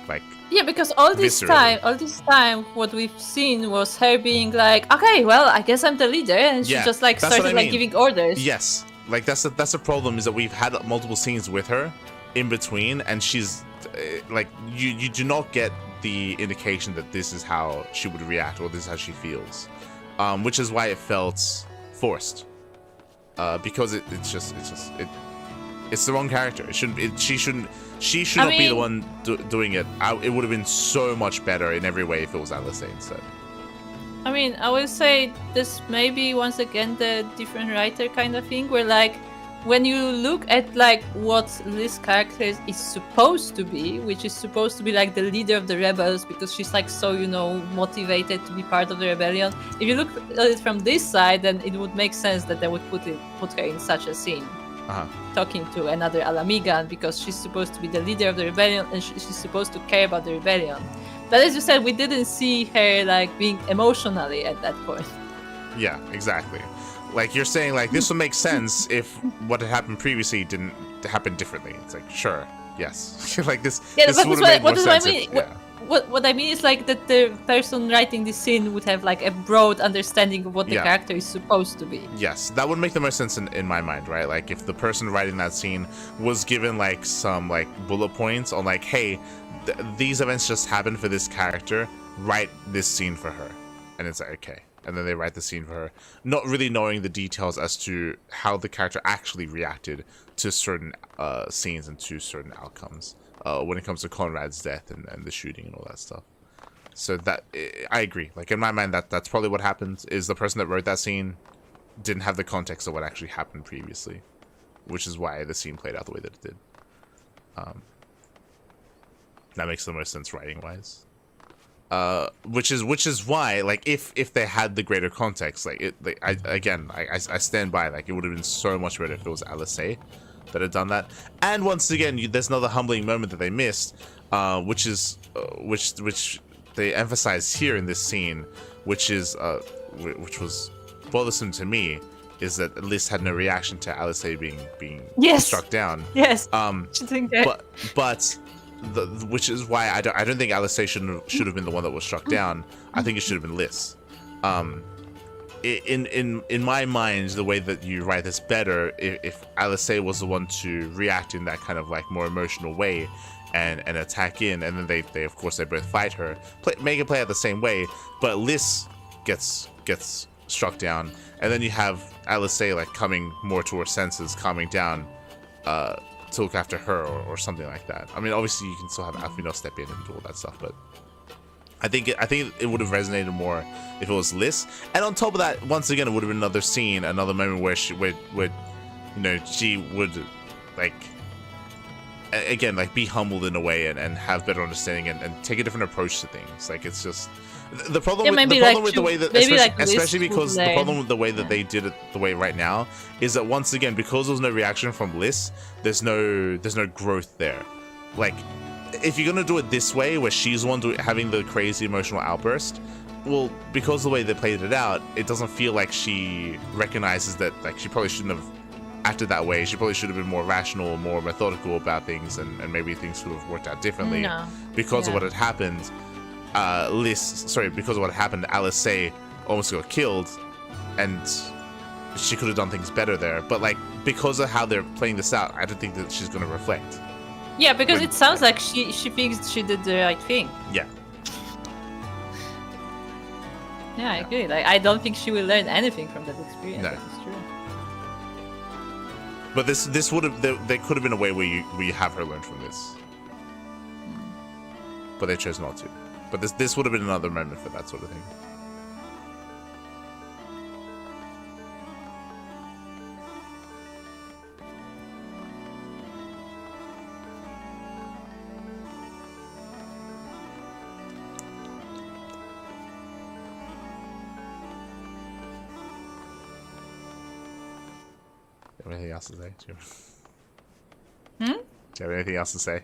A: like
B: Yeah, because all this
A: viscerally.
B: time, what we've seen was her being like, okay, well, I guess I'm the leader, and she
A: Yeah,
B: just like
A: that's what
B: started
A: I
B: like
A: mean.
B: giving orders.
A: Yes, like that's the problem, is that we've had multiple scenes with her in between, and she's like you do not get the indication that this is how she would react or this is how she feels, which is why it felt forced, because it's the wrong character. It shouldn't. She should not be the one doing it. It would have been so much better in every way if it was Alice instead.
B: I mean, I would say this may be once again the different writer kind of thing, where like when you look at like what Liz's character is supposed to be, which is supposed to be like the leader of the rebels because she's like so, you know, motivated to be part of the rebellion. If you look at it from this side, then it would make sense that they would put her in such a scene. Talking to another Alamigan, because she's supposed to be the leader of the rebellion and she's supposed to care about the rebellion. But as you said, we didn't see her like being emotionally at that point.
A: Yeah, exactly. Like you're saying, like this would make sense if what had happened previously didn't happen differently. It's like, sure, yes, like this.
B: Yeah,
A: this
B: but
A: would have made more
B: what I
A: sense
B: mean?
A: if, yeah.
B: What I mean is like that the person writing this scene would have like a broad understanding of what the character is supposed to be.
A: Yes, that would make the most sense in my mind, right? Like if the person writing that scene was given like some like bullet points on like, hey, these events just happened for this character, write this scene for her, and it's like, okay, and then they write the scene for her, not really knowing the details as to how the character actually reacted to certain scenes and to certain outcomes. When it comes to Conrad's death and the shooting and all that stuff. So that, I agree. Like in my mind, that's probably what happened, is the person that wrote that scene didn't have the context of what actually happened previously, which is why the scene played out the way that it did. That makes the most sense writing-wise. Which is why, like, if they had the greater context, like, I stand by, like, it would have been so much better if it was Alice that had done that. And once again, there's another humbling moment that they missed, which they emphasize here in this scene, which was bothersome to me, is that Liz had no reaction to Alice being struck down.
B: Yes.
A: But which is why I don't think Alice should have been the one that was struck down. I think it should have been Liz. In my mind, the way that you write this better, if Alice was the one to react in that kind of like more emotional way and attack in, and then they of course they both fight her, make it play out the same way, but Liz gets struck down, and then you have Alice like coming more to her senses, calming down to look after her or something like that. I mean, obviously you can still have Alfino step in and do all that stuff, but I think it would have resonated more if it was Liz. And on top of that, once again, it would have been another scene, another moment where she would like again like be humbled in a way and have better understanding and take a different approach to things. Like it's just the problem with the way that especially because the problem with the way that they did it the way right now is that once again, because there was no reaction from Liz, there's no growth there. Like, if you're gonna do it this way, where she's the one having the crazy emotional outburst, well, because of the way they played it out, it doesn't feel like she recognizes that like she probably shouldn't have acted that way. She probably should have been more rational, more methodical about things, and maybe things could have worked out differently because of what had happened. Because of what happened, Alice almost got killed, and she could have done things better there. But like, because of how they're playing this out, I don't think that she's gonna reflect.
B: Yeah, because it sounds like she thinks she did the right thing.
A: Yeah.
B: Yeah, I agree. Like, I don't think she will learn anything from that experience.
A: No.
B: That's true.
A: But this would have there could have been a way where you have her learn from this, but they chose not to. But this would have been another moment for that sort of thing. Do you have anything else to say? Do you have anything else to say?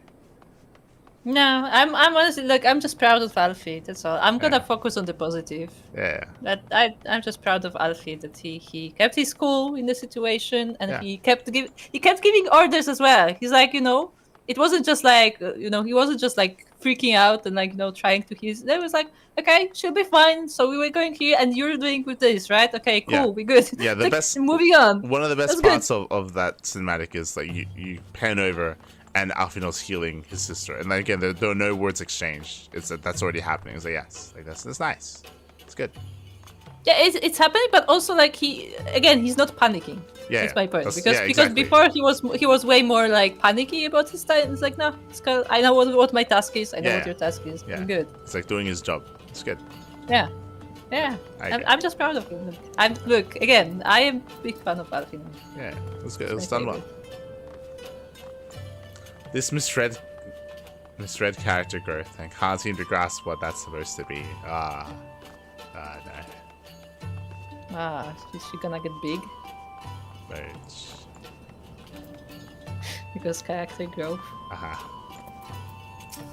B: No, I'm honestly, like, I'm just proud of Alfie. That's all. I'm gonna focus on the positive.
A: Yeah.
B: I'm just proud of Alfie that he kept his cool in the situation, and he kept giving orders as well. He's like, it wasn't just like he wasn't just like freaking out and like trying to heal. They was like, okay, she'll be fine. So we were going here, and you're doing with this, right? Okay, cool,
A: Yeah.
B: we good.
A: Yeah, the
B: Like,
A: best.
B: moving on.
A: One of the best
B: That's good.
A: parts of that cinematic is like you pan over and Alphinaud's healing his sister, and like, again, there are no words exchanged. It's that's already happening. It's like, yes, like that's nice. It's good.
B: Yeah, it's happening, but also like he's not panicking.
A: Yeah,
B: That's my point.
A: that's-
B: Because
A: yeah,
B: because
A: exactly.
B: before he was way more like panicky about his time. It's like, no, it's good. I know what my task is. I know
A: Yeah.
B: what your task is.
A: Yeah.
B: I'm good.
A: It's like doing his job. It's good.
B: Yeah. Yeah. I'm just proud of him. Look, again, I am a big fan of Alfina.
A: Yeah, it's good. It's
B: my
A: done well.
B: favorite.
A: This misread character growth and can't seem to grasp what that's supposed to be. No.
B: Is she gonna get big?
A: Merge.
B: Because character growth.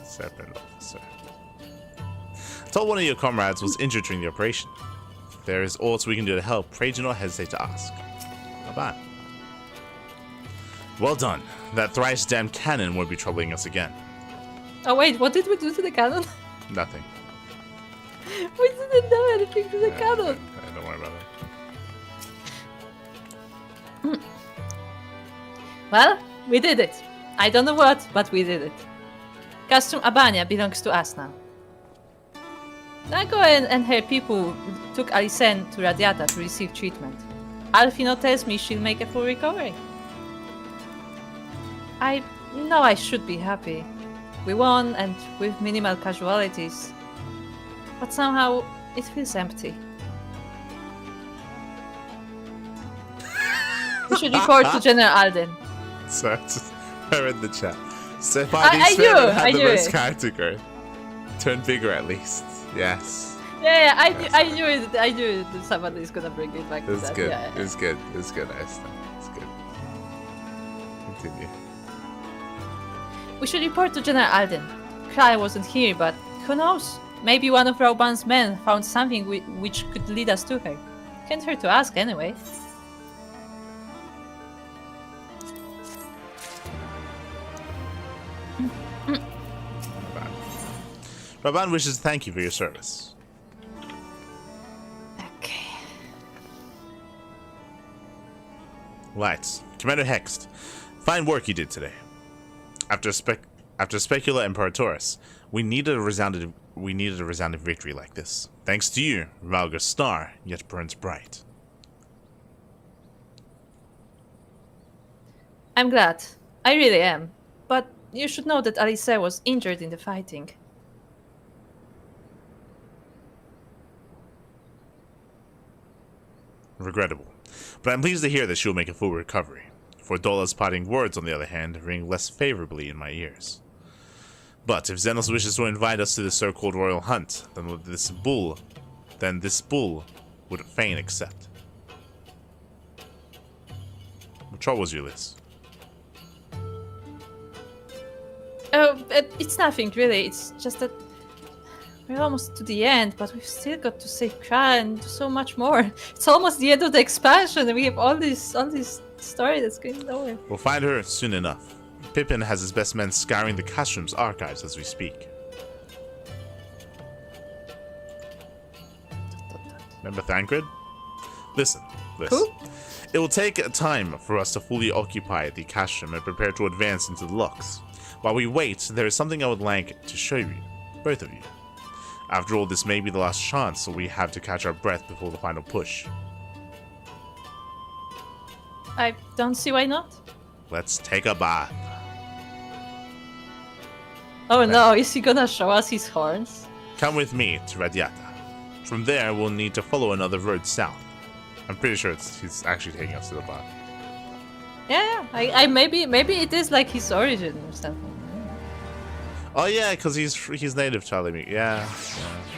A: Serpent officer. I told one of your comrades was injured during the operation. If there is aught we can do to help, pray do not hesitate to ask. Raban. Well done. That thrice damned cannon won't be troubling us again.
B: Oh wait, what did we do to the cannon?
A: Nothing.
B: We didn't do anything to the cannon.
A: Don't worry about it.
B: Well, we did it. I don't know what, but we did it. Castrum Abania belongs to us now. Nago and her people took Alicent to Radiata to receive treatment. Alfino tells me she'll make a full recovery. I know I should be happy. We won, and with minimal casualties. But somehow, it feels empty. We should report to General Alden.
A: So I read the chat. Stefani
B: I
A: Sven
B: knew,
A: had
B: I
A: the
B: knew
A: most
B: it.
A: character growth. Turn bigger at least. Yes.
B: Yeah, I knew it. I knew that somebody's gonna bring it back to
A: It's
B: that.
A: good.
B: Yeah.
A: It's good. It's good, Esther. It's good. Continue.
B: We should report to General Alden. Cry wasn't here, but who knows? Maybe one of Rauban's men found something which could lead us to her. Can't hurt to ask anyway.
A: Raban wishes to thank you for your service.
B: Okay.
A: Lights. Commander Hext. Fine work you did today. After Specula and Imperatoris, we needed a resounding victory like this. Thanks to you, Valgar's star yet burns bright.
B: I'm glad. I really am. But you should know that Alice was injured in the fighting.
A: Regrettable. But I'm pleased to hear that she'll make a full recovery. For Dola's parting words, on the other hand, ring less favorably in my ears. But if Xenos wishes to invite us to the so-called royal hunt, then this bull would fain accept. What troubles you, Liz?
B: Oh, it's nothing really. It's just that we're almost to the end, but we've still got to save Kra and do so much more. It's almost the end of the expansion, and we have all this story that's going nowhere.
A: We'll find her soon enough. Pippin has his best men scouring the Castrum's archives as we speak. Remember Thancred? Listen, Liz.
B: Who?
A: It will take time for us to fully occupy the Castrum and prepare to advance into the Lux. While we wait, there is something I would like to show you, both of you. After all, this may be the last chance, so we have to catch our breath before the final push.
B: I don't see why not.
A: Let's take a bath.
B: Oh no, is he gonna show us his horns?
A: Come with me to Radiata. From there, we'll need to follow another road south. I'm pretty sure he's actually taking us to the bath.
B: Yeah, I maybe it is like his origin or something.
A: Oh yeah, because he's native Charlie Meek. Yeah.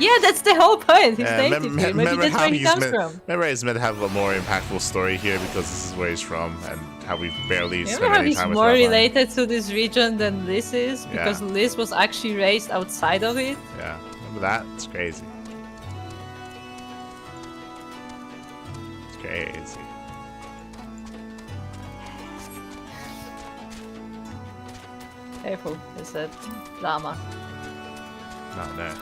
B: Yeah, that's the whole point. He's
A: Yeah,
B: native here. Maybe that's where he comes from.
A: Remember he's meant to have a more impactful story here because this is where he's from and how we barely spent
B: Remember how
A: any
B: he's
A: time with
B: more
A: Raban.
B: related to this region than Liz is? Because Liz was actually raised outside of it.
A: Yeah, remember that? It's crazy. It's crazy.
B: Careful, there's a llama.
A: Oh no.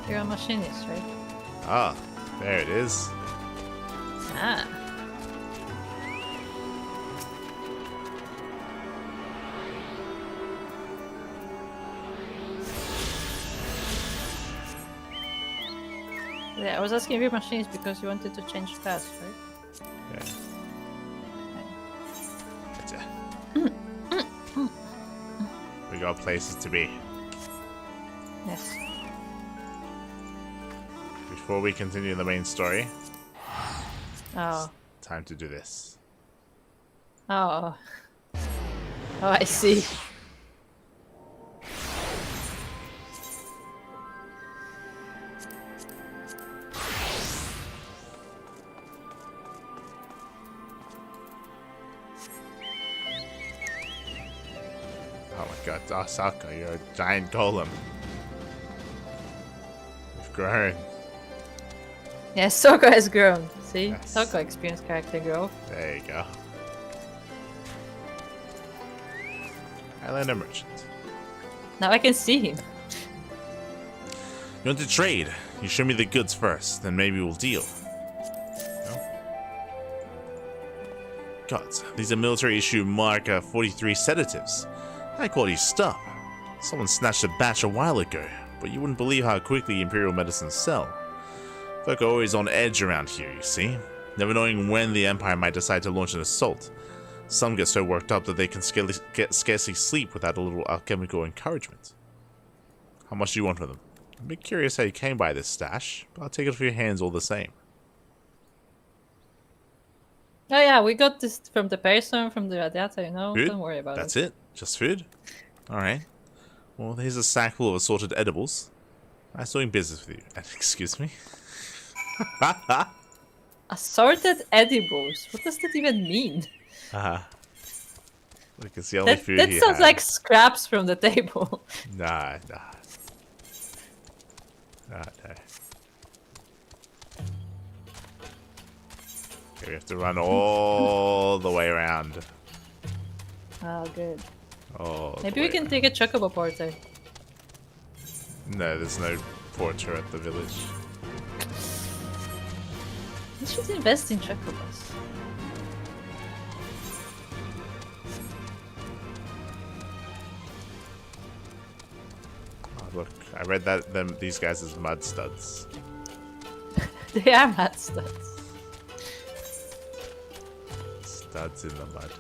B: You're a machinist, right?
A: Ah, there it is.
B: Ah. Yeah, I was asking if you're a machinist because you wanted to change class, right?
A: Yeah. We got places to be.
B: Yes.
A: Before we continue the main story,
B: Oh.
A: time to do this.
B: Oh. Oh, I see.
A: Oh my god, Asaka, you're a giant golem. You've grown.
B: Yes, Soko has grown. See?
A: Yes.
B: Soko experienced character growth.
A: There you go. Islander merchant.
B: Now I can see him.
A: You want to trade? You show me the goods first, then maybe we'll deal. No? Gods, these are military issue Mark 43 sedatives. High quality stuff. Someone snatched a batch a while ago, but you wouldn't believe how quickly Imperial medicines sell. Folk are always on edge around here, you see. Never knowing when the Empire might decide to launch an assault. Some get so worked up that they can scarcely sleep without a little alchemical encouragement. How much do you want for them? I'm a bit curious how you came by this stash, but I'll take it off your hands all the same.
B: Oh yeah, we got this from the person, from the radiator, you know?
A: Food?
B: Don't worry about
A: That's
B: it.
A: it? Just food? Alright. Well, here's a sack full of assorted edibles. Nice doing business with you. Excuse me?
B: Assorted edibles? What does that even mean?
A: Look, it's the only food
B: That
A: he
B: sounds
A: had.
B: like scraps from the table.
A: Nah. No. Okay, we have to run all the way around.
B: Oh, good.
A: All
B: Maybe
A: the
B: we
A: way
B: can take a chocobo porter.
A: around. No, there's no porter at the village.
B: We should invest in chocobos.
A: Oh, look, I read that these guys as mud studs.
B: They are mad studs.
A: Studs in the mud.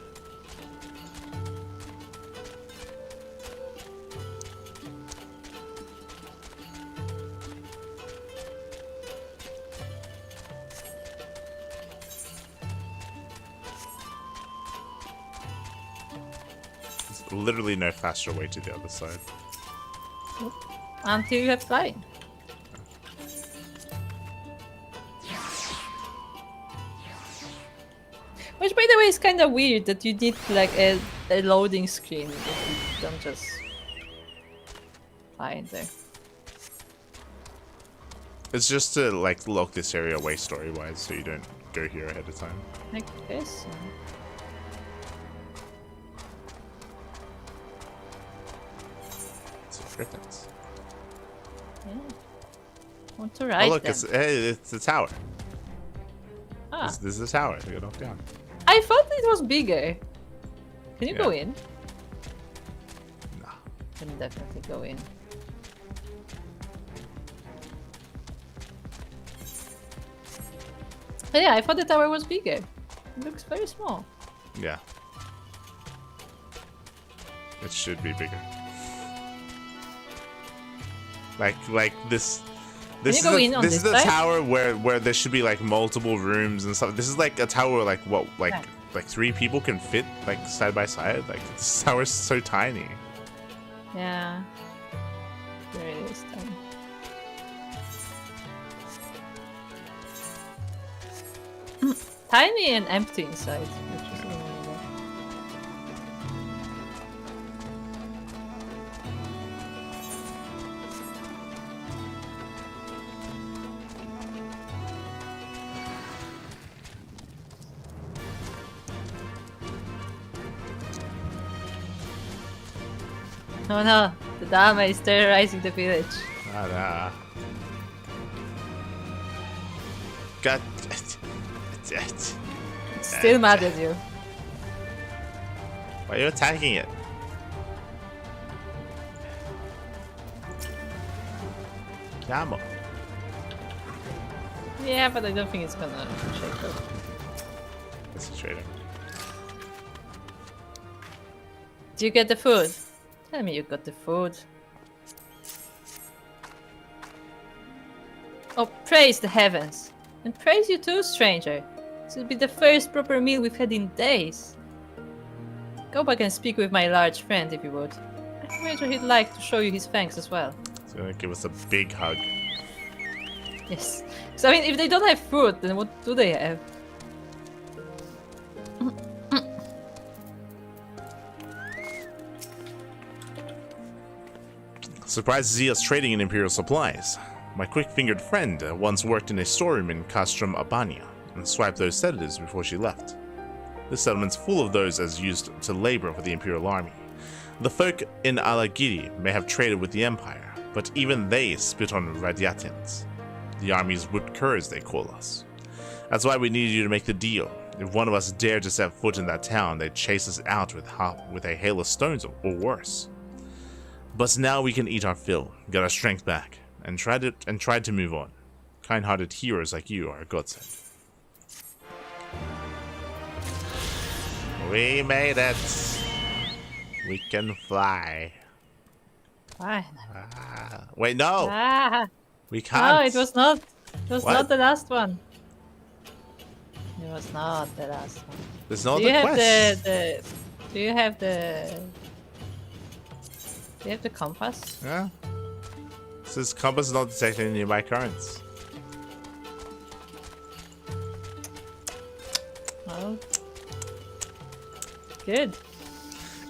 A: There's literally no faster way to the other side.
B: Until you have flying. Which, by the way, is kind of weird that you need like a loading screen if you don't just fly in there.
A: It's just to like lock this area away story-wise, so you don't go here ahead of time.
B: I guess so.
A: It's griffins.
B: Yeah. Want to ride
A: Oh look,
B: them.
A: it's the tower.
B: Ah,
A: This is the tower. They got knocked down.
B: I thought it was bigger. Can you go
A: Yeah.
B: in?
A: Nah.
B: Can definitely go in. But yeah, I thought the tower was bigger. It looks very small.
A: Yeah. It should be bigger. Like this. This
B: you go
A: is
B: in on
A: this is
B: this
A: the
B: side?
A: tower where there should be like multiple rooms and stuff. This is like a tower like what
B: Yeah.
A: like 3 people can fit like side by side. Like this tower is so tiny.
B: Yeah. There it is then. Tiny and empty inside, which is annoying. Oh no, the Dama is terrorizing the village.
A: Ah, nah. God.
B: It's still mad at you.
A: Why are you attacking it? Camo.
B: Yeah, but I don't think it's gonna shake up.
A: It's a traitor.
B: Do you get the food? Tell me you got the food. Oh, praise the heavens. And praise you too, stranger. This will be the first proper meal we've had in days. Go back and speak with my large friend, if you would. I'm sure he'd like to show you his thanks as well.
A: He's gonna give us a big hug.
B: Yes. So, I mean, if they don't have food, then what do they have?
A: Surprised to see us trading in Imperial supplies. My quick-fingered friend once worked in a storeroom in Castrum Albania and swiped those sedatives before she left. This settlement's full of those as used to labor for the Imperial army. The folk in Alagiri may have traded with the Empire, but even they spit on Radiatins. The army's whipped curs, they call us. That's why we needed you to make the deal. If one of us dared to set foot in that town, they'd chase us out with a hail of stones or worse. But now we can eat our fill, get our strength back, and tried to move on. Kind-hearted heroes like you are a godsend. We made it. We can fly.
B: Fine.
A: Wait, no.
B: Ah.
A: We can't.
B: No, it was not. It was
A: What?
B: not the last one. It was not the last one.
A: There's no
B: Do you
A: other
B: have
A: quest.
B: Do you have the? Do you have the compass?
A: Yeah. Says compass is not detecting nearby currents.
B: Well, good.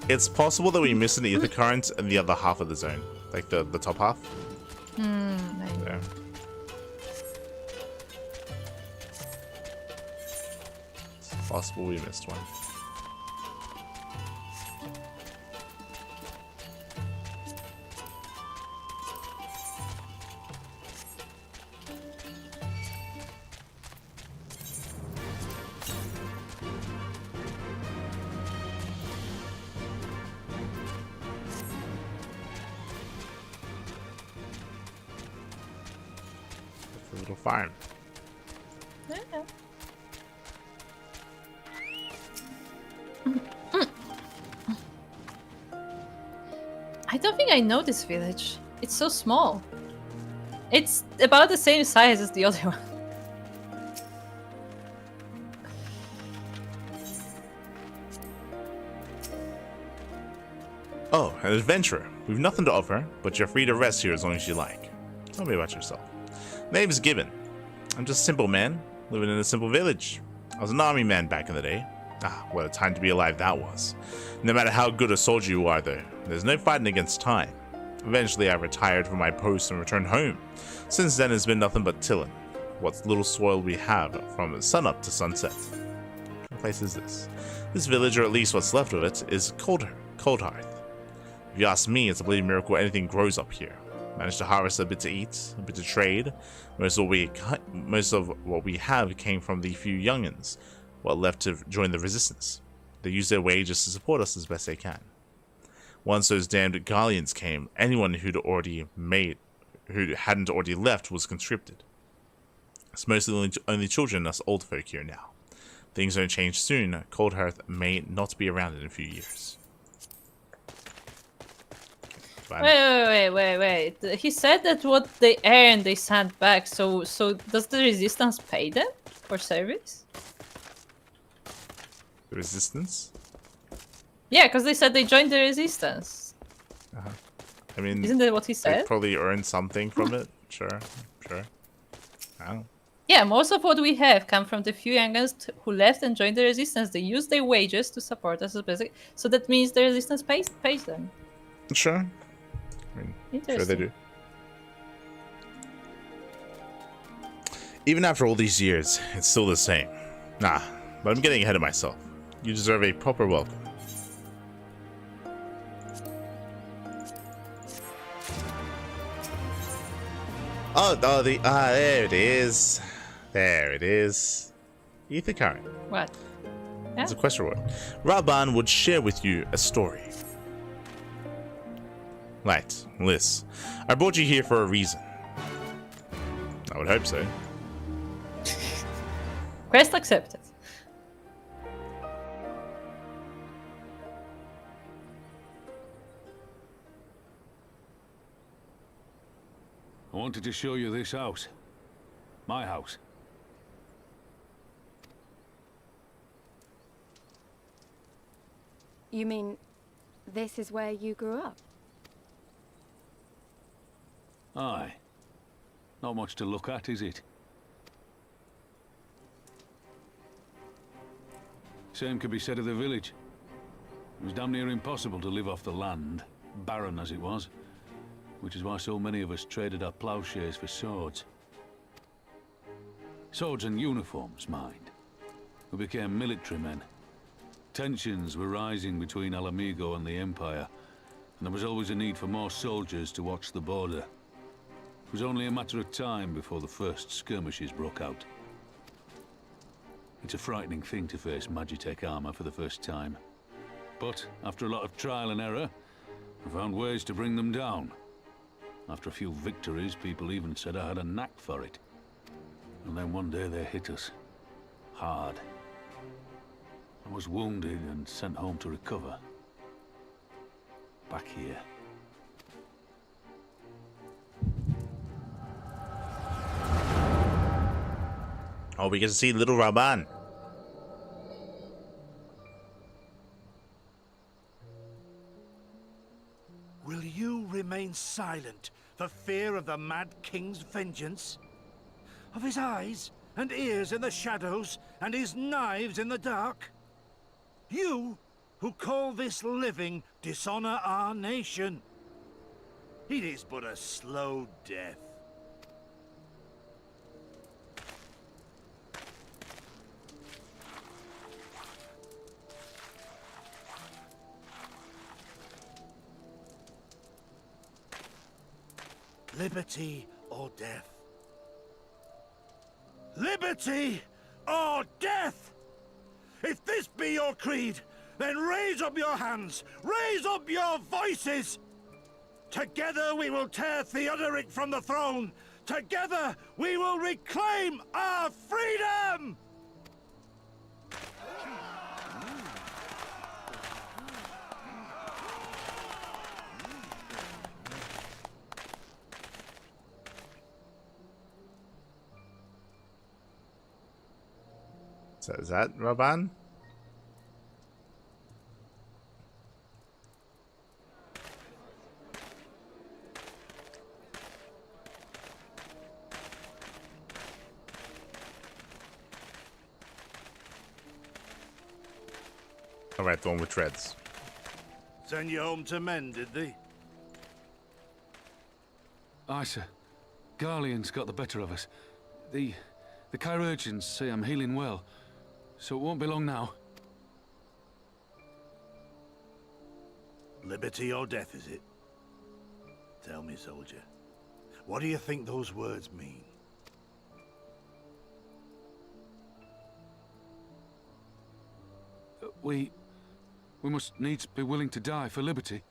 A: It's possible that we missed an ether current in the other half of the zone, like the top half.
B: Maybe.
A: Yeah. It's possible we missed one. It's a little farm.
B: Yeah. I don't think I know this village. It's so small. It's about the same size as the other one.
A: Oh, an adventurer. We've nothing to offer, but you're free to rest here as long as you like. Tell me about yourself. Name's Gibbon. I'm just a simple man, living in a simple village. I was an army man back in the day. Ah, what a time to be alive that was. No matter how good a soldier you are, though, there's no fighting against time. Eventually, I retired from my post and returned home. Since then, it's been nothing but tilling. What little soil we have from sunup to sunset. What place is this? This village, or at least what's left of it, is Coldhearth. If you ask me, it's a bloody miracle anything grows up here. Managed to harvest a bit to eat, a bit to trade. Most of what we have came from the few youngins, what left to join the resistance. They use their wages to support us as best they can. Once those damned Gallians came, anyone who hadn't already left was conscripted. It's mostly only children and us old folk here now. Things don't change soon. Coldhearth may not be around in a few years.
B: Wait. He said that what they earn, they send back. So does the resistance pay them for service?
A: The resistance?
B: Yeah, because they said they joined the resistance.
A: I mean,
B: Isn't that what he
A: they
B: said?
A: probably earn something from it. Sure. I don't know.
B: Yeah, most of what we have come from the few youngins who left and joined the resistance. They use their wages to support us as basic. So that means the resistance pays them.
A: Sure. I mean, sure they do. Even after all these years, it's still the same. Nah, but I'm getting ahead of myself. You deserve a proper welcome. There it is. There it is. Ether current.
B: What? Yeah?
A: It's a quest reward. Raban would share with you a story. Right, Liz. I brought you here for a reason. I would hope so.
B: Quest accepted.
F: I wanted to show you this house. My house.
G: You mean this is where you grew up?
F: Aye. Not much to look at, is it? Same could be said of the village. It was damn near impossible to live off the land, barren as it was. Which is why so many of us traded our plowshares for swords. Swords and uniforms, mind. We became military men. Tensions were rising between Alamigo and the Empire, and there was always a need for more soldiers to watch the border. It was only a matter of time before the first skirmishes broke out. It's a frightening thing to face Magitech armor for the first time. But after a lot of trial and error, I found ways to bring them down. After a few victories, people even said I had a knack for it. And then one day they hit us. Hard. I was wounded and sent home to recover. Back here.
A: Oh, we get to see little Raban.
H: Will you remain silent for fear of the Mad King's vengeance? Of his eyes and ears in the shadows and his knives in the dark? You, who call this living dishonor our nation. It is but a slow death. Liberty or death? Liberty or death? If this be your creed, then raise up your hands, raise up your voices! Together we will tear Theodoric from the throne! Together we will reclaim our freedom!
A: So is that Raban? Alright, the one with treads.
H: Send you home to men, did they?
F: Aye, sir. Garlean's got the better of us. The chirurgeons say I'm healing well, so it won't be long now.
H: Liberty or death, is it? Tell me, soldier. What do you think those words mean?
F: We must needs be willing to die for liberty.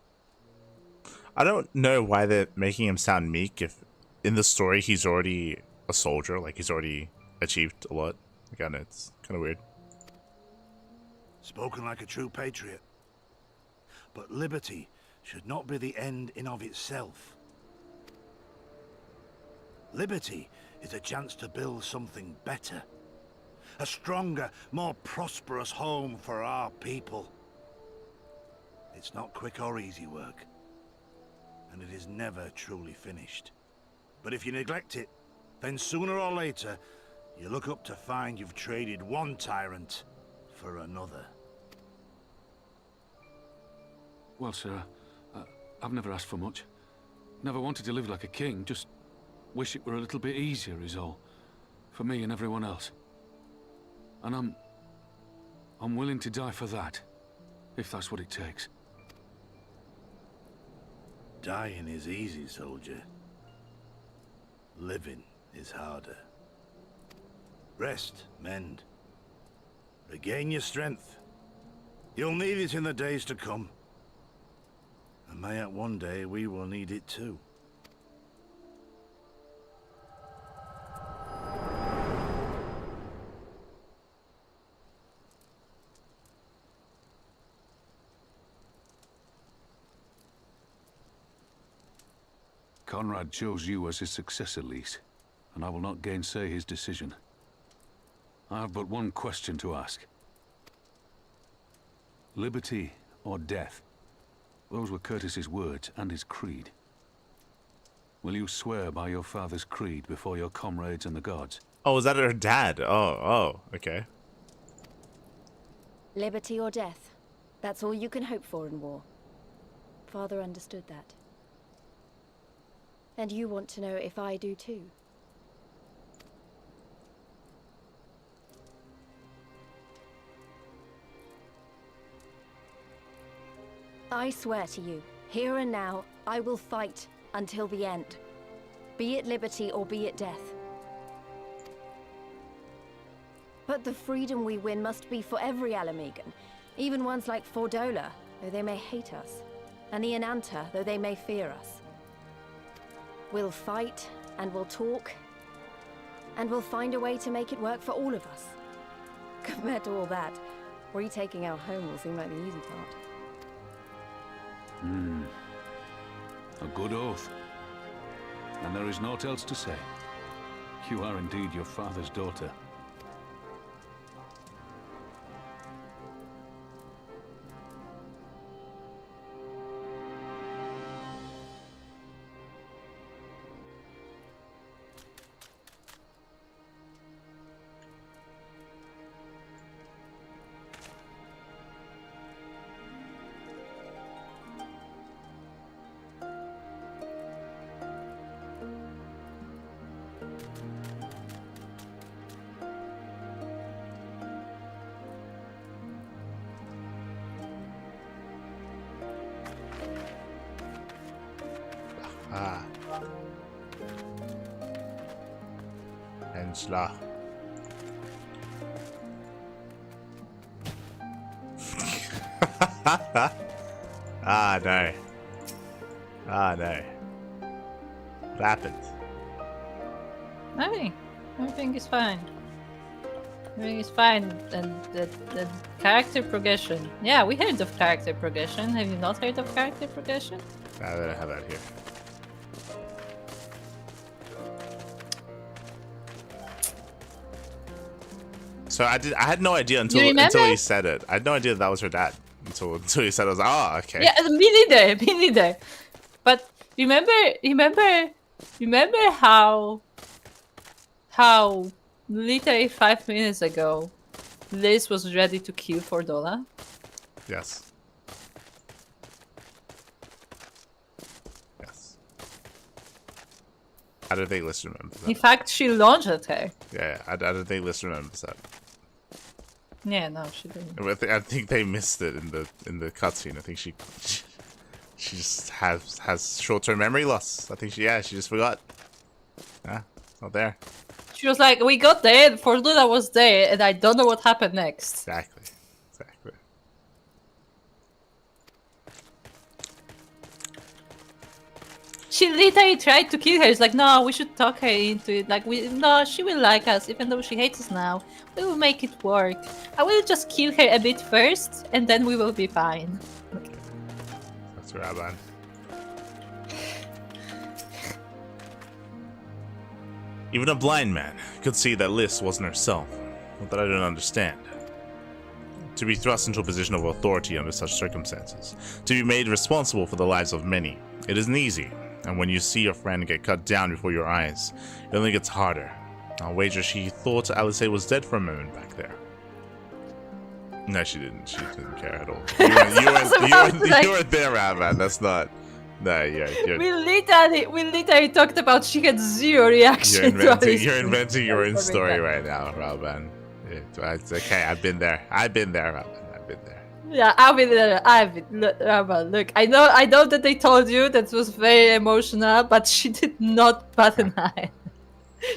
A: I don't know why they're making him sound meek if in the story he's already a soldier, like he's already achieved a lot. Again, it's kind of weird.
H: Spoken like a true patriot. But liberty should not be the end in of itself. Liberty is a chance to build something better. A stronger, more prosperous home for our people. It's not quick or easy work. And it is never truly finished. But if you neglect it, then sooner or later, you look up to find you've traded one tyrant for another.
F: Well, sir, I've never asked for much. Never wanted to live like a king, just wish it were a little bit easier is all. For me and everyone else. And I'm willing to die for that, if that's what it takes.
H: Dying is easy, soldier. living is harder. Rest, mend. Regain your strength. You'll need it in the days to come. And mayhap one day we will need it too.
F: Conrad chose you as his successor, Lys, and I will not gainsay his decision. I have but one question to ask. Liberty or death? Those were Curtis's words and his creed. Will you swear by your father's creed before your comrades and the gods?
A: Oh, was that her dad? Oh, okay.
G: Liberty or death. That's all you can hope for in war. Father understood that. And you want to know if I do too. I swear to you, here and now, I will fight until the end. Be it liberty or be it death. But the freedom we win must be for every Alamegan, even ones like Fordola, though they may hate us, and the Ananta, though they may fear us. We'll fight, and we'll talk, and we'll find a way to make it work for all of us. Compared to all that, retaking our home will seem like the easy part.
F: A good oath. And there is naught else to say. You are indeed your father's daughter.
A: Hensla. No. No. What happened?
B: Nothing. Everything is fine. Everything is fine. And the character progression. Yeah, we heard of character progression. Have you not heard of character progression?
A: I don't have that here. So I had no idea until he said it. I had no idea that was her dad until he said it. I was like, oh, okay.
B: Yeah, me neither. But remember how literally 5 minutes ago, Liz was ready to kill Fordola?
A: Yes. I don't think Liz remembers that.
B: In fact, she launched at her.
A: Yeah, I don't think Liz remembers that.
B: Yeah, no, she didn't.
A: I think they missed it in the cutscene. I think she just has short-term memory loss. I think she just forgot. Yeah, not there.
B: She was like, we got there, Fordola was there, and I don't know what happened next.
A: Exactly.
B: She literally tried to kill her. It's like, no, we should talk her into it. Like, no, she will like us, even though she hates us now. We will make it work. I will just kill her a bit first, and then we will be fine. Okay.
A: That's right, man. Even a blind man could see that Liz wasn't herself. Not that I don't understand. To be thrust into a position of authority under such circumstances, to be made responsible for the lives of many, it isn't easy. And when you see your friend get cut down before your eyes, it only gets harder. I'll wager she thought Alice was dead for a moment back there. No, she didn't. She didn't care at all. You weren't there, man. That's not. No, you're
B: we literally talked about she had zero reaction.
A: You're inventing your own story right now, Robin. It's okay. I've been there, Robin. I've been there.
B: Yeah, look, I know that they told you that was very emotional, but she did not bat an eye.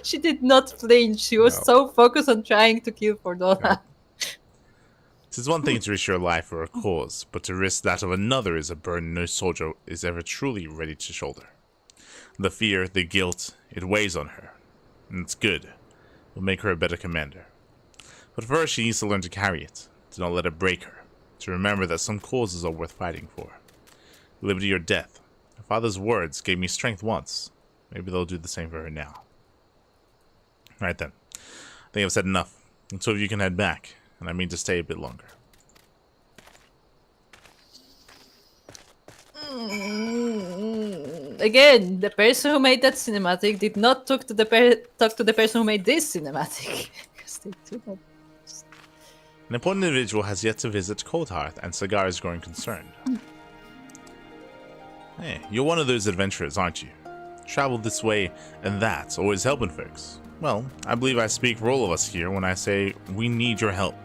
B: She did not flinch. She was so focused on trying to kill Fordola.
A: It is one thing to risk your life for a cause, but to risk that of another is a burden no soldier is ever truly ready to shoulder. The fear, the guilt, it weighs on her. And it's good. It will make her a better commander. But first she needs to learn to carry it, to not let it break her, to remember that some causes are worth fighting for. Liberty or death. Her father's words gave me strength once. Maybe they'll do the same for her now. Right then. I think I've said enough. The two of you can head back, and I mean to stay a bit longer.
B: Again, the person who made that cinematic did not talk to the person who made this cinematic. Because they do not.
A: An important individual has yet to visit Cold Hearth, and Sagar is growing concerned. Hey, you're one of those adventurers, aren't you? Travel this way and that, always helping folks. Well, I believe I speak for all of us here when I say we need your help.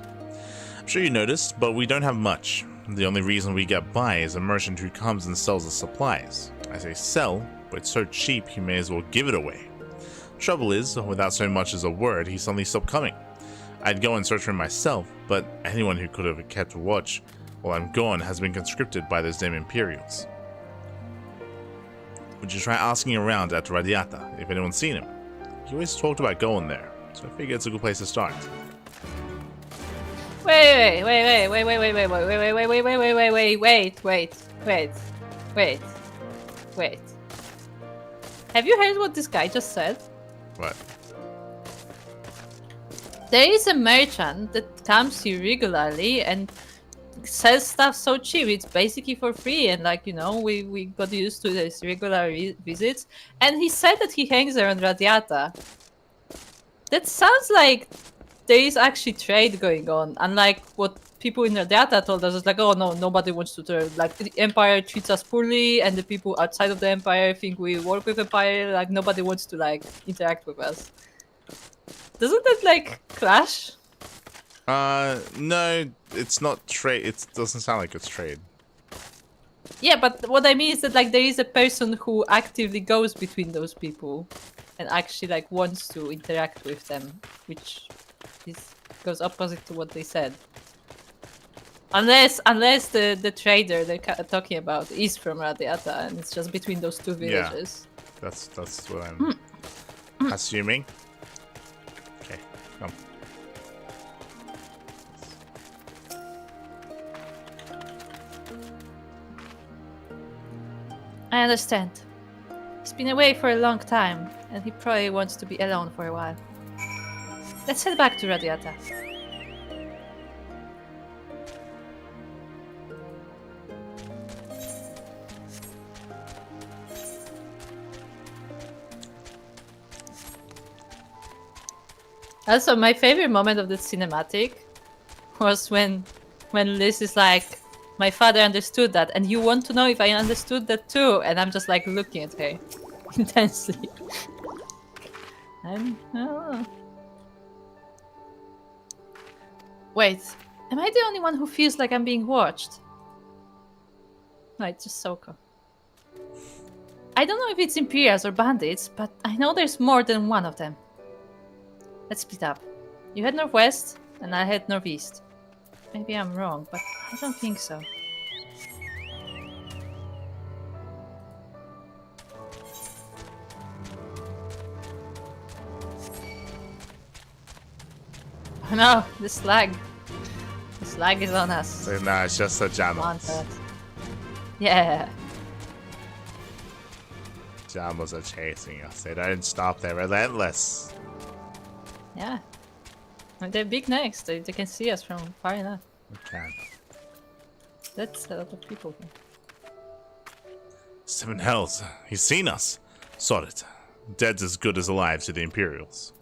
A: I'm sure you noticed, but we don't have much. The only reason we get by is a merchant who comes and sells us supplies. I say sell, but it's so cheap he may as well give it away. Trouble is, without so much as a word, he suddenly stopped coming. I'd go and search for him myself, but anyone who could have kept watch while I'm gone has been conscripted by those damn Imperials. Would you try asking around at Radiata if anyone's seen him? He always talked about going there, so I figure it's a good place to start.
B: Wait. Have you heard what this guy just said?
A: What?
B: There is a merchant that comes here regularly and sells stuff so cheap. It's basically for free, and like, you know, we got used to these regular visits. And he said that he hangs around Radiata. That sounds like there is actually trade going on, unlike what people in Radiata told us. It's like, oh no, nobody wants to trade. Like, the Empire treats us poorly, and the people outside of the Empire think we work with Empire. Like, nobody wants to like interact with us. Doesn't that like clash?
A: No, it's not trade. It doesn't sound like it's trade.
B: Yeah, but what I mean is that like there is a person who actively goes between those people and actually like wants to interact with them, which goes opposite to what they said. Unless the trader they're talking about is from Radiata and it's just between those two villages.
A: Yeah, that's what I'm assuming. Okay, come.
B: I understand. He's been away for a long time, and he probably wants to be alone for a while. Let's head back to Radiata. Also, my favorite moment of the cinematic was when Liz is like, my father understood that, and you want to know if I understood that too, and I'm just like looking at her intensely. I don't know. Wait, am I the only one who feels like I'm being watched? No, it's just Soko. I don't know if it's Imperials or bandits, but I know there's more than one of them. Let's split up. You head northwest, and I head northeast. Maybe I'm wrong, but I don't think so. Oh no, this lag. This lag is on us.
A: So, nah, it's just the Jammers.
B: Yeah.
A: Jammers are chasing us. They don't stop. They're relentless.
B: Yeah. And they're big necks. They can see us from far enough.
A: Okay.
B: That's a lot of people here.
A: Seven hells. He's seen us. Sod it. Dead's as good as alive to the Imperials.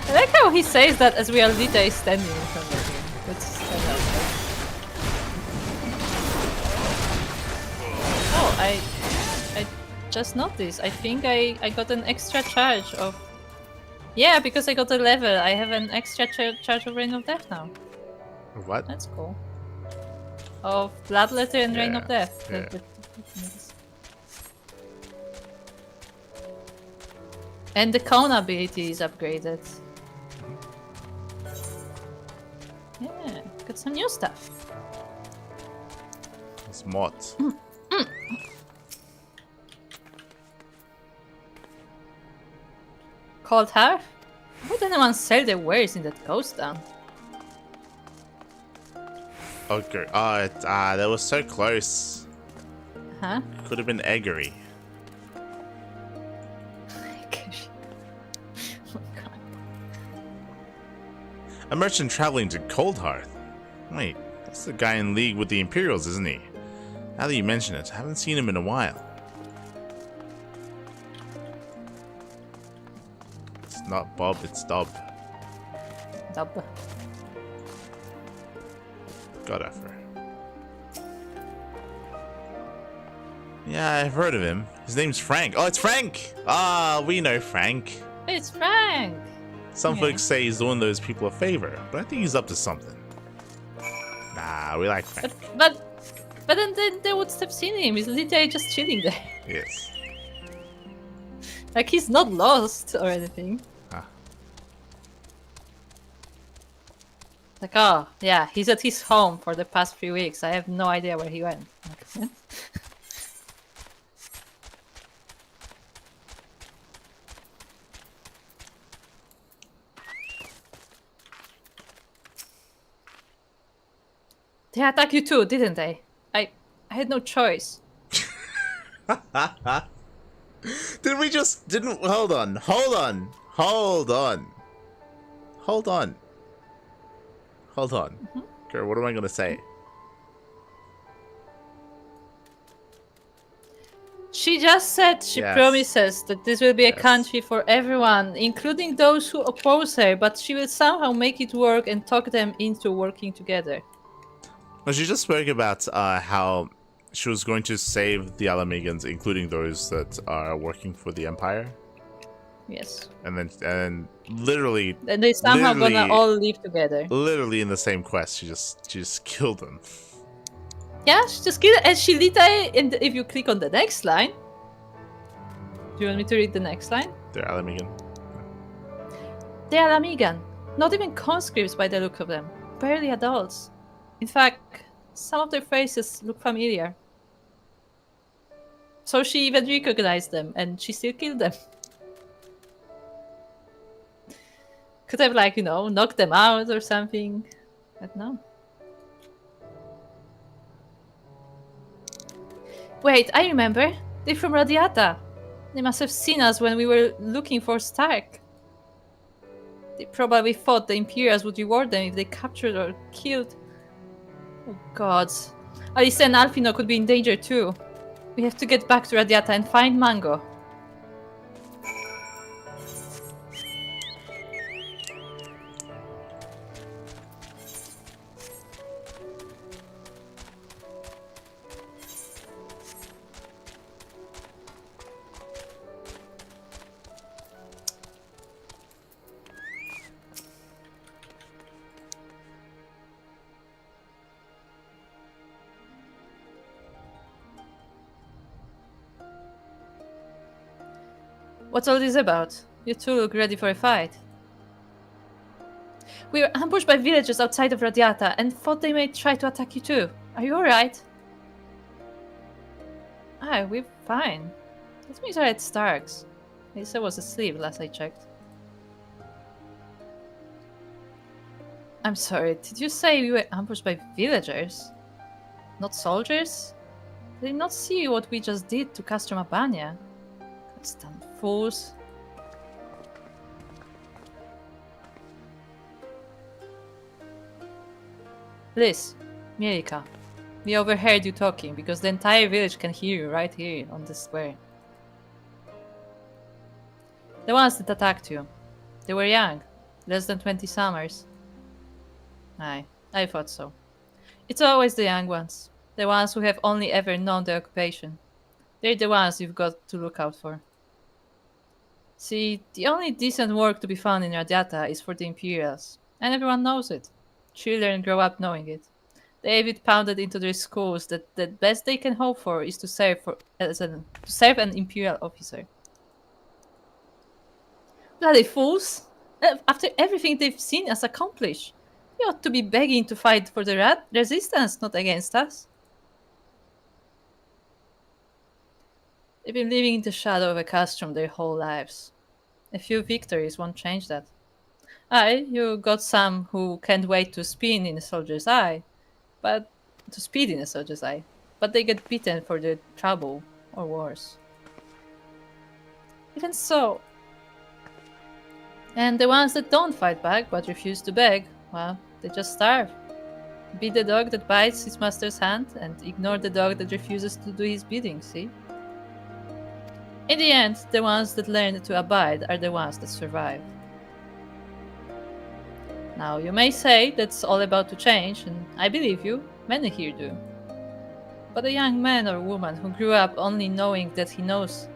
B: I like how he says that as we are literally standing in front of him. That's kind of like... Oh, I just noticed. I think I got an extra charge of... Yeah, because I got a level. I have an extra charge of Reign of Death now.
A: What?
B: That's cool. Of Bloodletter and Reign of Death.
A: Yeah.
B: And the cone ability is upgraded. Yeah, got some new stuff.
A: It's mods.
B: Cold Hearth? Would anyone sell their wares in that ghost town?
A: Okay. That was so close.
B: Huh?
A: Could have been Eggery.
B: Oh my god.
A: A merchant traveling to Coldhearth. Wait, that's the guy in league with the Imperials, isn't he? Now that you mention it, I haven't seen him in a while. It's not Bob, it's Dub.
B: Dub.
A: God offer. Yeah, I've heard of him. His name's Frank. Oh, it's Frank! Ah, we know Frank.
B: It's Frank!
A: Some
B: Okay.
A: folks say he's doing those people a favor, but I think he's up to something. Nah, we like Frank.
B: But then they would have seen him. He's literally just chilling there.
A: Yes.
B: Like, he's not lost or anything.
A: Ah.
B: Like, oh, yeah, he's at his home for the past 3 weeks. I have no idea where he went. Like, they attacked you too, didn't they? I had no choice.
A: Did we just didn't hold on. Girl, what am I gonna say?
B: She just said she
A: Yes.
B: promises that this will be a
A: Yes.
B: country for everyone, including those who oppose her, but she will somehow make it work and talk them into working together.
A: Well, she just spoke about how she was going to save the Alamegans, including those that are working for the Empire,
B: Yes.
A: and literally,
B: And they somehow
A: Literally-
B: gonna all live together.
A: literally in the same quest, she just killed them.
B: Yeah, she just killed, and she literally, and if you click on the next line, do you want me to read the next line?
A: They're Alamegan.
B: They are Amigan, not even conscripts by the look of them, barely adults. In fact, some of their faces look familiar. So she even recognized them, and she still killed them. Could have, like, you know, knocked them out or something, but no. Wait, I remember. They're from Radiata. They must have seen us when we were looking for Stark. They probably thought the Imperials would reward them if they captured or killed. Oh god. Alice and Alfino could be in danger too. We have to get back to Radiata and find Mango. What's all this about? You two look ready for a fight. We were ambushed by villagers outside of Radiata and thought they may try to attack you too. Are you alright? Ah, we're fine. That means we're at Stark's. Lisa was asleep last I checked. I'm sorry, did you say we were ambushed by villagers? Not soldiers? Did they not see what we just did to Castro Mabania? Damn fools. Liz, Mirika, we overheard you talking because the entire village can hear you right here on the square. The ones that attacked you. They were young, less than 20 summers. Aye, I thought so. It's always the young ones, the ones who have only ever known the occupation. They're the ones you've got to look out for. See, the only decent work to be found in Radiata is for the Imperials, and everyone knows it. Children grow up knowing it. They have it pounded into their schools that the best they can hope for is to serve an Imperial officer. Bloody fools! After everything they've seen us accomplish, they ought to be begging to fight for the resistance, not against us. They've been living in the shadow of a castrum their whole lives. A few victories won't change that. Aye, you got some who can't wait to spin in a soldier's eye, but to speed in a soldier's eye, but they get beaten for their trouble, or worse. Even so. And the ones that don't fight back but refuse to beg, well, they just starve. Beat the dog that bites his master's hand and ignore the dog that refuses to do his bidding, see? In the end, the ones that learn to abide are the ones that survive. Now, you may say that's all about to change, and I believe you, many here do. But a young man or woman who grew up only knowing that he knows,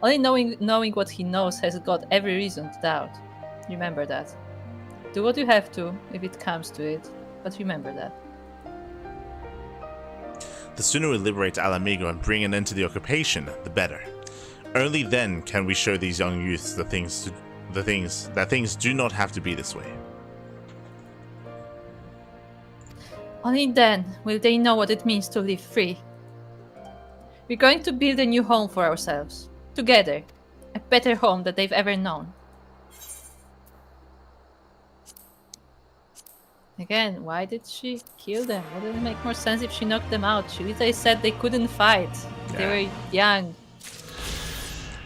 B: only knowing what he knows has got every reason to doubt. Remember that. Do what you have to, if it comes to it, but remember that.
A: The sooner we liberate Alamigo and bring an end to the occupation, the better. Only then can we show these young youths that things do not have to be this way.
B: Only then will they know what it means to live free. We're going to build a new home for ourselves, together, a better home that they've ever known. Again, why did she kill them? Wouldn't it make more sense if she knocked them out? She literally said they couldn't fight. Yeah. They were young.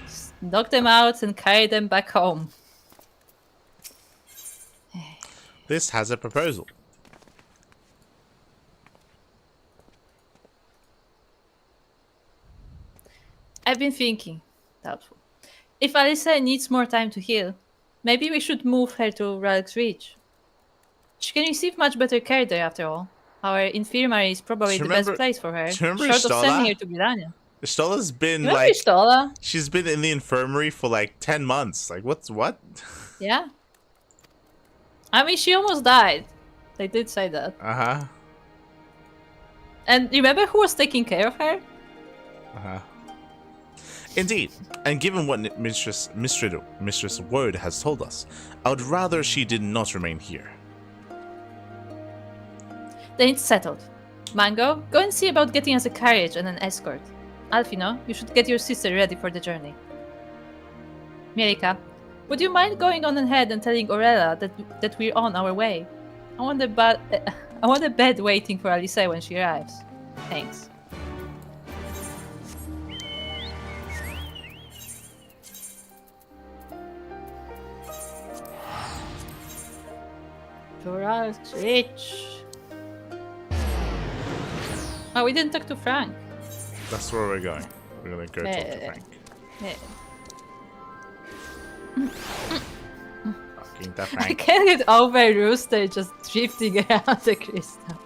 B: Just knock them out and carry them back home.
A: This has a proposal.
B: I've been thinking. Doubtful. If Alyssa needs more time to heal, maybe we should move her to Ralph's Reach. She can receive much better care there after all. Our infirmary is probably the best place for her, short of sending her to Gridania.
A: Stola's been
B: like... Stola?
A: She's been in the infirmary for like 10 months. Like, what?
B: Yeah. I mean, she almost died. They did say that.
A: Uh-huh.
B: And remember who was taking care of her?
A: Uh-huh. Indeed, and given what Mistress Word has told us, I would rather she did not remain here.
B: Then it's settled. Mango, go and see about getting us a carriage and an escort. Alfino, you should get your sister ready for the journey. Mirika, would you mind going on ahead and telling Orella that we're on our way? I want a bed waiting for Alice when she arrives. Thanks. Ralph's Reach. Oh, we didn't talk to Frank.
A: That's where we're going. We're gonna go talk to Frank. Fucking that Frank.
B: I can't get over Rooster just drifting around the crystal.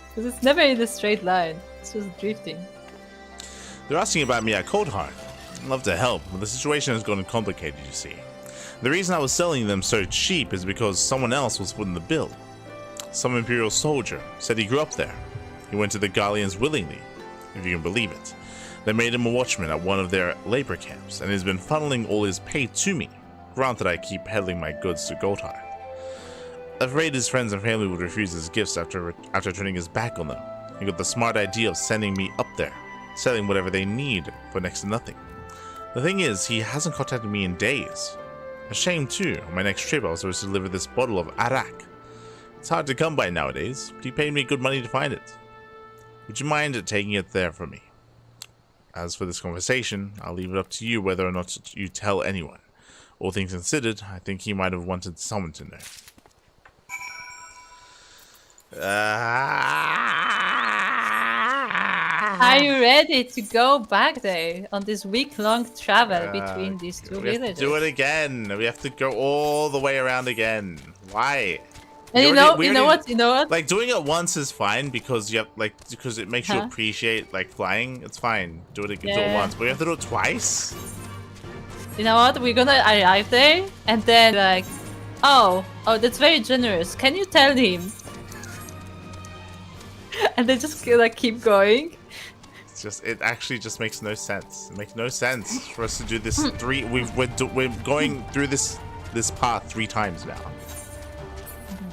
B: Because it's never in a straight line. It's just drifting.
A: They're asking about me at Coldheart. I'd love to help, but the situation has gotten complicated, you see. The reason I was selling them so cheap is because someone else was footing the bill. Some Imperial soldier said he grew up there. He went to the Galleons willingly, if you can believe it. They made him a watchman at one of their labor camps, and he's been funneling all his pay to me. Granted, I keep peddling my goods to Goldheart. Afraid his friends and family would refuse his gifts after turning his back on them. He got the smart idea of sending me up there, selling whatever they need for next to nothing. The thing is, he hasn't contacted me in days. A shame too, on my next trip I was supposed to deliver this bottle of arak. It's hard to come by nowadays, but he paid me good money to find it. Would you mind taking it there for me? As for this conversation, I'll leave it up to you whether or not you tell anyone. All things considered, I think he might have wanted someone to know.
B: Are you ready to go back there on this week-long travel between these two villages?
A: We have to do it again. We have to go all the way around again. Why?
B: And you know what?
A: Like, doing it once is fine because you have because it makes you appreciate like flying. It's fine. Do it once, but we have to do it twice.
B: You know what? We're gonna arrive there and then like, oh, that's very generous. Can you tell him? And they just like keep going.
A: It actually just makes no sense. It makes no sense for us to do this we're going through this path 3 times now.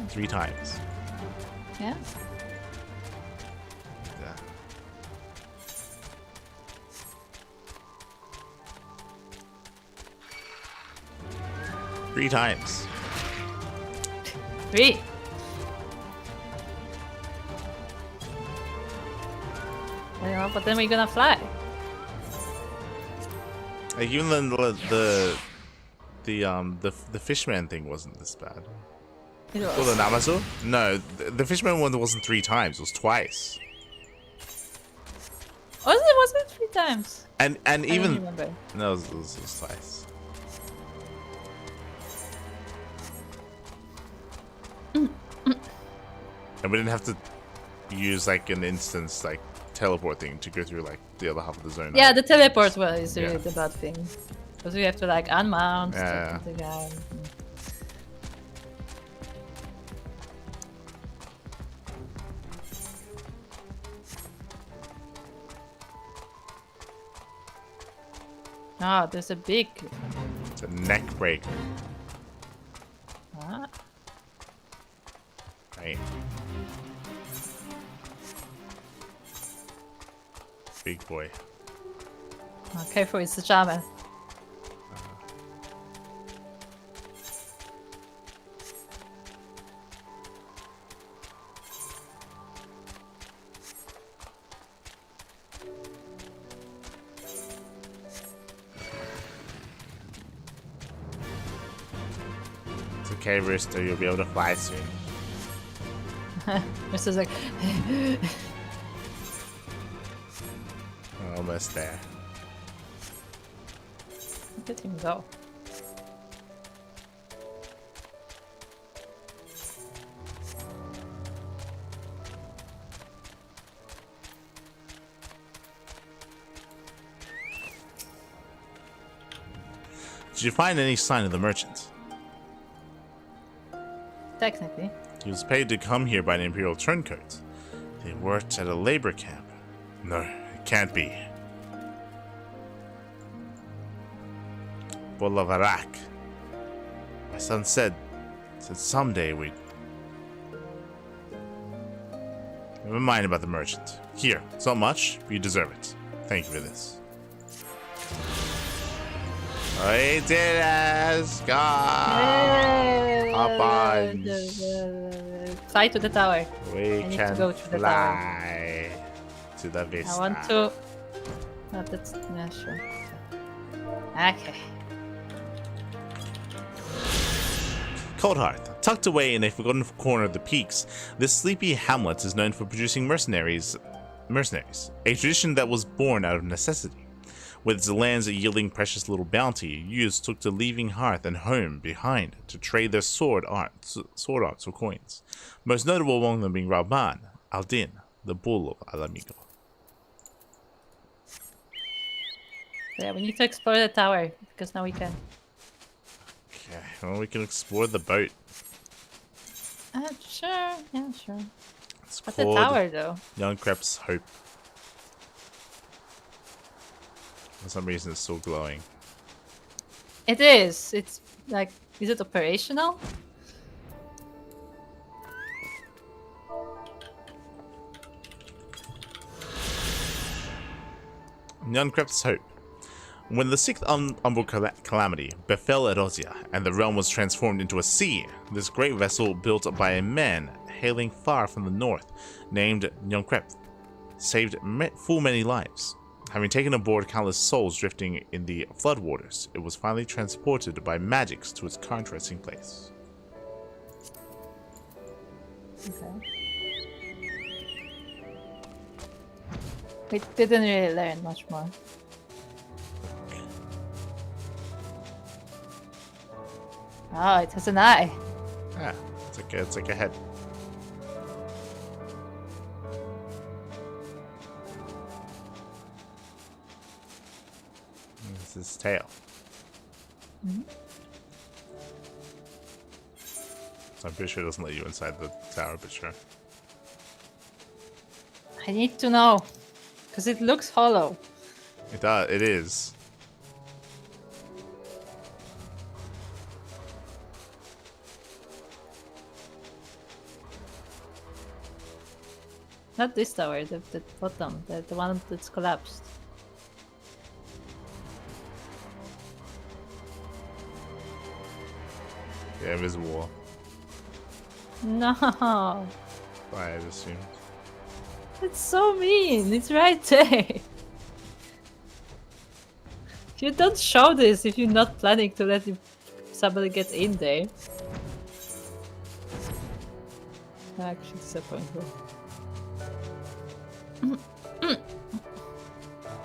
A: 3 times.
B: Yeah.
A: Yeah. Three times.
B: 3. But then we're gonna fly.
A: Like even the fishman thing wasn't this bad.
B: It was.
A: Well, the Namazo? No, the fishman one wasn't 3 times. It was twice.
B: Was it 3 times?
A: And
B: I don't
A: even
B: remember.
A: no, it was twice. And we didn't have to use like an instance like teleport thing to go through like the other half of the zone.
B: Yeah,
A: right?
B: the teleport was really
A: Yeah.
B: the bad thing. Because we have to like unmount,
A: Yeah.
B: talk to the guy. Ah, there's a big.
A: It's a neck breaker.
B: Ah.
A: Right. Big boy.
B: Oh, careful, it's the shaman.
A: It's okay, Rooster. You'll be able to fly soon.
B: This is like.
A: We're almost there.
B: Look at him go.
A: Did you find any sign of the merchant?
B: Technically.
A: He was paid to come here by an Imperial turncoat. They worked at a labor camp. No, it can't be. Bolavarak. My son said someday we'd... Never mind about the merchant. Here, it's not much, but you deserve it. Thank you for this. I did it! God! Hop on!
B: Fly to the tower.
A: We
B: I need
A: can
B: to go to the
A: fly to the vista.
B: I want to. No, that's yeah, sure. Okay.
A: Coldhearth. Tucked away in a forgotten corner of the peaks, this sleepy hamlet is known for producing mercenaries, a tradition that was born out of necessity. With its lands yielding precious little bounty, youths took to leaving hearth and home behind to trade their sword arts for coins. Most notable among them being Raban al-Din, the bull of Alamigo.
B: Yeah, we need to explore the tower because now we can.
A: Okay, well, we can explore the boat.
B: Sure. Yeah, sure.
A: It's
B: But the
A: called
B: tower though.
A: Young Crep's Hope. For some reason, it's still glowing.
B: It is. It's like, is it operational?
A: Young Crep's Hope. When the 6th Umbral Calamity befell Erosia and the realm was transformed into a sea, this great vessel built by a man hailing far from the north, named Nyonkrept, saved full many lives. Having taken aboard countless souls drifting in the floodwaters, it was finally transported by magics to its current resting place.
B: Okay. We didn't really learn much more. Oh, it has an eye.
A: Yeah, it's like a head. This is his tail.
B: Mm-hmm.
A: So I'm pretty sure it doesn't let you inside the tower, but sure.
B: I need to know. Because it looks hollow.
A: It does. It is.
B: Not this tower, the bottom, the one that's collapsed.
A: Yeah, invisible wall.
B: No,
A: I had assumed.
B: it's so mean. It's right there. You don't show this if you're not planning to let somebody get in there. Actually, disappointing.
A: You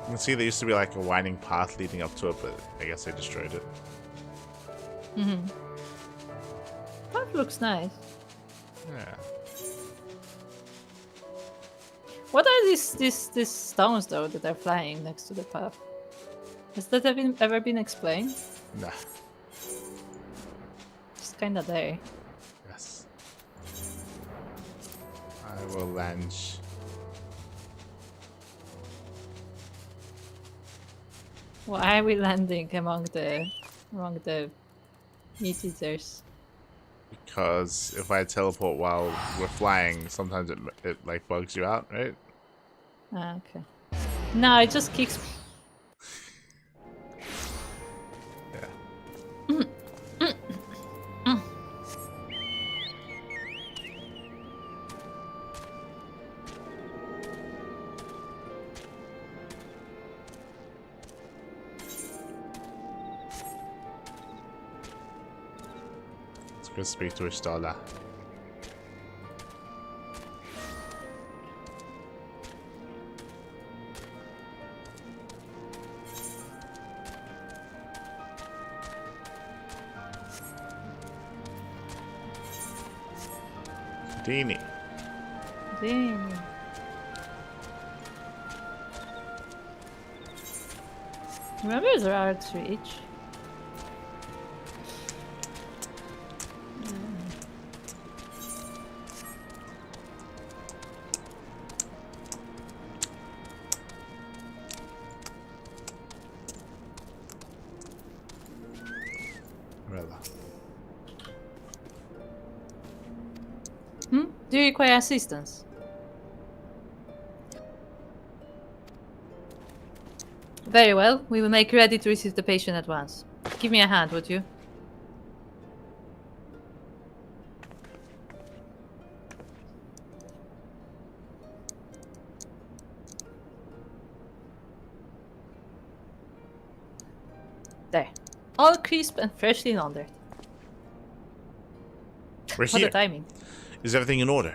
A: can see there used to be like a winding path leading up to it, but I guess they destroyed it.
B: Mm-hmm. That looks nice.
A: Yeah.
B: What are these stones though that are flying next to the path? Has that ever been explained?
A: Nah.
B: It's kinda there.
A: Yes. I will lunge.
B: Why are we landing among the meat eaters?
A: Because if I teleport while we're flying, sometimes it like bugs you out, right?
B: Ah, okay. No, it just kicks.
A: Yeah. Let's go speak to Istala. Dini.
B: Dang. Remember there are 3 each? Do you require assistance? Very well, we will make ready to receive the patient at once. Give me a hand, would you? There. All crisp and freshly laundered.
A: We're
B: What
A: here.
B: a timing.
A: Is everything in order?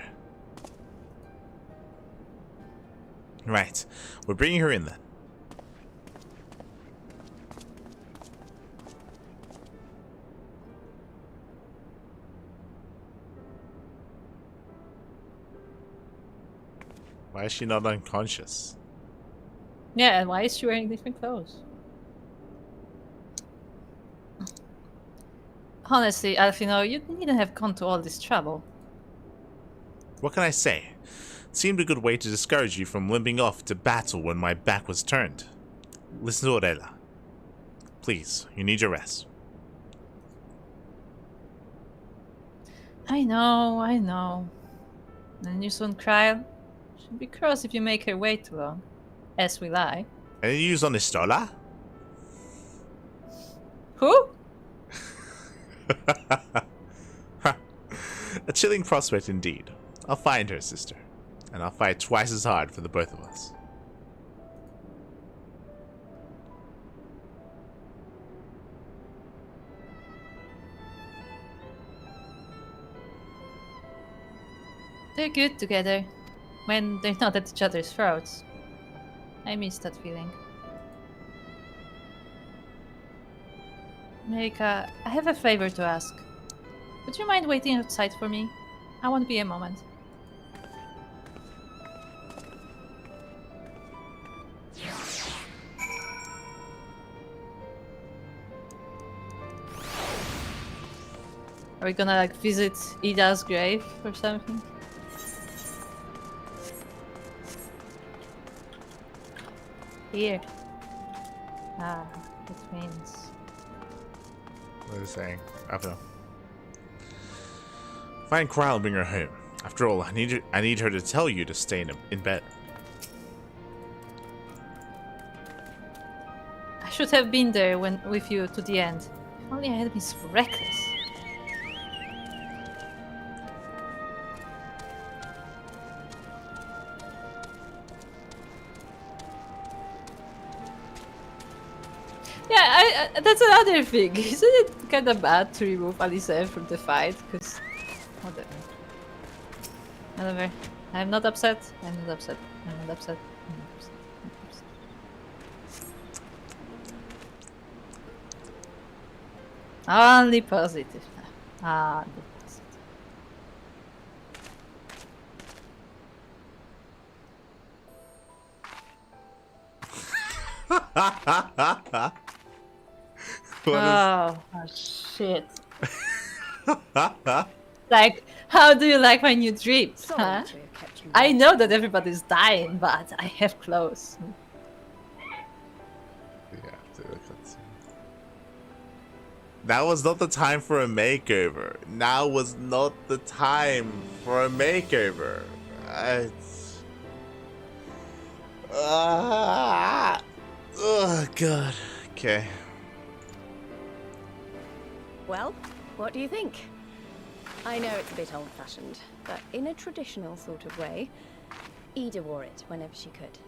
A: Right. We're bringing her in then. Why is she not unconscious?
B: Yeah, and why is she wearing different clothes? Honestly, Alfino, you needn't have gone to all this trouble.
A: What can I say? It seemed a good way to discourage you from limping off to battle when my back was turned. Listen to Orella. Please, you need your rest.
B: I know. And you soon cry. She'll be cross if you make her wait too long. As will I.
A: Any news on Istola?
B: Who?
A: A chilling prospect indeed. I'll find her, sister. And I'll fight twice as hard for the both of us.
B: They're good together. When they're not at each other's throats. I miss that feeling. Marika, I have a favor to ask. Would you mind waiting outside for me? I won't be a moment. Are we gonna like visit Ida's grave or something? Here. Ah, it means.
A: What is it saying? I don't know. Find Corral and bring her home. After all, I need her to tell you to stay in bed.
B: I should have been there with you to the end. If only I had been so reckless. Yeah, that's another thing. Isn't it kind of bad to remove Alice from the fight? Because whatever. Whatever. I'm not upset. I'm not upset. I'm not upset. I'm not upset. I'm not upset. Only positive. Only positive. Oh shit. Like, how do you like my new drip? Huh? I know that everybody's dying, but I have clothes.
A: Yeah, that was not the time for a makeover. Now was not the time for a makeover. Oh god. Okay.
G: Well, what do you think? I know it's a bit old-fashioned, but in a traditional sort of way, Ida wore it whenever she could.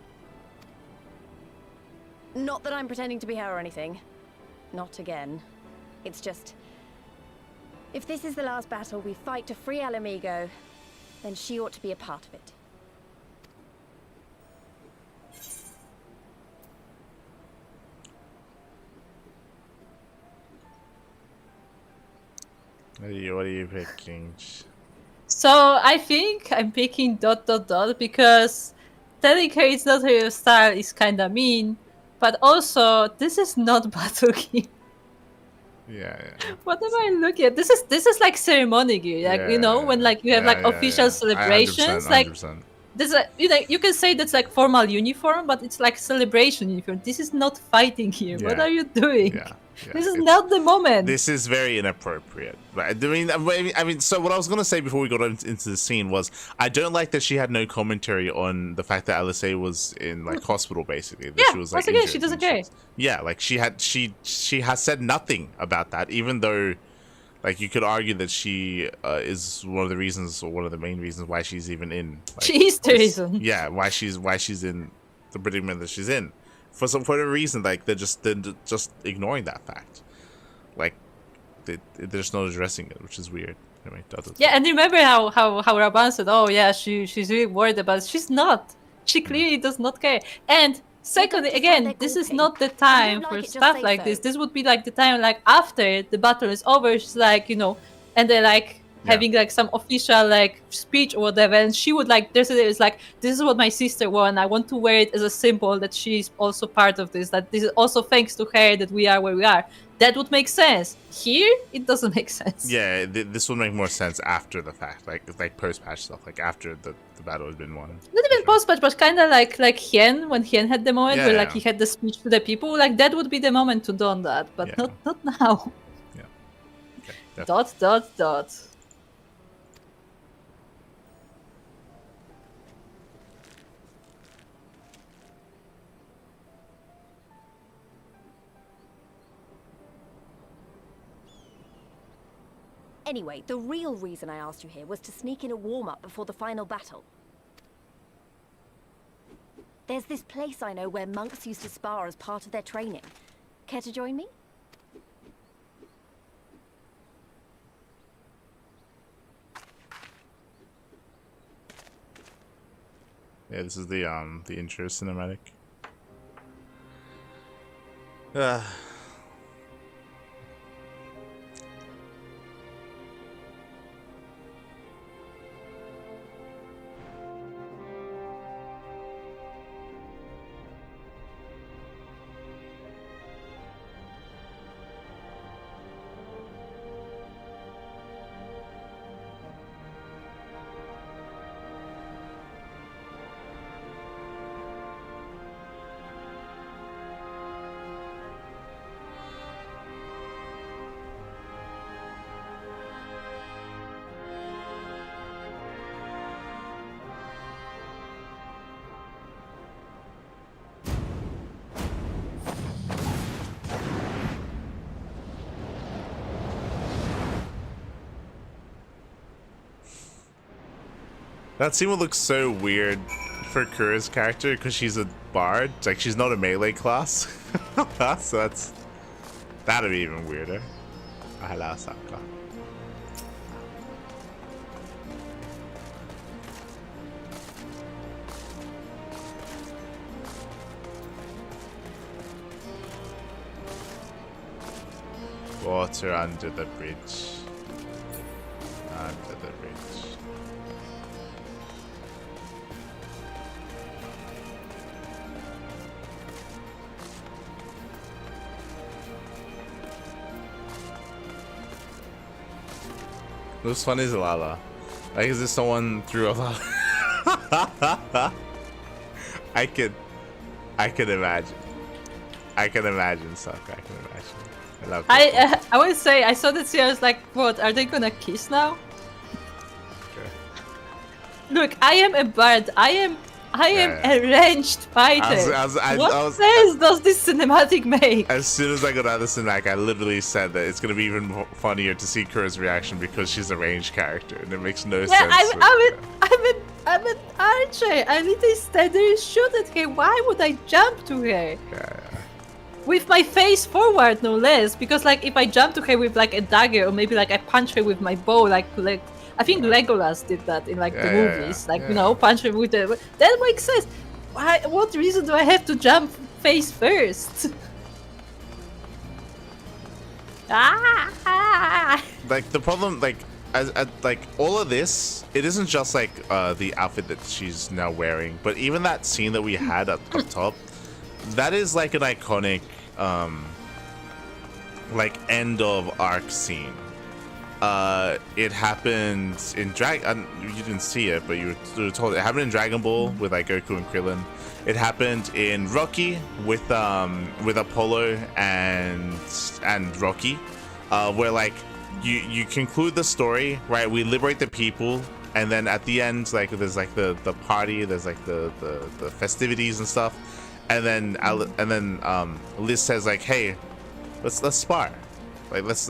G: Not that I'm pretending to be her or anything. Not again. It's just... if this is the last battle we fight to free Alamigo, then she ought to be a part of it.
A: What are you picking?
B: So I think I'm picking ... because telling her it's not her style is kinda mean, but also this is not battle gear.
A: Yeah.
B: What am I looking at? This is like ceremony gear, like you know, when like you have like official celebrations,
A: 100%,
B: like
A: 100%.
B: this. You know, you can say that's like formal uniform, but it's like celebration uniform. This is not fighting gear. What
A: Yeah.
B: are you doing?
A: Yeah.
B: This is not the moment.
A: This is very inappropriate. Right? I mean, so what I was gonna say before we got into the scene was I don't like that she had no commentary on the fact that Alice was in like hospital, basically. That
B: Yeah,
A: she was like
B: once again,
A: injured
B: she doesn't
A: and
B: care.
A: Yeah, like she has said nothing about that, even though, like, you could argue that she is one of the reasons, or one of the main reasons why she's even in. Like,
B: She is the reason.
A: Yeah, why she's in the predicament that she's in. For whatever reason, like they're just ignoring that fact. Like they're just not addressing it, which is weird. Anyway,
B: Yeah, and remember how Raban said, "Oh yeah, she's really worried about it." She's not. She clearly does not care. And secondly, again, this is not the time for stuff like this. This would be like the time, like after the battle is over. She's like, you know, and they're like having like some official like speech or whatever, and she would like this is like, this is what my sister wore, and I want to wear it as a symbol that she's also part of this, that this is also thanks to her that we are where we are. That would make sense. Here it doesn't make sense.
A: Yeah, this would make more sense after the fact, like post-patch stuff, like after the battle had been won.
B: Not even post-patch, but kind of like Hien, when Hien had the moment where like
A: Yeah.
B: he had the speech to the people, like that would be the moment to do that, but not now.
A: Okay,
B: Dot.
G: Anyway, the real reason I asked you here was to sneak in a warm-up before the final battle. There's this place I know where monks used to spar as part of their training. Care to join me?
A: Yeah, this is the intro cinematic. That scene would look so weird for Kura's character because she's a bard. Like, she's not a melee class. So that'd be even weirder. Hello, Saka. Water under the bridge. Under the bridge. Who's funny is Lala? Like, is this someone threw a Lala? I could imagine. I can imagine, Saka. I can imagine.
B: I would say I saw that scene. I was like, "What? Are they gonna kiss now?"
A: Okay.
B: Look, I am a bard. I am a ranged fighter. What sense does this cinematic make?
A: As soon as I got out of the cinematic, I literally said that it's gonna be even funnier to see Kura's reaction because she's a ranged character, and it makes no sense.
B: I'm an archer. I literally stand there and shoot at her. Why would I jump to her?
A: Yeah.
B: With my face forward, no less. Because like if I jump to her with like a dagger, or maybe like I punch her with my bow, like I think Legolas did that in like the movies. You know, punch her with the. That makes sense. Why? What reason do I have to jump face first?
A: Like the problem, like like all of this, it isn't just like the outfit that she's now wearing, but even that scene that we had up top, that is like an iconic like end of arc scene. It happened in you didn't see it, but you were told it happened in Dragon Ball with like Goku and Krillin. It happened in Rocky with Apollo and Rocky, where like you conclude the story, right? We liberate the people, and then at the end, like there's like the party, there's like the festivities and stuff, and then Liz says like, hey, let's spar, like let's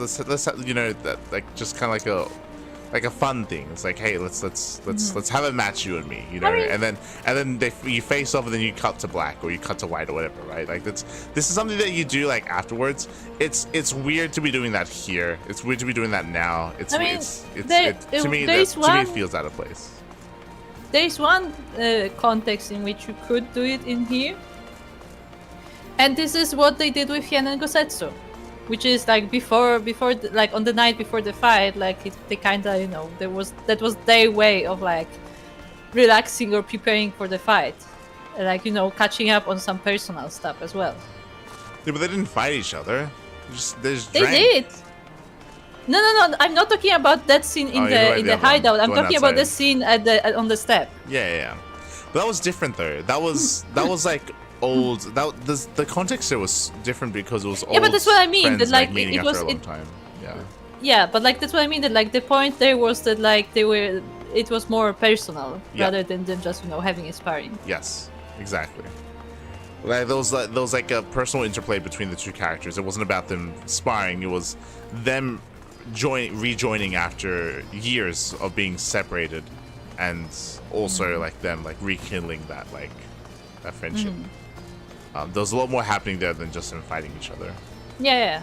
A: you know, that like just kind of like a fun thing. It's like, hey, let's have a match, you and me, you know. I mean, and then you face off, and then you cut to black or you cut to white or whatever, right? Like this is something that you do like afterwards. It's weird to be doing that here. It's weird to be doing that now. To me it feels out of place.
B: There's one context in which you could do it in here, and this is what they did with Hien and Gosetsu. Which is like before, like on the night before the fight, like they kind of, you know, that was their way of like relaxing or preparing for the fight, like, you know, catching up on some personal stuff as well.
A: Yeah, but they didn't fight each other. They
B: did. No. I'm not talking about that scene in the hideout. I'm talking about the scene on the step.
A: Yeah. But that was different though. That was like old. The context there was different because it was old.
B: Yeah, but that's what I mean. That like
A: meeting
B: it
A: after
B: was
A: a long time. Yeah.
B: Yeah, but like that's what I mean. That like the point there was that like it was more personal rather than just, you know, having a sparring.
A: Yes, exactly. Like there was like a personal interplay between the two characters. It wasn't about them sparring. It was them rejoining after years of being separated, and also like them like rekindling that friendship. There was a lot more happening there than just them fighting each other.
B: Yeah.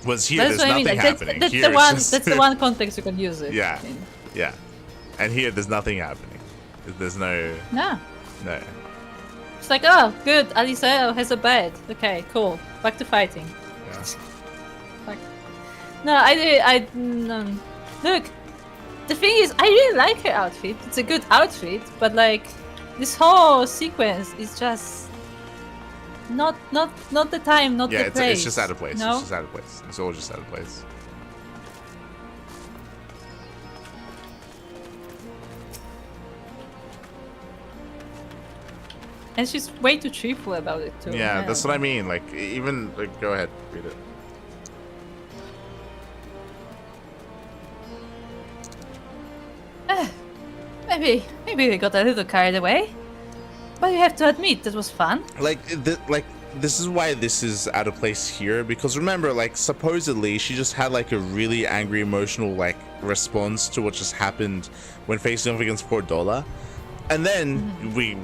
A: Was here? There's nothing happening.
B: That's
A: here,
B: that's the one context you can use it.
A: Yeah. And here, there's nothing happening. There's no. It's
B: like, oh, good. Alicel has a bed. Okay, cool. Back to fighting.
A: Yeah.
B: No. Look, the thing is, I really like her outfit. It's a good outfit, but like, this whole sequence is just not the time, not the place.
A: Yeah, it's just out of place.
B: No?
A: It's just out of place. It's all just out of place.
B: And she's way too cheerful about it too.
A: Yeah, that's what I mean. Like, even like, go ahead, read it.
B: Maybe we got a little carried away, but you have to admit that was fun.
A: Like this is why this is out of place here, because remember, like, supposedly she just had like a really angry emotional like response to what just happened when facing off against Pordola, and then we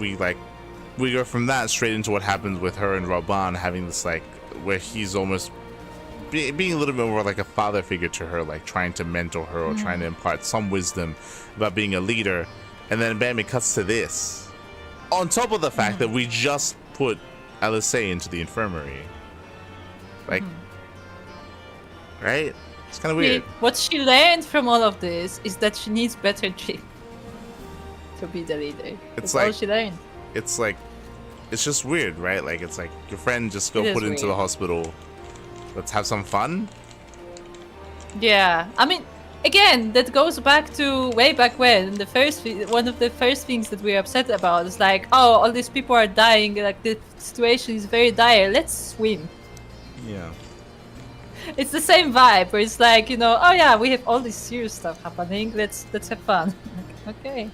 A: go from that straight into what happens with her and Raban having this like where he's almost being a little bit more like a father figure to her, like trying to mentor her or trying to impart some wisdom about being a leader, and then bam, it cuts to this on top of the fact that we just put Alice into the infirmary. Like, right? It's kind of weird.
B: What she learned from all of this is that she needs better trip to be the leader. That's
A: like
B: all she learned.
A: It's like, it's just weird, right? Like, it's like your friend just go put into the hospital. Let's have some fun.
B: Yeah, I mean, again, that goes back to way back when. One of the first things that we're upset about is like, oh, all these people are dying. Like the situation is very dire. Let's swim.
A: Yeah.
B: It's the same vibe where it's like, you know, oh yeah, we have all this serious stuff happening. Let's have fun. Okay.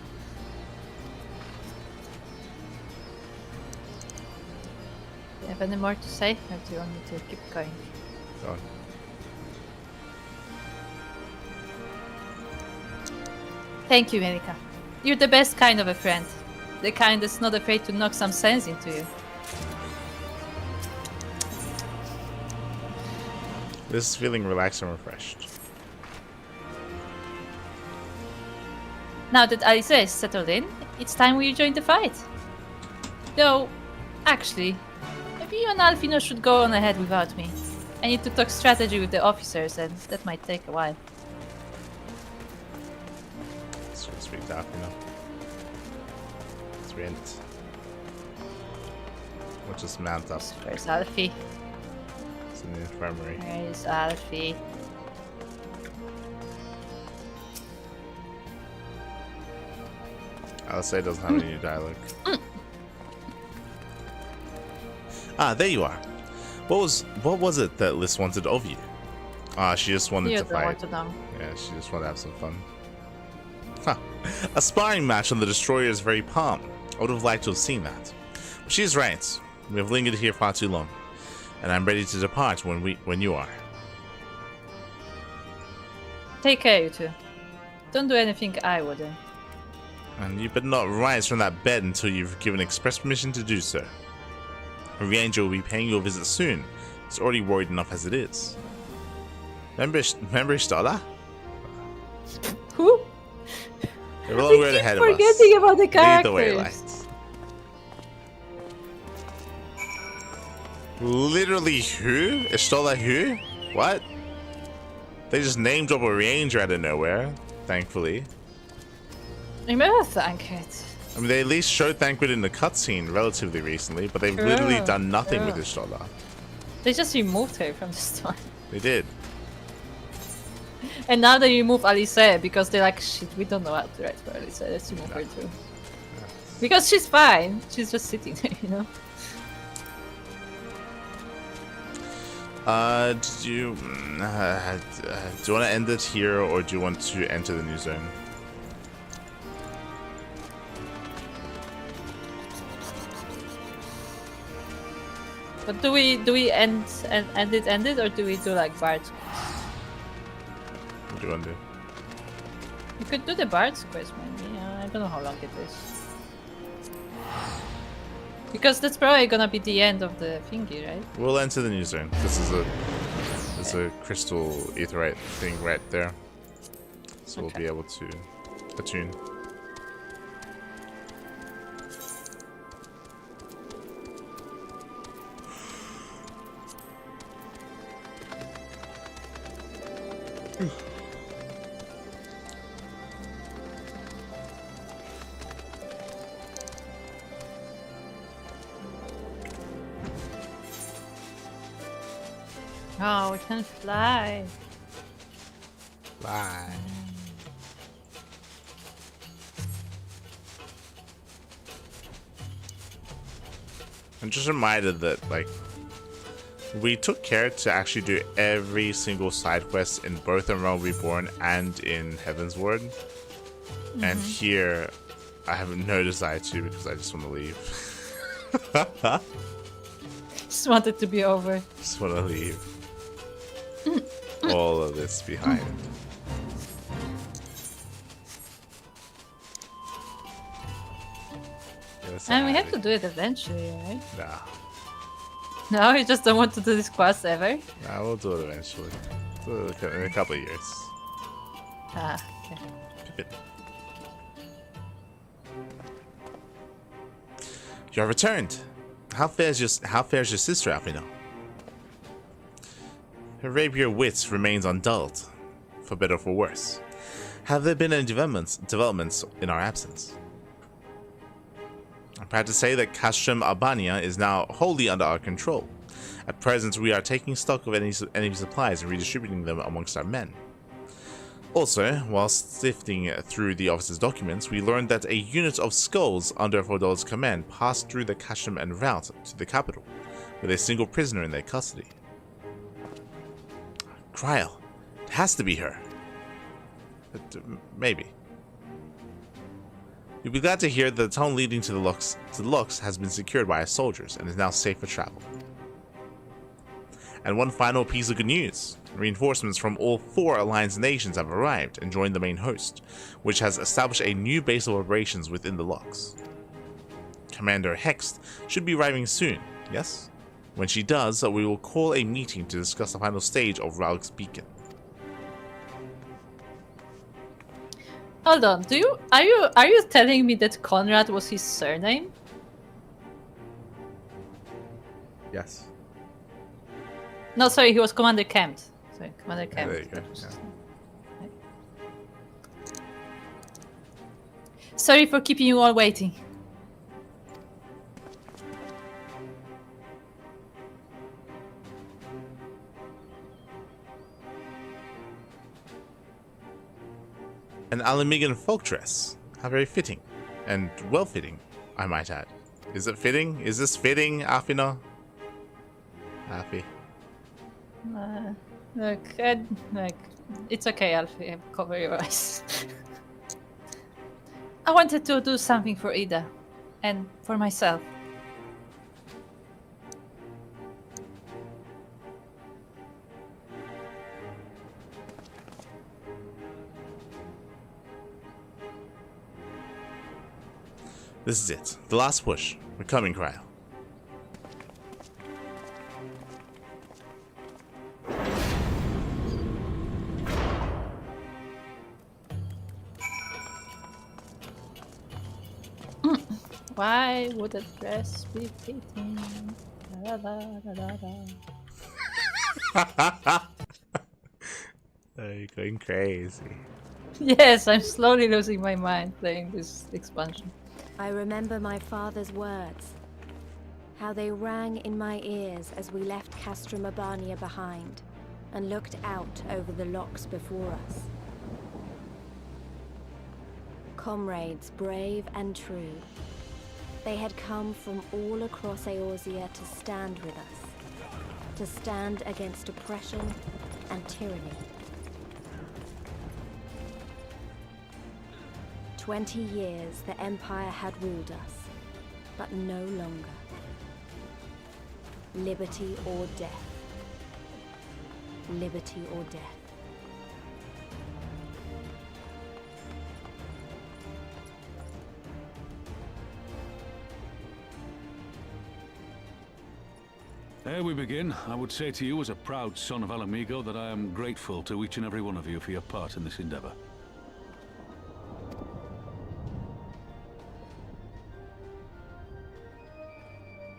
B: Do you have any more to say, or do you want me to keep going?
A: Go on.
B: Thank you, Erika. You're the best kind of a friend. The kind that's not afraid to knock some sense into you.
A: This is feeling relaxed and refreshed.
B: Now that Alisa is settled in, it's time we join the fight. Though, actually, maybe you and Alfino should go on ahead without me. I need to talk strategy with the officers, and that might take a while.
A: Let's speak to Alfino. Let's rent. We'll just mount up.
B: Where's Alfie?
A: It's in the infirmary.
B: Where's Alfie?
A: Alice doesn't have any new dialogue. Ah, there you are. What was it that Liz wanted of you? Ah, she just wanted to fight. Yeah, she just wanted to have some fun. Huh. A sparring match on the Destroyer's very palm. I would have liked to have seen that. But she is right. We have lingered here far too long, and I'm ready to depart when you are.
B: Take care, you two. Don't do anything I wouldn't.
A: And you better not rise from that bed until you've given express permission to do so. Ranger will be paying you a visit soon. He's already worried enough as it is. Remember Stola?
B: Who?
A: They're a long way ahead of us.
B: Forgetting about the characters.
A: Lead the way, lights. Literally who? Estola who? What? They just name drop a ranger out of nowhere, thankfully.
B: Remember Thancred?
A: I mean, they at least showed Thancred in the cutscene relatively recently, but they've literally done nothing with Estola.
B: They just removed her from the story.
A: They did.
B: And now they remove Alice because they're like, shit, we don't know how to write for Alice. Let's remove her too. Because she's fine. She's just sitting there, you know?
A: Do you want to end it here, or do you want to enter the new zone?
B: But do we end it, or do we do like Bard's Quest?
A: What do you want to do?
B: You could do the Bard's Quest, maybe. I don't know how long it is. Because that's probably gonna be the end of the thingy, right?
A: We'll enter the new zone. This is a crystal aetheryte thing right there. So we'll be able to attune.
B: Oh, we can fly.
A: Bye. I'm just reminded that, like, we took care to actually do every single side quest in both in Realm Reborn and in Heaven's Ward. And here, I have no desire to because I just want to leave.
B: Just want it to be over.
A: Just want to leave all of this behind.
B: And we have to do it eventually, right?
A: Nah.
B: No, you just don't want to do this quest ever?
A: Nah, we'll do it eventually. In a couple of years.
B: Ah, okay.
A: You have returned. How fares your sister, Alfina? Her rapier wit remains undulled, for better or for worse. Have there been any developments in our absence? I'm proud to say that Castrum Albania is now wholly under our control. At present, we are taking stock of any supplies and redistributing them amongst our men. Also, while sifting through the officer's documents, we learned that a unit of skulls under Fodol's command passed through the Castrum en route to the capital, with a single prisoner in their custody. Kryl, it has to be her. But, maybe. You'll be glad to hear that the tunnel leading to the locks has been secured by our soldiers and is now safe for travel. And one final piece of good news. Reinforcements from all 4 Alliance nations have arrived and joined the main host, which has established a new base of operations within the locks. Commander Hext should be arriving soon, yes? When she does, we will call a meeting to discuss the final stage of Ralph's Beacon.
B: Hold on, are you telling me that Conrad was his surname?
A: Yes.
B: No, sorry, he was Commander Kempt. Sorry, Commander Kempt.
A: There you go. Yeah.
B: Sorry for keeping you all waiting.
A: An Alamigan folk dress. How very fitting. And well-fitting, I might add. Is it fitting? Is this fitting, Alfina? Alfie.
B: Look, it's okay, Alfie. Cover your eyes. I wanted to do something for Ida. And for myself.
A: This is it. The last push. We're coming, Kryl.
B: Why would a dress be fitting? Da, da, da, da, da.
A: You're going crazy.
B: Yes, I'm slowly losing my mind playing this expansion.
G: I remember my father's words. How they rang in my ears as we left Castrum Albania behind and looked out over the locks before us. Comrades brave and true. They had come from all across Eorzea to stand with us. To stand against oppression and tyranny. 20 years the Empire had ruled us, but no longer. Liberty or death. Liberty or death.
F: Ere we begin, I would say to you as a proud son of Alamigo that I am grateful to each and every one of you for your part in this endeavor.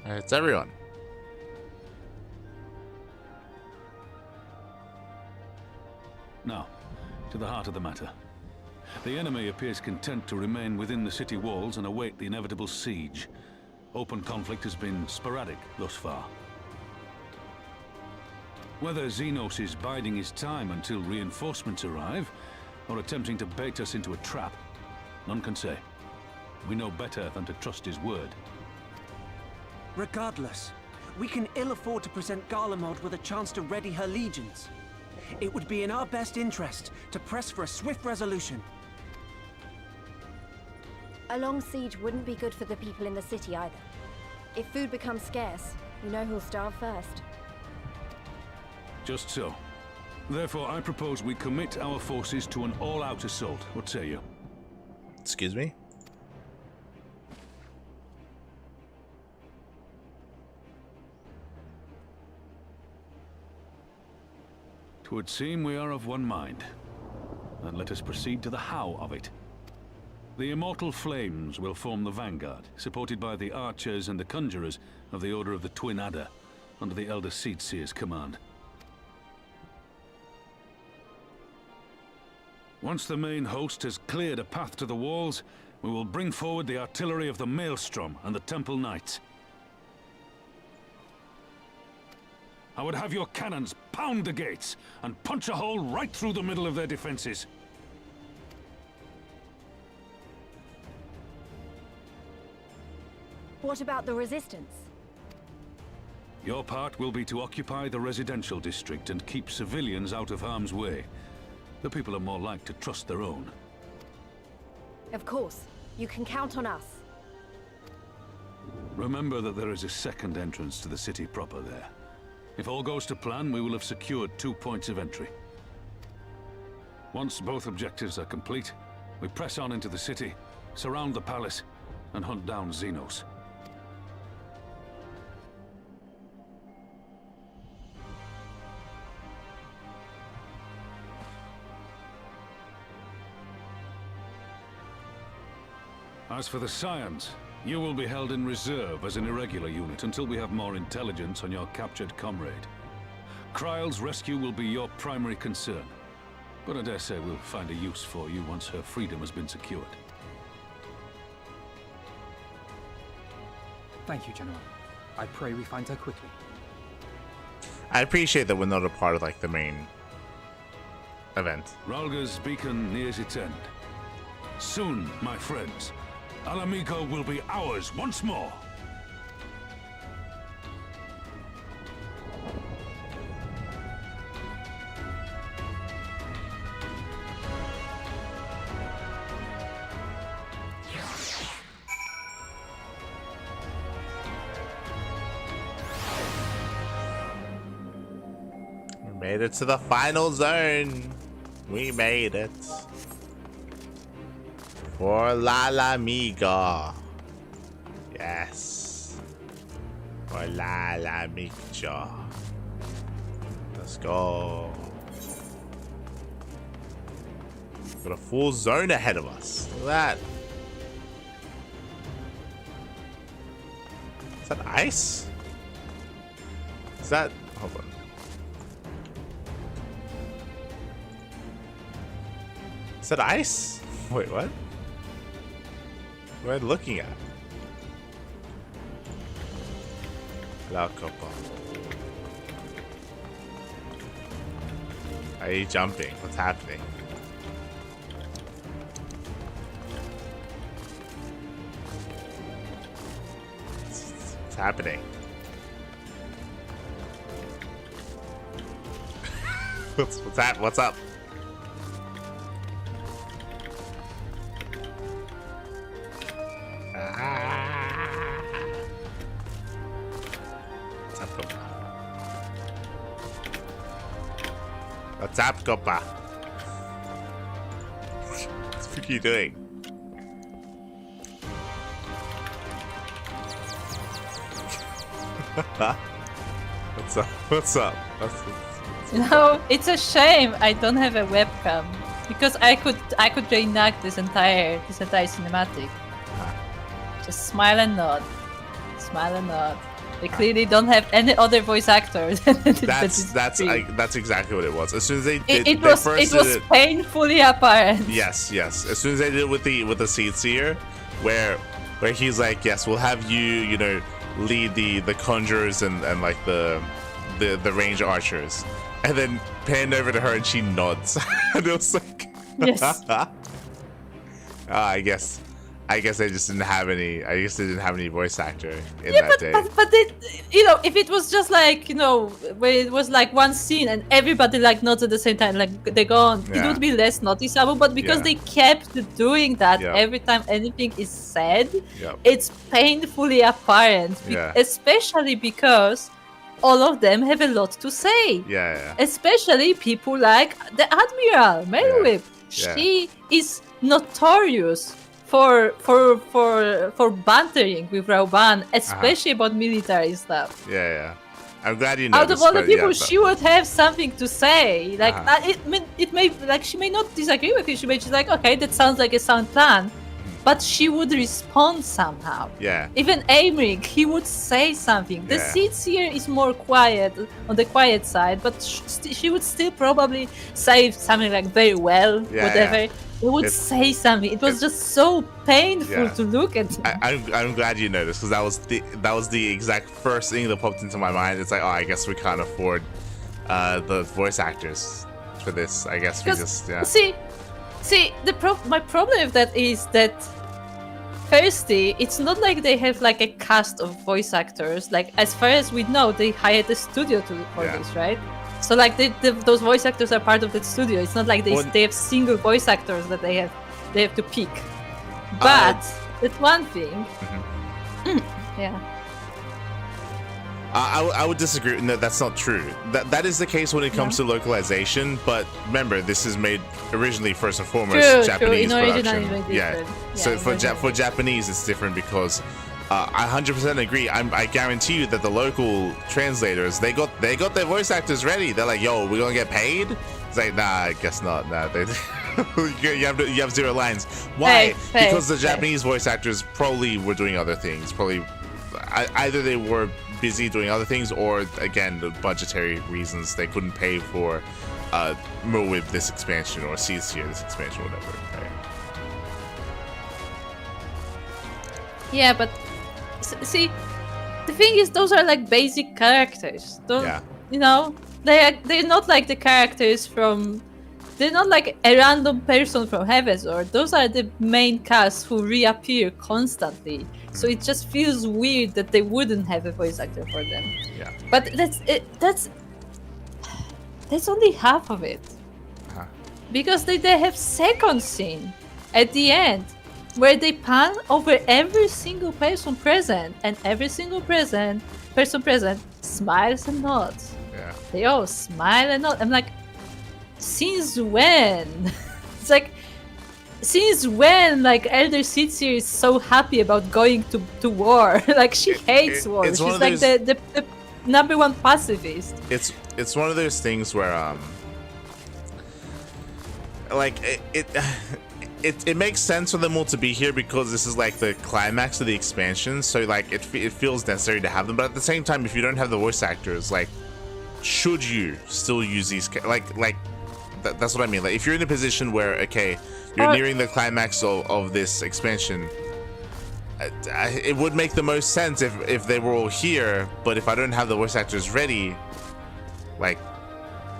A: It's everyone.
F: Now, to the heart of the matter. The enemy appears content to remain within the city walls and await the inevitable siege. Open conflict has been sporadic thus far. Whether Xenos is biding his time until reinforcements arrive, or attempting to bait us into a trap, none can say. We know better than to trust his word.
I: Regardless, we can ill afford to present Garlemald with a chance to ready her legions. It would be in our best interest to press for a swift resolution.
G: A long siege wouldn't be good for the people in the city either. If food becomes scarce, You know who'll starve first.
F: Just so. Therefore, I propose we commit our forces to an all-out assault. What say you?
A: Excuse me?
F: Twould seem we are of one mind. Then let us proceed to the how of it. The immortal flames will form the vanguard, supported by the archers and the conjurers of the Order of the Twin Adder, under the Elder Seedseer's command. Once the main host has cleared a path to the walls, we will bring forward the artillery of the Maelstrom and the Temple Knights. I would have your cannons pound the gates and punch a hole right through the middle of their defenses.
G: What about the resistance?
F: Your part will be to occupy the residential district and keep civilians out of harm's way. The people are more like to trust their own.
G: Of course. You can count on us.
F: Remember that there is a second entrance to the city proper there. If all goes to plan, we will have secured 2 points of entry. Once both objectives are complete, we press on into the city, surround the palace, and hunt down Xenos. As for the Scions, you will be held in reserve as an irregular unit until we have more intelligence on your captured comrade. Kryle's rescue will be your primary concern, but I dare say we'll find a use for you once her freedom has been secured.
C: Thank you, General. I pray we find her quickly.
A: I appreciate that we're not a part of like the main event.
F: Ralga's beacon nears its end. Soon, my friends, Alamico will be ours once more.
A: We made it to the final zone. We made it. For Lalamiga. Yes. For Lalamiga. Let's go. Got a full zone ahead of us. Look at that. Is that ice? Is that... Hold on. Is that ice? Wait, what? What am I looking at? La Copa. Are you jumping? What's happening? What's happening? What's up? What's up, Copa? What are you doing? What's up? What's up?
B: No, it's a shame I don't have a webcam because I could reenact this entire cinematic. Just smile and nod. Smile and nod. They clearly don't have any other voice actors.
A: That's exactly what it was. As soon as they did,
B: it was painfully apparent.
A: Yes. As soon as they did it with the Seedseer, where he's like, yes, we'll have you know, lead the conjurers and like the range archers, and then panned over to her and she nods, and it was like,
B: yes.
A: I guess I guess they just didn't have any. I guess they didn't have any voice actor in that day.
B: But they, you know, if it was just like, you know, where it was like one scene and everybody like nods at the same time, like they go on, it
A: Yeah.
B: would be less noticeable. But because
A: Yeah.
B: they kept doing that
A: Yeah.
B: every time anything is said,
A: Yep.
B: it's painfully apparent.
A: Yeah.
B: Especially because all of them have a lot to say.
A: Yeah.
B: Especially people like the Admiral, Merwip.
A: Yeah.
B: She is notorious for bantering with Rauban, especially about military stuff.
A: Yeah. I'm glad you know.
B: Out of all the people, she would have something to say. Like it may, like, she may not disagree with you. She may just like, okay, that sounds like a sound plan, but she would respond somehow.
A: Yeah.
B: Even Aymeric, he would say something. The
A: Yeah.
B: Seeds here is more quiet, on the quiet side, but she would still probably say something like very well, whatever.
A: Yeah.
B: They would say something. It was just so painful
A: Yeah.
B: to look at.
A: I'm glad you noticed, because that was the exact first thing that popped into my mind. It's like, oh, I guess we can't afford the voice actors for this. I guess we just
B: See, my problem with that is that firstly, it's not like they have like a cast of voice actors. Like, as far as we know, they hired a studio for this, right? So like those voice actors are part of the studio. It's not like they have single voice actors that they have to pick. But that's one thing. Yeah.
A: I would disagree. No, that's not true. That is the case when it comes to localization. But remember, this is made originally first and foremost Japanese production. So for Japanese, it's different because I 100% agree. I guarantee you that the local translators they got their voice actors ready. They're like, "Yo, we're gonna get paid." It's like, nah, I guess not. Nah, you have zero lines. Why? Because the Japanese voice actors probably were doing other things. Probably either they were busy doing other things, or again, the budgetary reasons they couldn't pay for Merwib this expansion or Seas here this expansion, whatever. Right?
B: Yeah, but see, the thing is, those are like basic characters. You know, they're not like the characters from. They're not like a random person from Heavensward. Those are the main cast who reappear constantly. So it just feels weird that they wouldn't have a voice actor for them.
A: Yeah.
B: But that's only half of it. Because they have second scene at the end where they pan over every single person present, and every single person present smiles and nods.
A: Yeah.
B: They all smile and nod. I'm like, since when? It's like, since when, like, Elder Seedseer is so happy about going to war? Like, she hates war. She's like the number one pacifist.
A: It's one of those things where like it makes sense for them all to be here because this is like the climax of the expansion. So like it feels necessary to have them, but at the same time, if you don't have the voice actors, like, should you still use these that's what I mean. Like, if you're in a position where, okay, you're nearing the climax of this expansion, it would make the most sense if they were all here. But if I don't have the voice actors ready, like,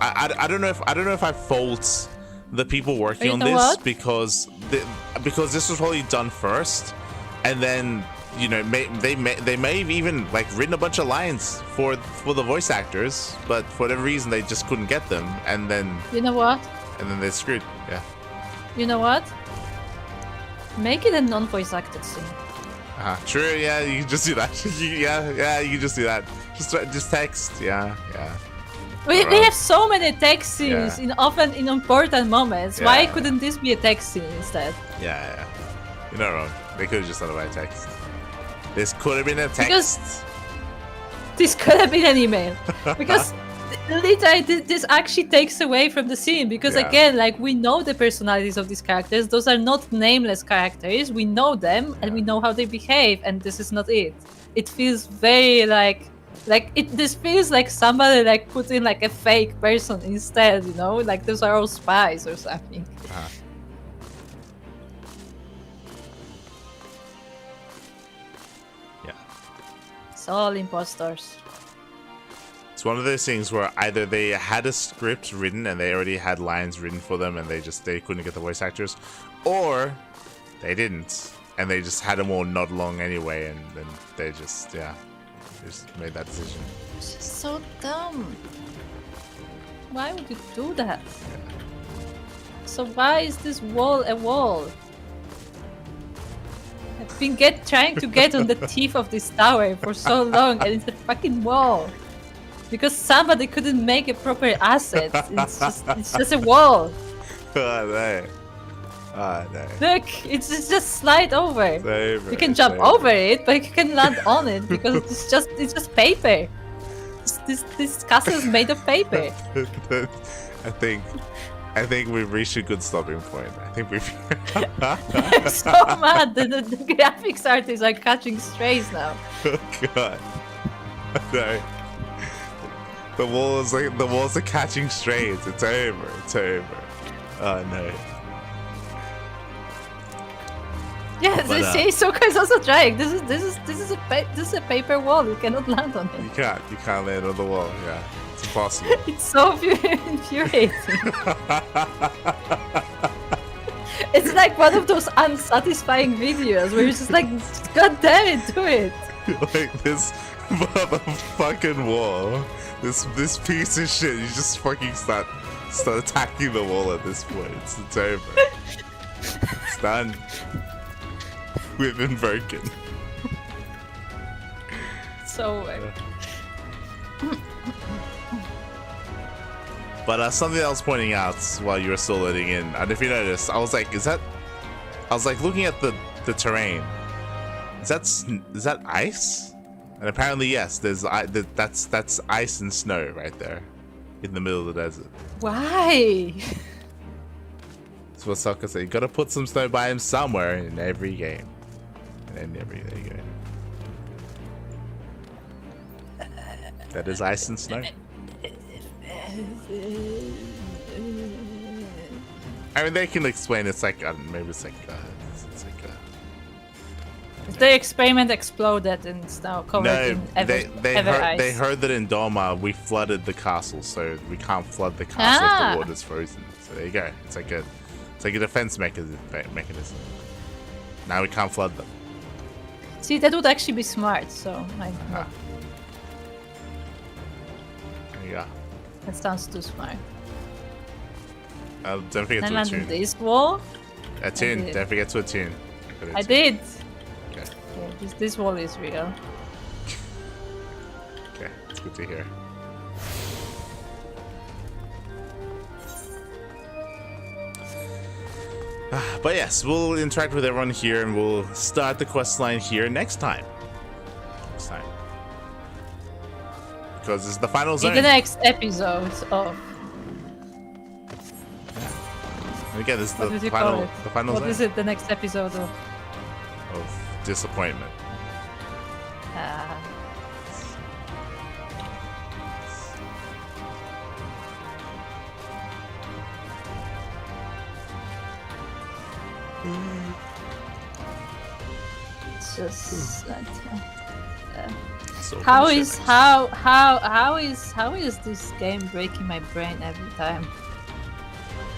A: I don't know if I fault the people working on this because this was probably done first, and then, you know, they may have even like written a bunch of lines for the voice actors, but for whatever reason they just couldn't get them, and then,
B: you know what?
A: And then they screwed. Yeah.
B: You know what? Make it a non-voice acted scene.
A: True. Yeah, you can just do that. yeah, you can just do that. Just text. Yeah.
B: We have so many text scenes often in important moments. Why couldn't this be a text scene instead?
A: Yeah. You're not wrong. They could have just done it by text. This could have been a text.
B: Because this could have been an email. Because literally this actually takes away from the scene. Because again, like, we know the personalities of these characters. Those are not nameless characters. We know them and we know how they behave. And this is not it. It feels very this feels like somebody like put in like a fake person instead, you know? Like, those are all spies or something. It's all imposters.
A: It's one of those things where either they had a script written and they already had lines written for them and they couldn't get the voice actors, or they didn't. and they just had them all nod along anyway, and then they just made that decision.
B: It's just so dumb. Why would you do that? So why is this wall a wall? I've been trying to get on the teeth of this tower for so long, and it's a fucking wall. Because somebody couldn't make a proper asset. It's just a wall.
A: Oh no. Oh no.
B: Look, it's just slide over. You can jump over it, but you can land on it because it's just paper. This castle is made of paper.
A: I think we've reached a good stopping point. I think we've.
B: I'm so mad that the graphics artists are catching strays now.
A: Oh god. No. The walls are catching strays. It's over. It's over. Oh no.
B: Yeah, see, Soka is also trying. This is a paper wall. You cannot land on it.
A: You can't land on the wall. Yeah, it's impossible.
B: It's so infuriating. It's like one of those unsatisfying videos where you're just like, God damn it, do it.
A: Like this motherfucking wall. This piece of shit. You just fucking start attacking the wall at this point. It's over. It's done. We've been broken.
B: So
A: But something I was pointing out while you were still loading in, and if you noticed, I was like, looking at the terrain. Is that ice? And apparently, yes. That's ice and snow right there, in the middle of the desert.
B: why?
A: That's what Sokka said. You gotta put some snow biomes somewhere in every game. And there you go. That is ice and snow. I mean, they can explain. It's like maybe it's like
B: If the experiment exploded and it's now covered in ice.
A: They heard that in Doma we flooded the castle, so we can't flood the castle if the water's frozen. So there you go. It's like a defense mechanism. Now we can't flood them.
B: See, that would actually be smart. So I don't know.
A: There you go.
B: That sounds too smart.
A: Don't forget
B: And
A: to
B: land
A: attune.
B: this wall.
A: Attune. Don't forget to attune.
B: I did.
A: Okay.
B: Yeah, this wall is real.
A: Okay, it's good to hear. But yes, we'll interact with everyone here and we'll start the quest line here next time. Because it's the final zone.
B: In the next episode of...
A: And again, this is
B: What
A: the
B: did you call
A: final
B: it?
A: zone.
B: What is it, the next episode of?
A: Of disappointment.
B: It's just
A: So
B: how is this game breaking my brain every time?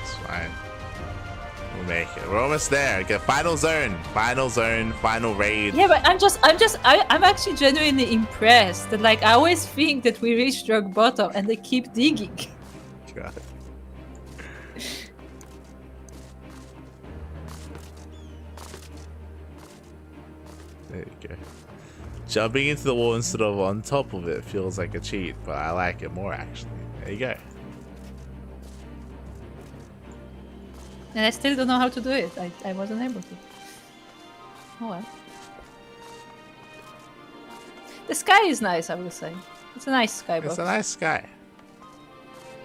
A: It's fine. We'll make it. We're almost there. Okay, final zone, final raid.
B: Yeah, but I'm actually genuinely impressed that, like, I always think that we reached rock bottom and they keep digging.
A: God. There you go. Jumping into the wall instead of on top of it feels like a cheat, but I like it more actually. There you go.
B: And I still don't know how to do it. I wasn't able to. Oh well. The sky is nice, I will say. It's a nice skybox.
A: It's a nice sky.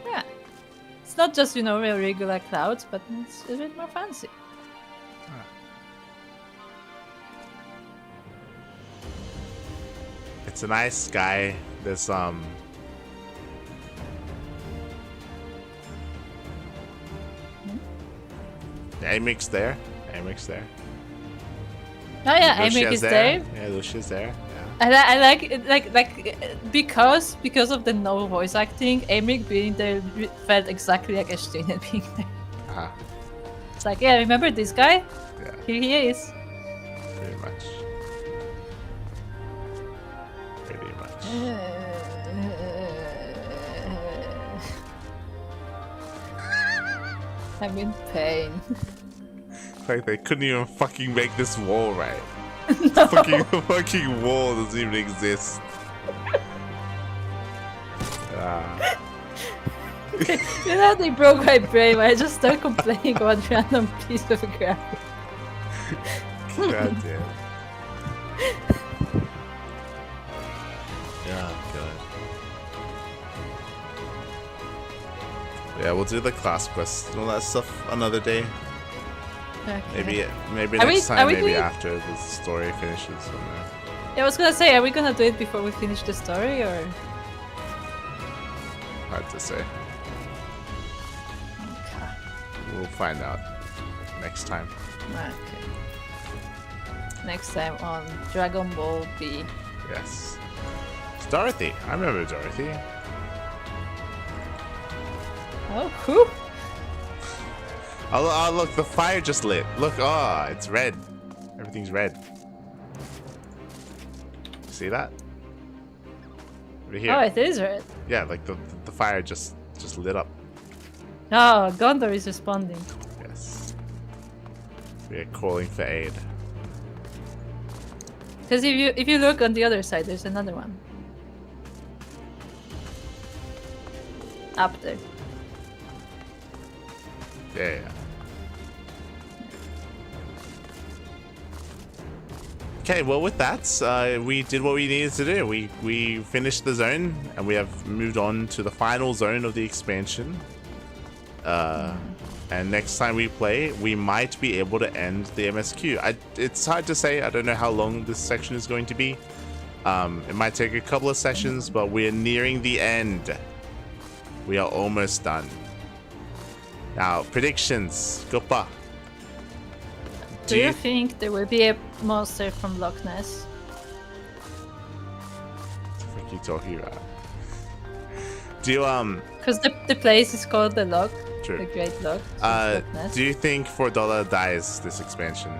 B: Yeah. It's not just, real regular clouds, but it's a bit more fancy.
A: It's a nice sky. There's Amic's there. Amic's there.
B: Oh yeah,
A: Lucia's
B: Amic is there.
A: Yeah, Lucia's there. Yeah.
B: I like it, like because of the no voice acting, Amic being there felt exactly like Estinien being there.
A: Uh-huh.
B: It's like, yeah, remember this guy?
A: Yeah.
B: Here he is.
A: Pretty much. Pretty much.
B: I'm in pain.
A: Like they couldn't even fucking make this wall right. The fucking wall doesn't even exist.
B: You know, they broke my brain when I just started complaining about random piece of graphic.
A: God damn. Yeah, God. Yeah, we'll do the class quests and all that stuff another day.
B: Okay.
A: Maybe
B: Are
A: next
B: we
A: time, maybe
B: doing-
A: after the story finishes somewhere.
B: Yeah, I was gonna say, are we gonna do it before we finish the story, or?
A: Hard to say. We'll find out next time.
B: Okay. Next time on Dragon Ball B.
A: Yes. It's Dorothy. I remember Dorothy.
B: Oh, whew.
A: Oh, look, the fire just lit. Look, oh, it's red. Everything's red. See that? Over here.
B: Oh, it is red.
A: Yeah, like the fire just lit up.
B: Oh, Gondor is responding.
A: Yes. We are calling for aid.
B: Because if you look on the other side, there's another one. Up there.
A: Yeah. Okay, well with that, we did what we needed to do. We finished the zone, and we have moved on to the final zone of the expansion. And next time we play, we might be able to end the MSQ. It's hard to say. I don't know how long this section is going to be. It might take a couple of sessions, but we're nearing the end. We are almost done. Now, predictions. Gopa.
B: Do you think there will be a monster from Loch Ness?
A: What the fuck are you talking about? Do you,
B: Because the place is called the Loch.
A: True.
B: The Great Loch. So it's Loch Ness.
A: Do you think $4 dies this expansion?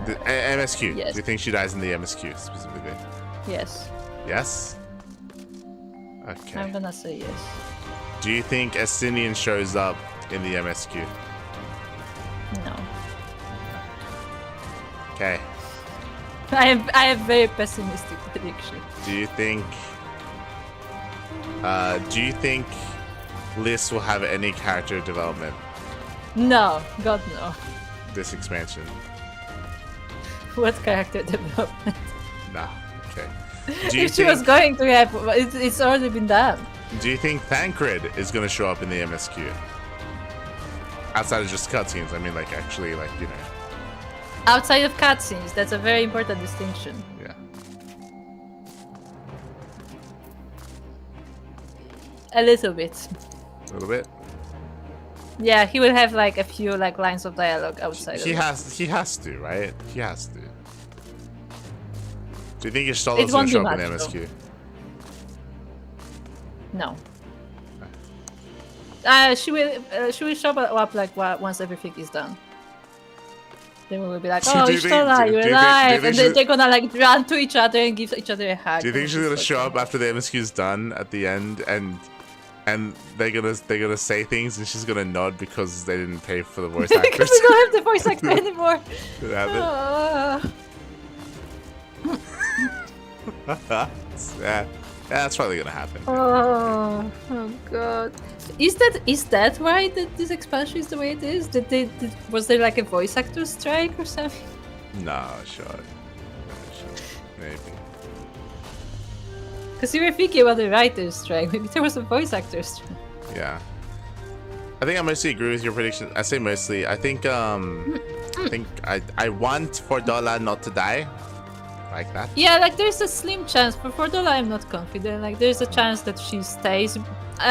A: The MSQ.
B: yes.
A: Do you think she dies in the MSQ specifically?
B: Yes.
A: Yes? Okay.
B: I'm gonna say yes.
A: Do you think Estinien shows up in the MSQ?
B: No.
A: Okay.
B: I have very pessimistic prediction.
A: Do you think Liz will have any character development
B: No, God no.
A: this expansion?
B: What character development?
A: No. Okay. Do you
B: If she was going to have, it's already been done.
A: Do you think Thancred is going to show up in the MSQ? Outside of just cutscenes, I mean, like, actually, like, you know.
B: Outside of cutscenes, that's a very important distinction.
A: Yeah.
B: A little bit.
A: A little bit.
B: Yeah, he will have like a few like lines of dialogue outside.
A: He
B: of
A: has to, right? He has to. Do you think
B: It
A: Istolo's
B: won't
A: gonna
B: be
A: show up in the
B: much,
A: MSQ?
B: No. She will show up like once everything is done. Then we will be like,
A: Do
B: oh,
A: you think-
B: Ishtola,
A: do
B: you're
A: you think-
B: alive,
A: do you
B: and
A: think
B: then they're gonna like run to each other and give each other a hug.
A: Do you think she's gonna show up after the MSQ's done at the end and they're gonna say things and she's gonna nod because they didn't pay for the voice actors?
B: Because we don't have the voice actor anymore.
A: Could happen. Yeah, that's probably gonna happen.
B: Oh god. Is that why this expansion is the way it is? Was there like a voice actor strike or something?
A: No, sure. Maybe.
B: Because you were thinking about the writer's strike. Maybe there was a voice actor strike.
A: Yeah. I think I mostly agree with your prediction. I say mostly. I think I want $4 not to die. Like that.
B: Yeah, like there's a slim chance. For $4 I'm not confident. Like there's a chance that she stays.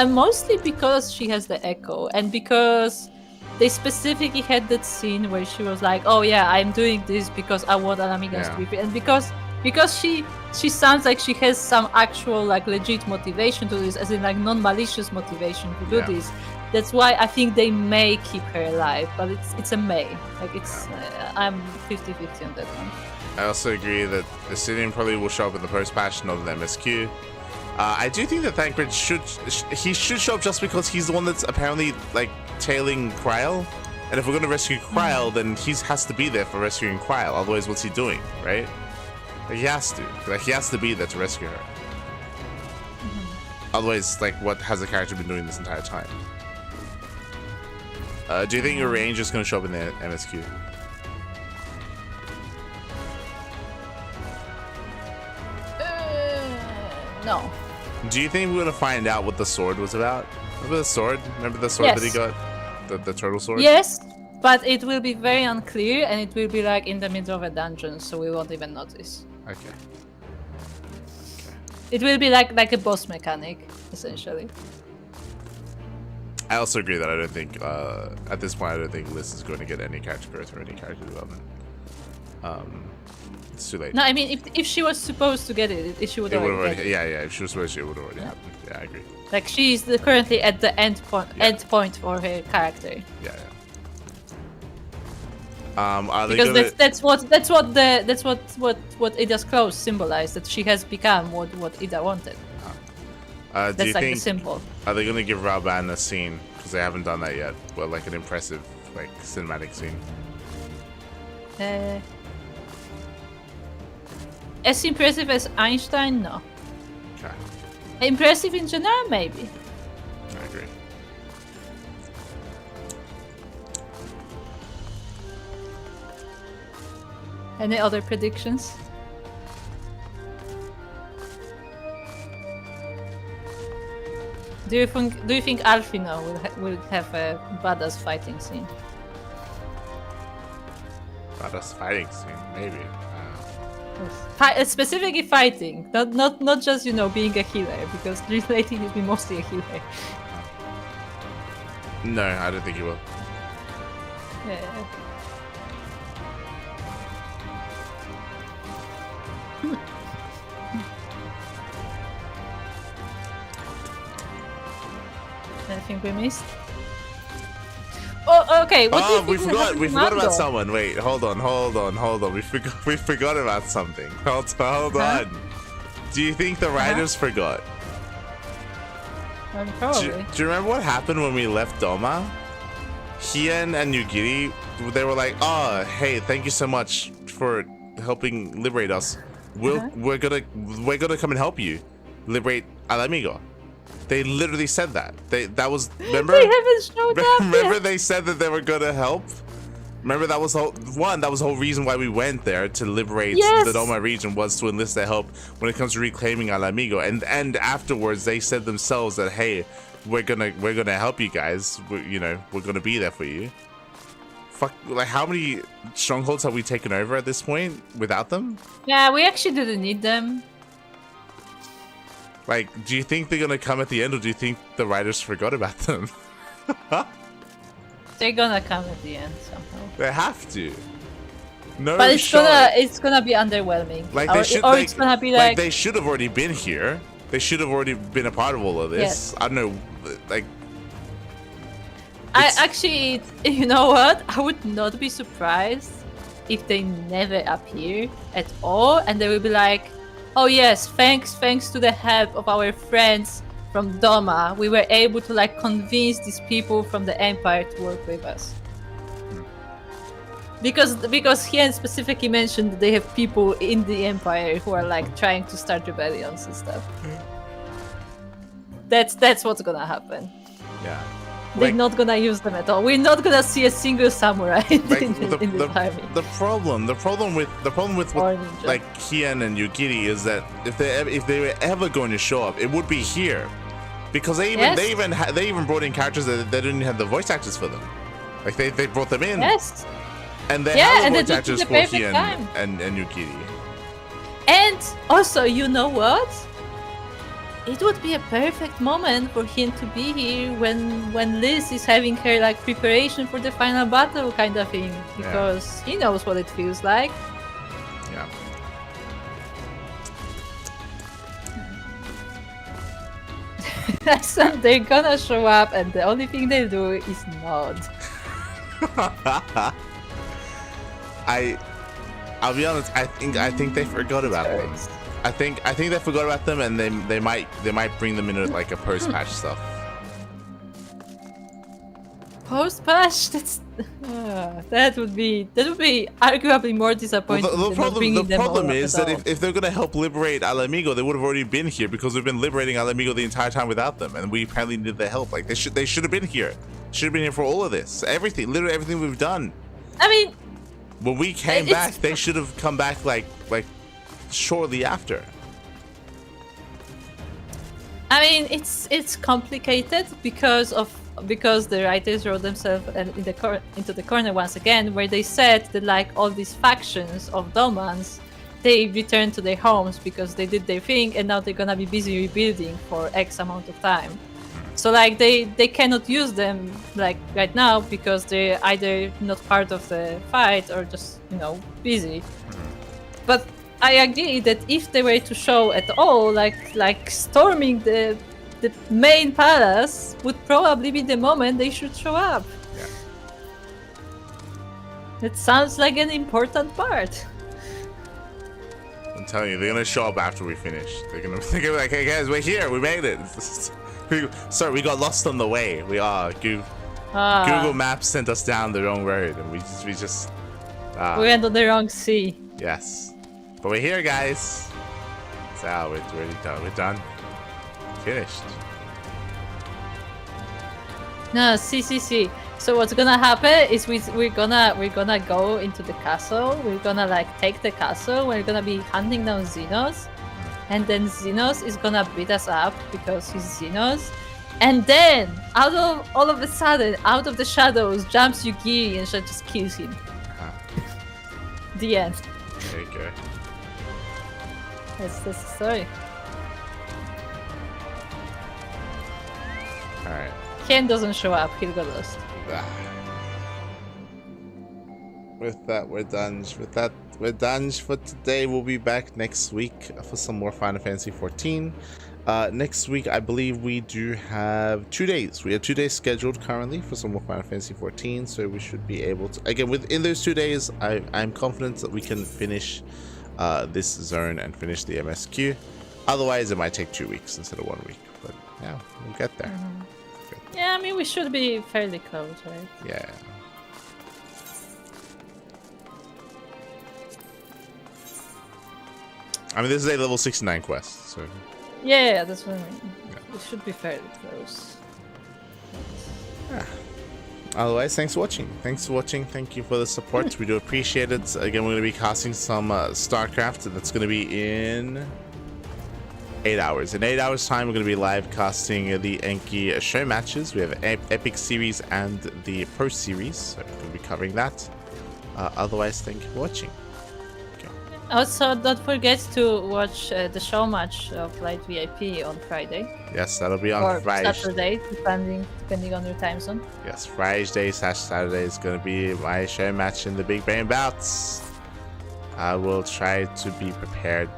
B: Mostly because she has the echo. And because they specifically had that scene where she was like, oh yeah, I'm doing this because I want Alamigans to be free. And because she sounds like she has some actual like legit motivation to this, as in like non-malicious motivation to do this. That's why I think they may keep her alive, but it's a may. Like it's I'm 50-50 on that one.
A: I also agree that Estinien probably will show up in the post-patch, not in the MSQ. I do think that Thancred should show up just because he's the one that's apparently like tailing Kryl. And if we're gonna rescue Kryl, then he has to be there for rescuing Kryl. Otherwise, what's he doing, right? Like, he has to. Like, he has to be there to rescue her. Otherwise, like, what has the character been doing this entire time? Do you think your range is gonna show up in the MSQ?
B: No.
A: Do you think we're gonna find out what the sword was about? Remember the sword? Remember the sword that he got? The turtle sword?
B: Yes, but it will be very unclear and it will be like in the middle of a dungeon, so we won't even notice.
A: Okay.
B: It will be like a boss mechanic, essentially.
A: I also agree that I don't think, at this point, I don't think Liz is going to get any character growth or any character development. It's too late.
B: No, I mean, if she was supposed to get it, she would already get it.
A: Yeah, if she was supposed to, it would already happen. Yeah, I agree.
B: Like, she's currently at the end point for her character.
A: Yeah. Are they
B: because
A: gonna...
B: that's what Ida's clothes symbolize, that she has become what Ida wanted.
A: do
B: that's
A: you
B: like
A: think,
B: the symbol.
A: Are they gonna give Rauban a scene? Because they haven't done that yet. Well, like an impressive, like, cinematic scene.
B: As impressive as Einstein, no.
A: Okay.
B: Impressive in general, maybe.
A: I agree.
B: Any other predictions? Do you think Alfino will have a badass fighting scene?
A: Badass fighting scene, maybe.
B: Specifically fighting, not just being a healer, because lately he's been mostly a healer.
A: No, I don't think he will.
B: Yeah. Anything we missed? Oh, okay. What do you think
A: we forgot about someone. Wait, hold on. We forgot about something. Hold on. Do you think the writers forgot?
B: Probably.
A: Do you remember what happened when we left Doma? Hien and Yugiri, they were like, "Oh, hey, thank you so much for helping liberate us. We're gonna come and help you liberate Alamigo." They literally said that. That was, remember?
B: They haven't showed up
A: Remember
B: yet.
A: they said that they were gonna help? Remember that was the whole reason why we went there, to liberate the Doma region, was to enlist their help when it comes to reclaiming Alamigo. And afterwards they said themselves that, hey, we're gonna help you guys. We're gonna be there for you. Fuck, like, how many strongholds have we taken over at this point without them?
B: Yeah, we actually didn't need them.
A: Like, do you think they're gonna come at the end, or do you think the writers forgot about them?
B: They're gonna come at the end somehow.
A: They have to. No,
B: but it's gonna be underwhelming.
A: Like,
B: it's gonna be like
A: they should have already been here. They should have already been a part of all of this.
B: Yes.
A: I don't know, like.
B: I actually, you know what? I would not be surprised if they never appear at all, and they will be like, "Oh yes, thanks to the help of our friends from Doma, we were able to convince these people from the Empire to work with us." Because Hien specifically mentioned that they have people in the Empire who are trying to start rebellions and stuff. That's what's gonna happen.
A: Yeah.
B: They're not gonna use them at all. We're not gonna see a single samurai in the army.
A: The problem with what, Hien and Yugiri is that if they were ever going to show up, it would be here, because they even brought in characters that they didn't have the voice actors for them. Like, they brought them in.
B: Yes.
A: And they have the voice
B: they
A: actors for Hien and Yugiri.
B: And also, you know what? It would be a perfect moment for him to be here when Liz is having her preparation for the final battle kind of thing, because he knows what it feels like.
A: Yeah.
B: So they're gonna show up, and the only thing they do is nod.
A: I'll be honest. I think they forgot about them. I think they forgot about them, and they might bring them into like a post patch stuff.
B: Post patch, that would be arguably more disappointing.
A: The problem is that if they're gonna help liberate Alamigo, they would have already been here because we've been liberating Alamigo the entire time without them, and we apparently needed their help. Like they should have been here. Should have been here for all of this. Everything, literally everything we've done.
B: I mean,
A: when we came back, they should have come back like shortly after.
B: I mean, it's complicated because the writers wrote themselves into the corner once again, where they said that like all these factions of Domans, they returned to their homes because they did their thing, and now they're gonna be busy rebuilding for X amount of time. So like they cannot use them like right now because they're either not part of the fight or just busy. But I agree that if they were to show at all, like storming the main palace would probably be the moment they should show up.
A: Yeah.
B: It sounds like an important part.
A: I'm telling you, they're gonna show up after we finish. They're gonna be like, "Hey guys, we're here. We made it." Sorry, we got lost on the way. Google Maps sent us down the wrong road, and we just
B: we went on the wrong sea.
A: Yes, but we're here, guys. So we're already done. We're done. Finished.
B: No, see. So what's gonna happen is we're gonna go into the castle. We're gonna like take the castle. We're gonna be hunting down Xenos, and then Xenos is gonna beat us up because he's Xenos. And then all of a sudden, out of the shadows, jumps Yugiri and just kills him. The end.
A: There you go.
B: That's the story.
A: Alright.
B: Ken doesn't show up, he'll go lost.
A: With that, we're done. We're done for today. We'll be back next week for some more Final Fantasy XIV. Next week, I believe we do have 2 days. We have 2 days scheduled currently for some more Final Fantasy XIV, so we should be able to, again, within those 2 days, I'm confident that we can finish this zone and finish the MSQ. Otherwise, it might take 2 weeks instead of 1 week, but yeah, we'll get there.
B: Yeah, I mean, we should be fairly close, right?
A: Yeah. I mean, this is a level 69 quest, so...
B: Yeah, that's what I mean. Yeah. It should be fairly close.
A: Otherwise, thanks for watching. Thank you for the support. We do appreciate it. Again, we're going to be casting some StarCraft. That's going to be in 8 hours. In 8 hours' time, we're going to be live casting the Enki show matches. We have Epic Series and the Pro Series, so we're going to be covering that. Otherwise, thank you for watching.
B: Also, don't forget to watch the show match of Light VIP on Friday.
A: Yes, that'll be on Friday.
B: Or Saturday, depending on your time zone.
A: Yes, Friday/Saturday is going to be my show match in the Big Brain Bouts. I will try to be prepared.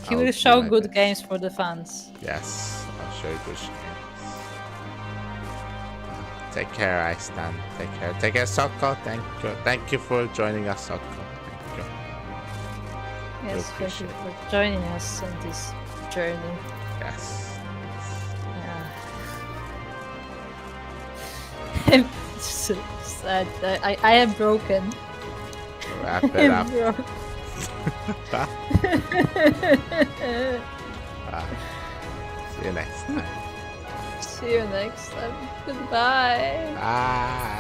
B: He will show good games for the fans.
A: Yes, I'll show good games. Take care, Iceland. Take care. Take care, Sokko. Thank you for joining us, Sokko.
B: Yes, thank you for joining us on this journey.
A: Yes.
B: Yeah. I'm so sad. I am broken.
A: Wrap it up. See you next time.
B: See you next time. Goodbye.
A: Bye.